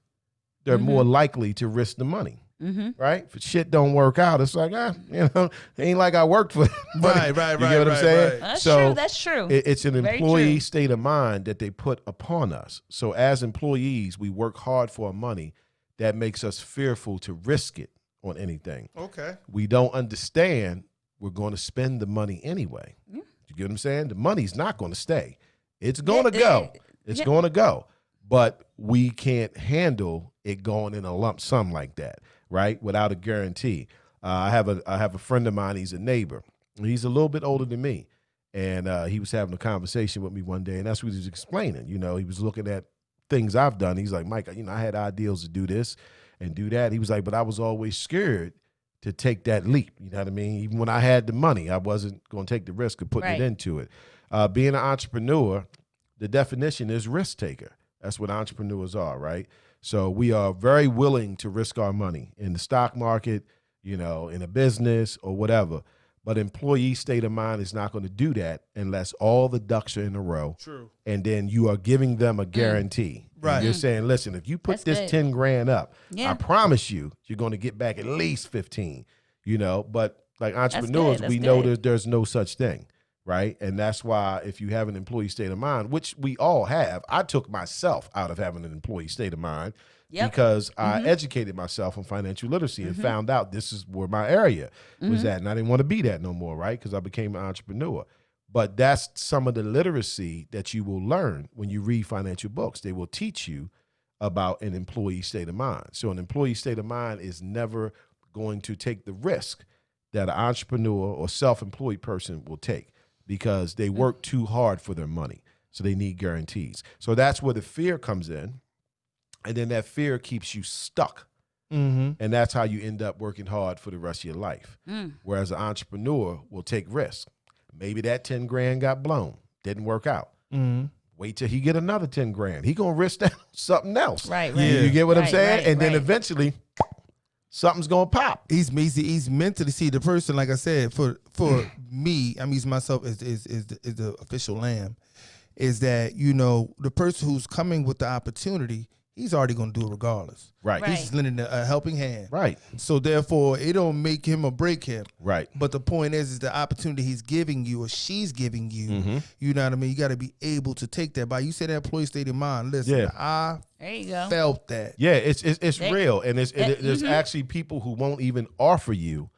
They're more likely to risk the money. Right? If shit don't work out, it's like, it ain't like I worked for it. Right. You get what I'm saying? Right. That's true. It's an Very employee true. state of mind that they put upon us. So as employees, we work hard for our money. That makes us fearful to risk it on anything. Okay. We don't understand we're going to spend the money anyway. You get what I'm saying? The money's not going to stay. It's going to go. It's going to go. But we can't handle it going in a lump sum like that, right? Without a guarantee. I have a friend of mine. He's a neighbor. He's a little bit older than me. And he was having a conversation with me one day, and that's what he was explaining. He was looking at things I've done. He's like, Mike, I had ideals to do this and do that. He was like, but I was always scared to take that leap. You know what I mean? Even when I had the money, I wasn't going to take the risk of putting it into it. Being an entrepreneur, the definition is risk taker. That's what entrepreneurs are, right? So we are very willing to risk our money in the stock market, in a business or whatever. But employee state of mind is not going to do that unless all the ducks are in a row. True. And then you are giving them a guarantee. Right. And you're saying, listen, if you put this 10 grand up, I promise you're going to get back at least 15, But like entrepreneurs, we know there's no such thing, right? And that's why if you have an employee state of mind, which we all have, I took myself out of having an employee state of mind. Because I educated myself on financial literacy and found out this is where my area was at. And I didn't want to be that no more, right? Because I became an entrepreneur. But that's some of the literacy that you will learn when you read financial books. They will teach you about an employee state of mind. So an employee state of mind is never going to take the risk that an entrepreneur or self-employed person will take, because they work too hard for their money. So they need guarantees. So that's where the fear comes in. And then that fear keeps you stuck. And that's how you end up working hard for the rest of your life. Whereas an entrepreneur will take risks. Maybe that 10 grand got blown, didn't work out. Wait till he get another 10 grand. He going to risk that on something else. Right. You get what I'm saying? And then eventually something's going to pop. He's mentally, see, the person, like I said, for me, I'm using myself as the official lamb, is that, the person who's coming with the opportunity, he's already going to do it regardless. Right. He's just lending a helping hand. Right. So therefore, it don't make him or break him. Right. But the point is the opportunity he's giving you or she's giving you, you know what I mean? You got to be able to take that. By you said that employee state of mind. Listen, I there you go. felt that. Yeah, it's real. And there's actually people who won't even offer you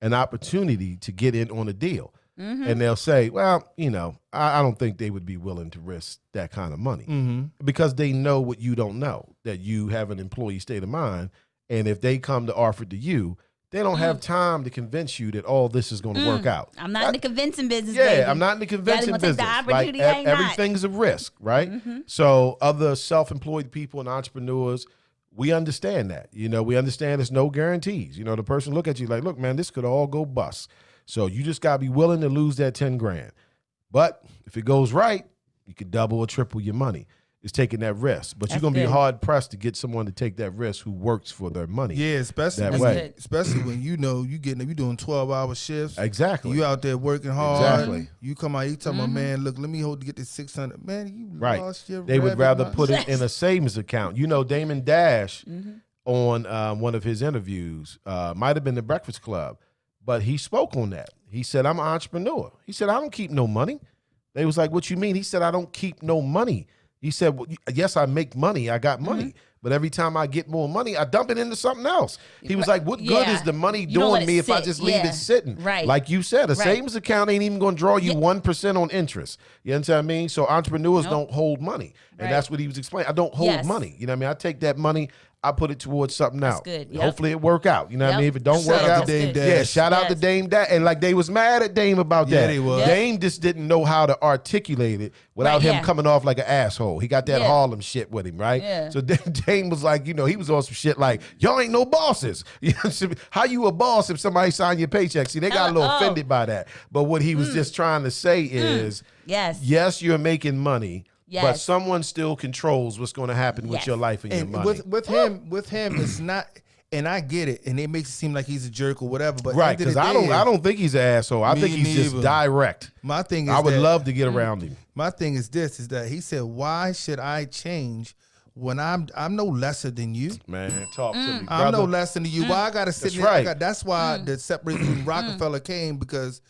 an opportunity to get in on a deal. And they'll say, well, I don't think they would be willing to risk that kind of money because they know what you don't know, that you have an employee state of mind. And if they come to offer to you, they don't have time to convince you that all this is going to work out. I'm not in the convincing business, Yeah, baby. I'm not in the convincing Take the business. opportunity, Like, I ain't not. everything's a risk, right? So other self-employed people and entrepreneurs, we understand that. We understand there's no guarantees. The person look at you like, look, man, this could all go bust. So you just got to be willing to lose that 10 grand. But if it goes right, you could double or triple your money. It's taking that risk. But you're going to be hard pressed to get someone to take that risk who works for their money. Yeah, especially that way. Especially when you doing 12-hour shifts. Exactly. You out there working hard. Exactly. You come out, you tell my man, look, let me get this 600. Man, you Right. lost your They would rather revenue. put it in a savings account. Damon Dash on one of his interviews. Might have been the Breakfast Club, but he spoke on that. He said, I'm an entrepreneur. He said, I don't keep no money. They was like, what you mean? He said, I don't keep no money. He said, well, yes, I make money. I got money. But every time I get more money, I dump it into something else. He was like, what good is the money You don't let doing it me if I sit. just leave Yeah. it sitting? Right. Like you said, a savings account ain't even going to draw you 1% on interest. You understand what I mean? So entrepreneurs don't hold money. And that's what he was explaining. I don't hold money. You know what I mean? I take that money, I put it towards something else. Good. Yep. Hopefully it work out. You know what I mean? If it don't Shout work out out, to Dame Dash. yeah, shout out to Dame Dash. And like they was mad at Dame about that. they was. Dame just didn't know how to articulate it without him coming off like an asshole. He got that Harlem shit with him, right? Yeah. So Dame was like, you know, he was on some shit like, y'all ain't no bosses. You know what I mean? How you a boss if somebody sign your paycheck? See, they got a little offended by that. But what he was just trying to say is, yes, you're making money. But Yes. someone still controls what's going to happen with your life and your money. With him, it's not. And I get it, and it makes it seem like he's a jerk or whatever. But Right, because I don't think he's an asshole. I think he's just direct. My thing is, I would love to get around him. My thing is this: is that he said, "Why should I change when I'm no lesser than you? Man, talk to me, brother. I'm no lesser than you. Why I gotta sit That's there? right. That's why the separation from Rockefeller came, because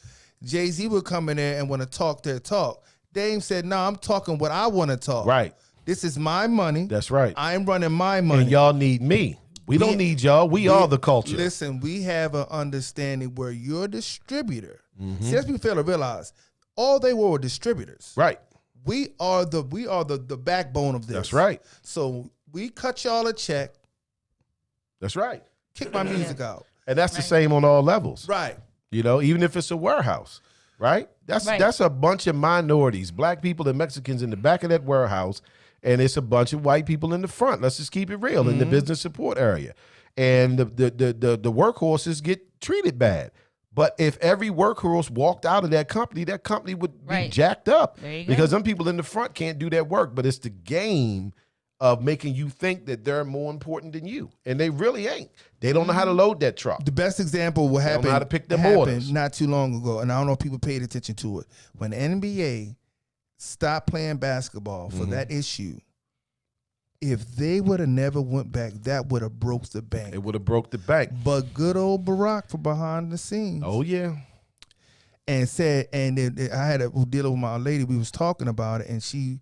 Jay-Z would come in there and want to talk their talk. Dame said, "No, I'm talking what I want to talk. Right. This is my money. That's right. I'm running my money. And y'all need me. We don't need y'all. We are the culture. Listen, we have an understanding where you're a distributor. See, that's what people fail to realize. All they were distributors. Right. We are the backbone of this. That's right. So we cut y'all a check, That's right. kick my music out. And that's the same on all levels. Right. You know, even if it's a warehouse, right? That's a bunch of minorities, black people and Mexicans in the back of that warehouse, and it's a bunch of white people in the front. Let's just keep it real in the business support area. And the workhorses get treated bad. But if every workhorse walked out of that company would be jacked up. There you go. Because some people in the front can't do that work. But it's the game of making you think that they're more important than you. And they really ain't. They don't know how to load that truck. The best example what happened, know how to pick them orders. not too long ago, and I don't know if people paid attention to it. When the NBA stopped playing basketball for that issue, if they would have never went back, that would have broke the bank. It would have broke the bank. But good old Barack from behind the scenes. Oh, yeah. And said, and I had a deal with my lady. We was talking about it, and she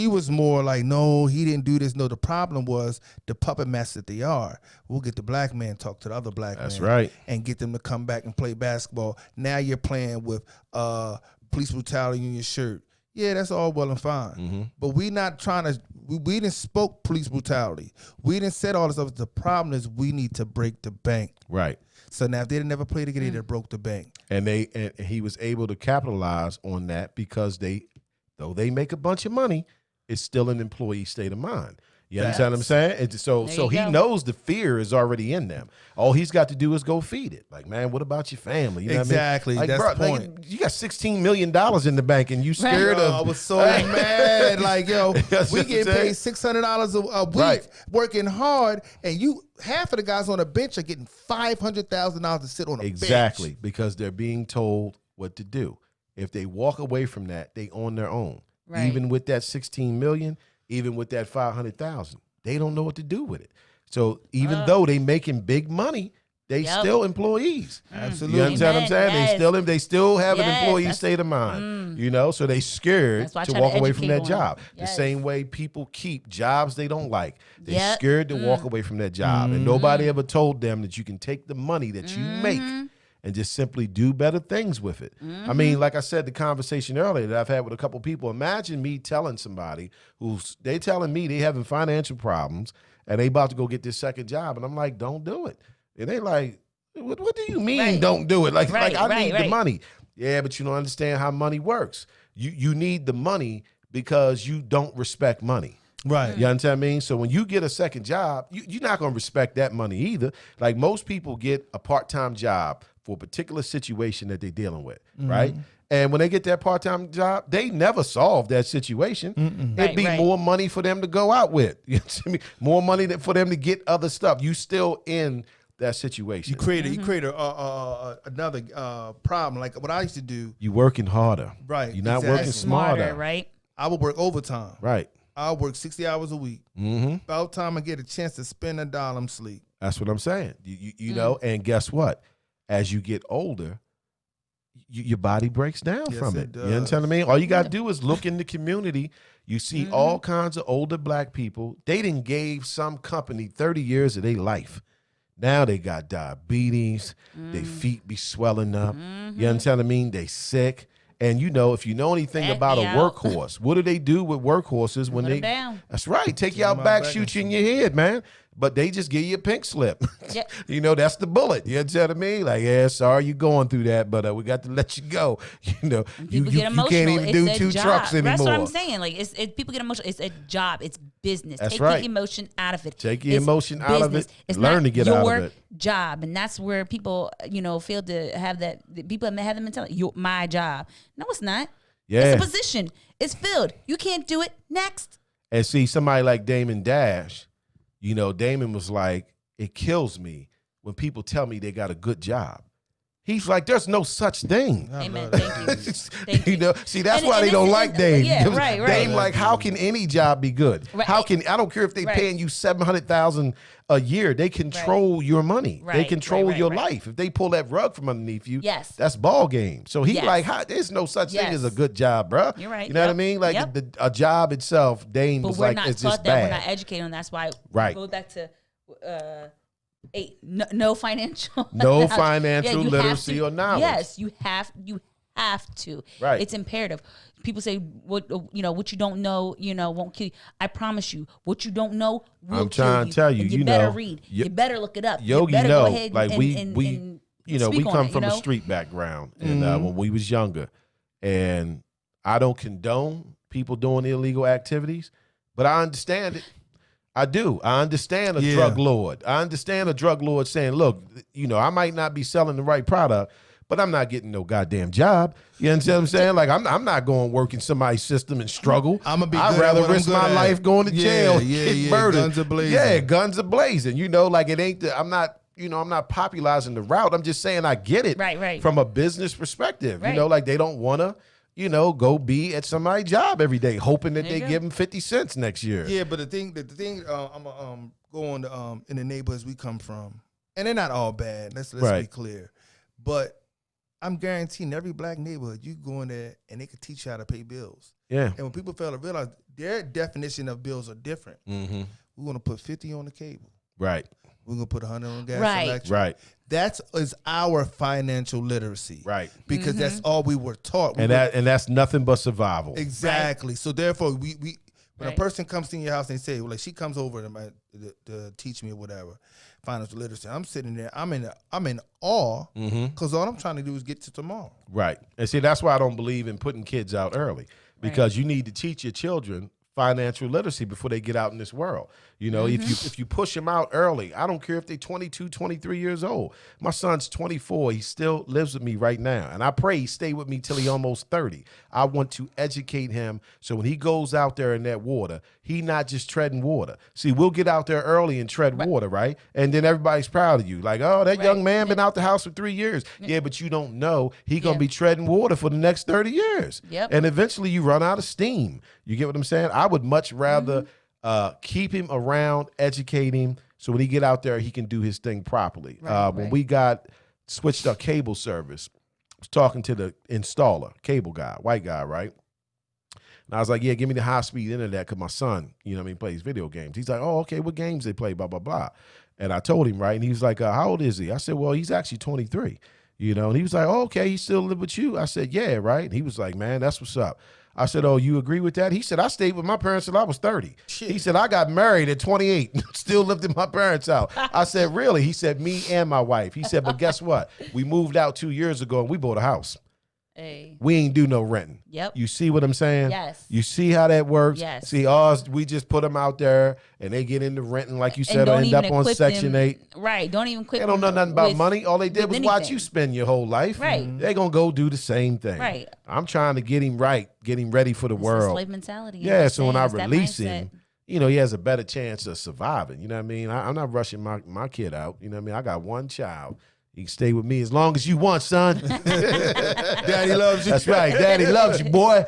was more like, no, he didn't do this. No, the problem was the puppet master that they are. We'll get the black man talk to the other black man. That's right. And get them to come back and play basketball. Now you're playing with police brutality in your shirt. Yeah, that's all well and fine. But we not trying to, we didn't spoke police brutality. We didn't said all this stuff. The problem is we need to break the bank. Right. So now if they never played together, they broke the bank. And he was able to capitalize on that because though they make a bunch of money, it's still an employee state of mind. You understand what I'm saying? And so he knows the fear is already in them. All he's got to do is go feed it. Like, man, what about your family? You know Exactly. What I mean? That's the like, point. you got $16 million in the bank and you scared Yo, of. I was so mad. Like, yo, That's we what get I'm saying. paid $600 a week Right. working hard, and half of the guys on the bench are getting $500,000 to sit on a Exactly, bench. because they're being told what to do. If they walk away from that, they on their own. Right. Even with that 16 million, even with that 500,000, they don't know what to do with it. So even though they making big money, they still employees. Absolutely. You understand what I'm saying? Yes. They still have an Yes, employee that's- state of mind. You know, so they scared That's why I to try to walk away from educate that on it. job. The Yes. same way people keep jobs they don't like. They Yep. scared to walk away from that job. And nobody ever told them that you can take the money that you make and just simply do better things with it. I mean, like I said, the conversation earlier that I've had with a couple people, imagine me telling somebody they telling me they having financial problems and they about to go get this second job. And I'm like, don't do it. And they like, what do you mean Right. don't do it? Like I need the right. money. Yeah, but you don't understand how money works. You need the money because you don't respect money. Right. You understand what I mean? So when you get a second job, you're not going to respect that money either. Like most people get a part-time job for a particular situation that they're dealing with, right? And when they get that part-time job, they never solve that situation. It'd be Right. more money for them to go out with. You know what I mean? More money for them to get other stuff. You still in that situation. You create another problem. Like what I used to do, You working harder. Right, You're not exactly. working smarter. right? I would work overtime. Right. I work 60 hours a week. Mm-hmm. About time I get a chance to spend $1, I'm sleep. That's what I'm saying. You know, and guess what? As you get older, your body breaks down Yes, from it it. does. You understand what I mean? All you got to do is look in the community. You see all kinds of older black people. They done gave some company 30 years of their life. Now they got diabetes. Their feet be swelling up. You understand what I mean? They sick. And you know, if you know anything Back about me a out. workhorse, what do they do with workhorses when Put they? 'em down. That's right. Take you out out back, back shoot and you in your head, man. But they just give you a pink slip. Yeah. You know, that's the bullet. You understand what I mean? Like, yeah, sorry you're going through that, but we got to let you go. You know, you People get emotional. can't even It's do a 2 job. trucks anymore. That's what I'm saying. Like, people get emotional. It's a job. It's business. That's Take right. the emotion out of it. Take your It's emotion out of business. it. It's Learn not to get out of your it. job, and that's where people, fail to have that. People have the mentality, my job. No, it's not. Yeah. It's a position. It's filled. You can't do it. Next. And see, somebody like Damon Dash, you know, Damon was like, it kills me when people tell me they got a good job. He's like, there's no such thing. Amen. Thank you. Thank You you. know, see, that's And- why and they don't it's- like and- Dame. yeah, Because right. Dame, like, how can any job be good? Right. How can I don't care if they Right. paying you $700,000 a year. They control your money. They Right, control right, your right. life. If they pull that rug from underneath you, Yes. that's ball game. So he Yes. like, how, there's no such thing Yes. as a good job, bro. You're right. You know what I Yep. mean? Like Yep. a job itself, Dame But was we're like, not it's taught just that. bad. We're not educated on. That's why. Right. Go back to. No financial No knowledge. financial you have literacy to- or knowledge. Yes, you have to. Right. It's imperative. People say what you don't know, won't kill you. I promise you, what you don't know will I'm kill trying you. to tell you, And you better know, read. Yo- You better look it up. Yogi you better know, go ahead like and, we and we speak on come it, from you a know? street background, and when we was younger, and I don't condone people doing illegal activities, but I understand it. I do. I understand a Yeah. drug lord. I understand a drug lord saying, "Look, I might not be selling the right product, but I'm not getting no goddamn job." You understand what I'm saying? Like I'm not going to work in somebody's system and struggle. I'ma be I'd good at rather what I'm risk good my at. life going to Yeah, jail, yeah, get yeah. murdered. Guns are blazing. Yeah, guns are blazing. Like it ain't. I'm not. I'm not popularizing the route. I'm just saying I get it. Right. From a business perspective. Right. Like they don't want to. Go be at somebody's job every day, hoping that There you they go. give them 50 cents next year. Yeah, but the thing, I'm gonna go on to in the neighborhoods we come from, and they're not all bad. Let's Right. be clear, but I'm guaranteeing every black neighborhood you go in there and they can teach you how to pay bills. Yeah. And when people fail to realize their definition of bills are different, Mm-hmm. we're gonna put 50 on the cable. Right. We're gonna put 100 on gas Right. and electric. Right. That's is our financial literacy. Right. Because that's all we were taught. We And were- that's nothing but survival. Exactly. So therefore, we when a Right. person comes to your house and they say, well, like she comes over to teach me or whatever, financial literacy. I'm sitting there. I'm in awe because all I'm trying to do is get to tomorrow. Right. And see, that's why I don't believe in putting kids out early, because you need to teach your children financial literacy before they get out in this world. If you push them out early, I don't care if they're 22, 23 years old. My son's 24. He still lives with me right now. And I pray he stay with me till he almost 30. I want to educate him so when he goes out there in that water, he not just treading water. See, we'll get out there early and tread water, right? And then everybody's proud of you. Like, oh, that young man been out the house for 3 years. Yeah, but you don't know he going to be treading water for the next 30 years. Yep. And eventually you run out of steam. You get what I'm saying? I would much rather keep him around, educate him, so when he get out there, he can do his thing properly. When we got switched our cable service, I was talking to the installer, cable guy, white guy, right? And I was like, yeah, give me the high-speed internet because my son, plays video games. He's like, oh, okay, what games they play, blah, blah, blah. And I told him, right? And he was like, how old is he? I said, well, he's actually 23, And he was like, oh, okay, he still live with you? I said, yeah, right? And he was like, man, that's what's up. I said, oh, you agree with that? He said, I stayed with my parents till I was 30. Shit. He said, I got married at 28, still lived in my parents' house. I said, really? He said, me and my wife. He said, but guess what? We moved out 2 years ago and we bought a house. Hey. We ain't do no renting. Yep. You see what I'm saying? Yes. You see how that works? Yes. See, we just put them out there and they get into renting, like you And said, or don't end up even on equip Section them- 8. Right. Don't even equip They don't know them nothing about with- money. All they did was with watch anything. you spend your whole life. Right. They're going to go do the same thing. Right. I'm trying to get him right, get him ready for the It's a world. slave mentality. Yeah, so when I It's that release mindset. him, he has a better chance of surviving. You know what I mean? I'm not rushing my kid out. You know what I mean? I got one child. He can stay with me as long as you want, son. Daddy loves you. That's right. Daddy loves you, boy.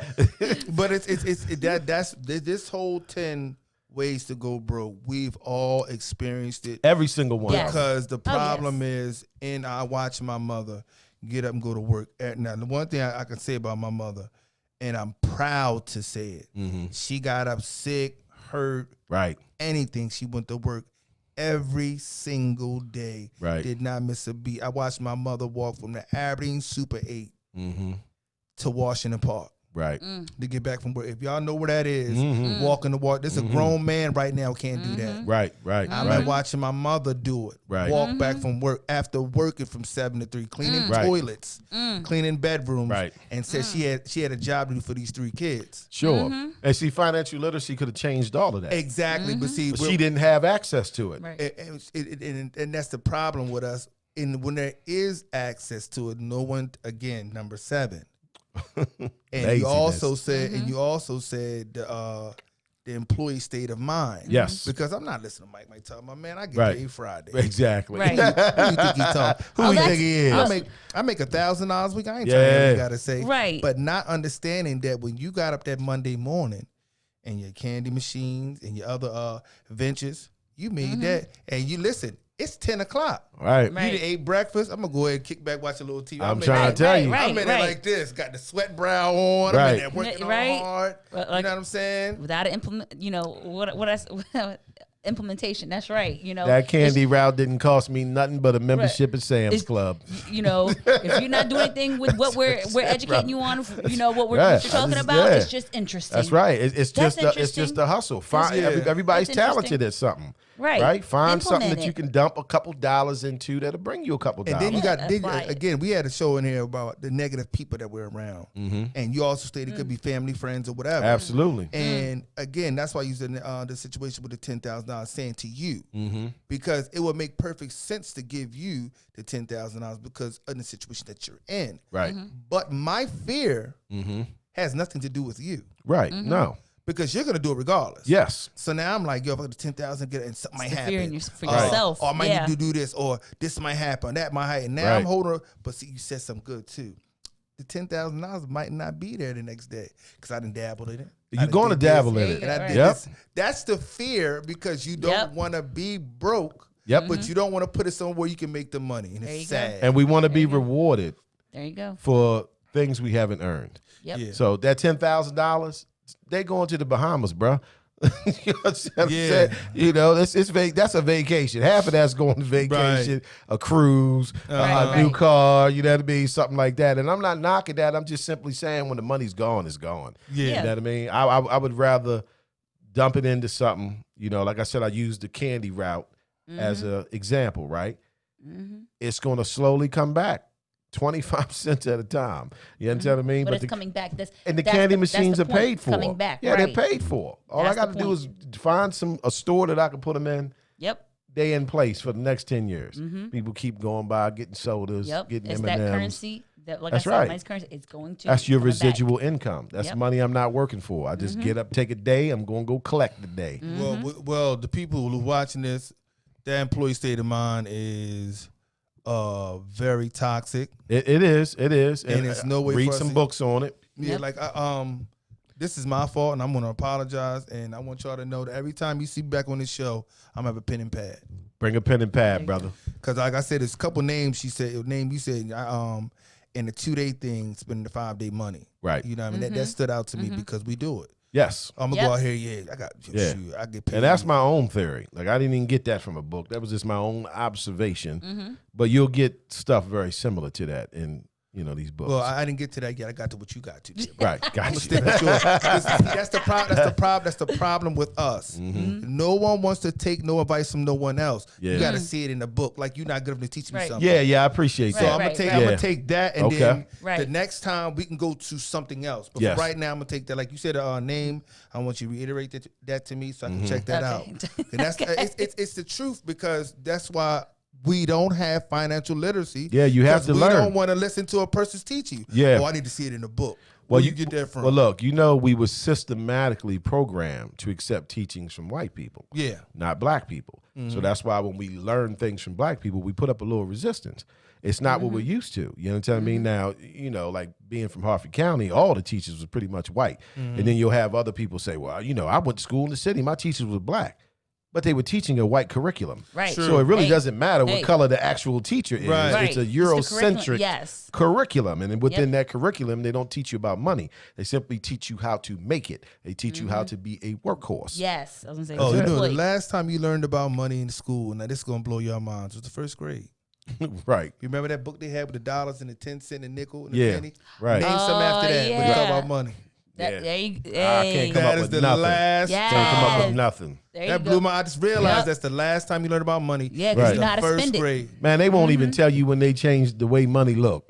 But that's this whole 10 ways to go broke. We've all experienced it. Every single one. Yes. Because the problem yes. is, and I watch my mother get up and go to work. Now, the one thing I can say about my mother, and I'm proud to say it, she got up sick, hurt, Right. anything. She went to work every single day. Right. Did not miss a beat. I watched my mother walk from the Aberdeen Super 8 to Washington Park. Right. To get back from work. If y'all know where that is, Mm-hmm. walking the walk. This a grown man right now can't do that. Right. Right. I've Right. been watching my mother do it. Right. Walk back from work after working from 7 to 3, cleaning Right. toilets, cleaning bedrooms, Right. and said she had a job to do for these 3 kids. Sure. And see, financial literacy could have changed all of that. Exactly, but see, But she didn't have access to it. Right. and that's the problem with us. And when there is access to it, no one, again, number 7. And Laziness. you also said the employee state of mind. Yes. Because I'm not listening to Mike talking about, man, I get Right. paid Friday. Exactly. Right. Who you think he talking? Who you think he is? I make $1,000 a week. I ain't trying to hear what you gotta say. Right. But not understanding that when you got up that Monday morning and your candy machines and your other ventures, you made that, and you listen. It's 10 o'clock. Right. Right. You done ate breakfast. I'm gonna go ahead and kick back, watch a little TV. I'm trying to tell you. Right. I'm in there like this, got the sweat brow on. I'm Right. in there working Right. hard. Like- you know what I'm saying? Without an implementation. That's right. That candy route didn't cost me nothing but a membership at Sam's It's- Club. If you're not doing anything with what we're educating you on, what Right. what you're talking about, Yeah. it's just interesting. That's right. It's That's just a hustle. Find everybody's That's talented at something. Right. Find something Implement that you it. can dump a couple dollars into that'll bring you a couple And dollars. then you got apply it. again. We had a show in here about the negative people that we're around, and you also stated it could be family, friends, or whatever. Absolutely. And again, that's why you said the situation with the $10,000 saying to you, because it would make perfect sense to give you the $10,000 because of the situation that you're in. Right. But my fear has nothing to do with you Right. No. because you're gonna do it regardless. Yes. So now I'm like, yo, if I get the 10,000, get it, and something might the happen. fear in for yourself. Or I might Yeah. need to do this, or this might happen, that might happen. Now I'm Right. holding. But see, you said something good too. The $10,000 might not be there the next day because I didn't dabble in it. You're going to dabble in it. And I did Yep. this. That's the fear because you don't Yep. want to be broke. Yep. But you don't want to put it somewhere where you can make the money, and There you it's go. sad. And we want to be rewarded There you go. for things we haven't earned. Yep. Yeah. So that $10,000, they going to the Bahamas, bro. You know what I'm Yeah. saying? You know, that's a vacation. Half of that's going to vacation, a cruise, a new Right. car, you know what I mean? Something like that. And I'm not knocking that. I'm just simply saying when the money's gone, it's gone. Yeah. You know what I mean? I would rather dump it into something, like I said, I used the candy route as an example, right? It's going to slowly come back. 25 cents at a time. You understand what I mean? But it's the, coming back. and the candy machines are paid for. Coming back. Yeah, right. they're paid for. All That's I got the to do is find a store that I can put them in. Yep. They in place for the next 10 years. People keep going by, getting sodas, Yep. getting It's M&Ms. that currency. That, like That's I said, right. money's currency. It's going to. That's your coming back. residual income. That's Yep. money I'm not working for. I just get up, take a day. I'm going to go collect the day. Well, the people who are watching this, their employee state of mind is very toxic. It is. And it's no way read for us some to- books on it. Yeah, Yep. like this is my fault, and I'm gonna apologize. And I want y'all to know that every time you see me back on this show, I'm gonna have a pen and pad. Bring a pen and pad, brother. Cause like I said, there's a couple names you said, and the 2-day thing, spending the 5-day money. Right. You know what I mean? That stood out to me because we do it. Yes. I'm gonna Yep. go out here, I get paid. And that's my own theory. Like, I didn't even get that from a book. That was just my own observation. But you'll get stuff very similar to that in, these books. Well, I didn't get to that yet. I got to what you got to. Jim. right. Got you. Stick with yours. That's the problem. That's the problem with us. No one wants to take no advice from no one else. Yeah. You got to see it in the book. Like you're not good enough to teach me Right. something. Yeah, I appreciate So that. I'm gonna Right, take. right. I'm Yeah. gonna take that, and Okay. then Right. the next time we can go to something else. But Yes. for right now, I'm gonna take that. Like you said, name. I want you to reiterate that to me so I can check that out. Okay. And that's it's the truth because that's why we don't have financial literacy. Yeah, you have because to we learn. don't want to listen to a person's teaching. Yeah. Oh, I need to see it in the book. Where you get that from? Well, look, we were systematically programmed to accept teachings from white people, Yeah. not black people. So that's why when we learn things from black people, we put up a little resistance. It's not what we're used to. You know what I mean? Now, like being from Harford County, all the teachers were pretty much white. And then you'll have other people say, well, I went to school in the city. My teachers were black. But they were teaching a white curriculum. Right. So it really doesn't matter what Hey. color the actual teacher is. Right. It's a It's the Eurocentric curriculum. curriculum. And then within that curriculum, they don't teach you about money. They simply teach you how to make it. They teach you how to be a workhorse. Yes. I was gonna say. Oh, the employee. last time you learned about money in school, now this is gonna blow your minds, was the first grade. Right. You remember that book they had with the dollars and the 10 cent and nickel and the Yeah, penny? right. Name some after that when you talk about money. Yeah. There you, I hey. can't come That up is with the nothing. last Yes. Can't come up with Yes. nothing. There you That go. blew my. I just realized Yep. that's the last time you learned about money. Yeah, because Right. you know how to First spend it. grade. Man, they won't even tell you when they change the way money look.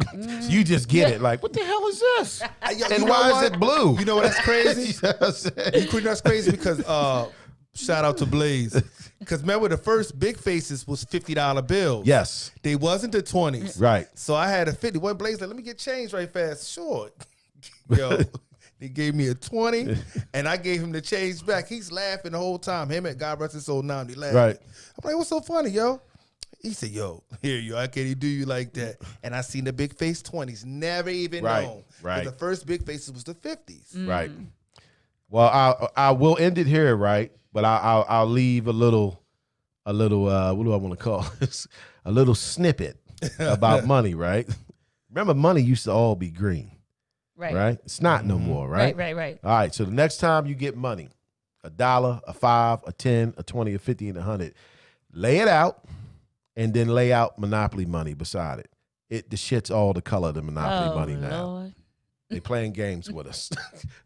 You just get it. Like, what the hell is this? Yo, And you know why what? is it blue? You know what? That's crazy. You know what I'm saying? That's crazy because shout out to Blaze. Because remember the first big faces was $50 bills. Yes. They wasn't the 20s. Right. So I had a 50. What Blaze like, let me get change right fast. Sure. Yo, he gave me a 20 and I gave him the change back. He's laughing the whole time. Him and God rest his soul now. He laughing. Right. I'm like, what's so funny, yo? He said, yo, here you are. I can't even do you like that. And I seen the big face 20s. Never even Right, known. 'Cause right. The first big faces was the 50s. Right. Well, I will end it here, right? But I'll leave a little what do I want to call this? A little snippet about money, right? Remember, money used to all be green, right? It's not no more, right? Right. All right. So the next time you get money, $1, a 5, a 10, a 20, a 50, and 100, lay it out, and then lay out Monopoly money beside it. The shit's all the color of the Monopoly money now. Lord. They playing games with us.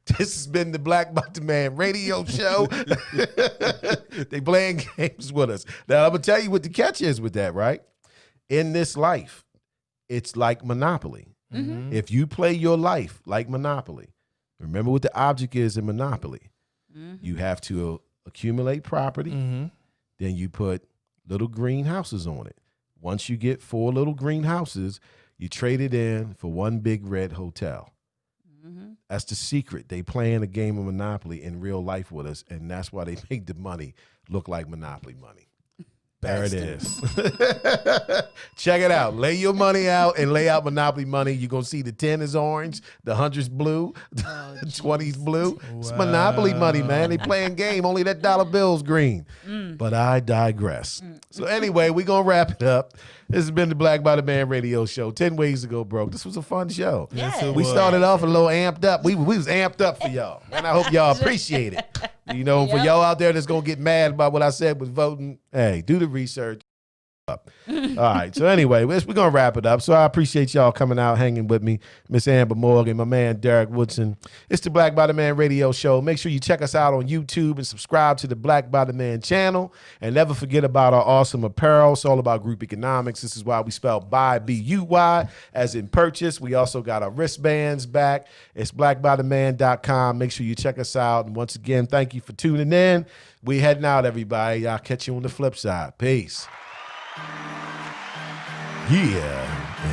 This has been the Black Bucket Man radio show. They playing games with us. Now, I'm going to tell you what the catch is with that, right? In this life, it's like Monopoly. If you play your life like Monopoly, remember what the object is in Monopoly. You have to accumulate property. Then you put little green houses on it. Once you get 4 little green houses, you trade it in for one big red hotel. That's the secret. They playing a game of Monopoly in real life with us, and that's why they make the money look like Monopoly money. There it is. Check it out. Lay your money out and lay out Monopoly money. You're going to see the 10 is orange, the 100's blue, the 20's blue. It's Monopoly money, man. They playing game. Only that dollar bill's green. But I digress. So anyway, we're going to wrap it up. This has been the Black Bottom Man radio show. 10 ways to go broke. This was a fun show. Yes, it We was. started off a little amped up. We was amped up for y'all. And I hope y'all appreciate it. For Yep. y'all out there that's going to get mad about what I said with voting, hey, do the research. All right. So anyway, we're going to wrap it up. So I appreciate y'all coming out, hanging with me, Miss Amber Morgan, my man Derek Woodson. It's the Black Bottom Man radio show. Make sure you check us out on YouTube and subscribe to the Black Bottom Man channel. And never forget about our awesome apparel. It's all about group economics. This is why we spell buy, B-U-Y, as in purchase. We also got our wristbands back. It's blackbottomman.com. Make sure you check us out. And once again, thank you for tuning in. We heading out, everybody. I'll catch you on the flip side. Peace. Yeah.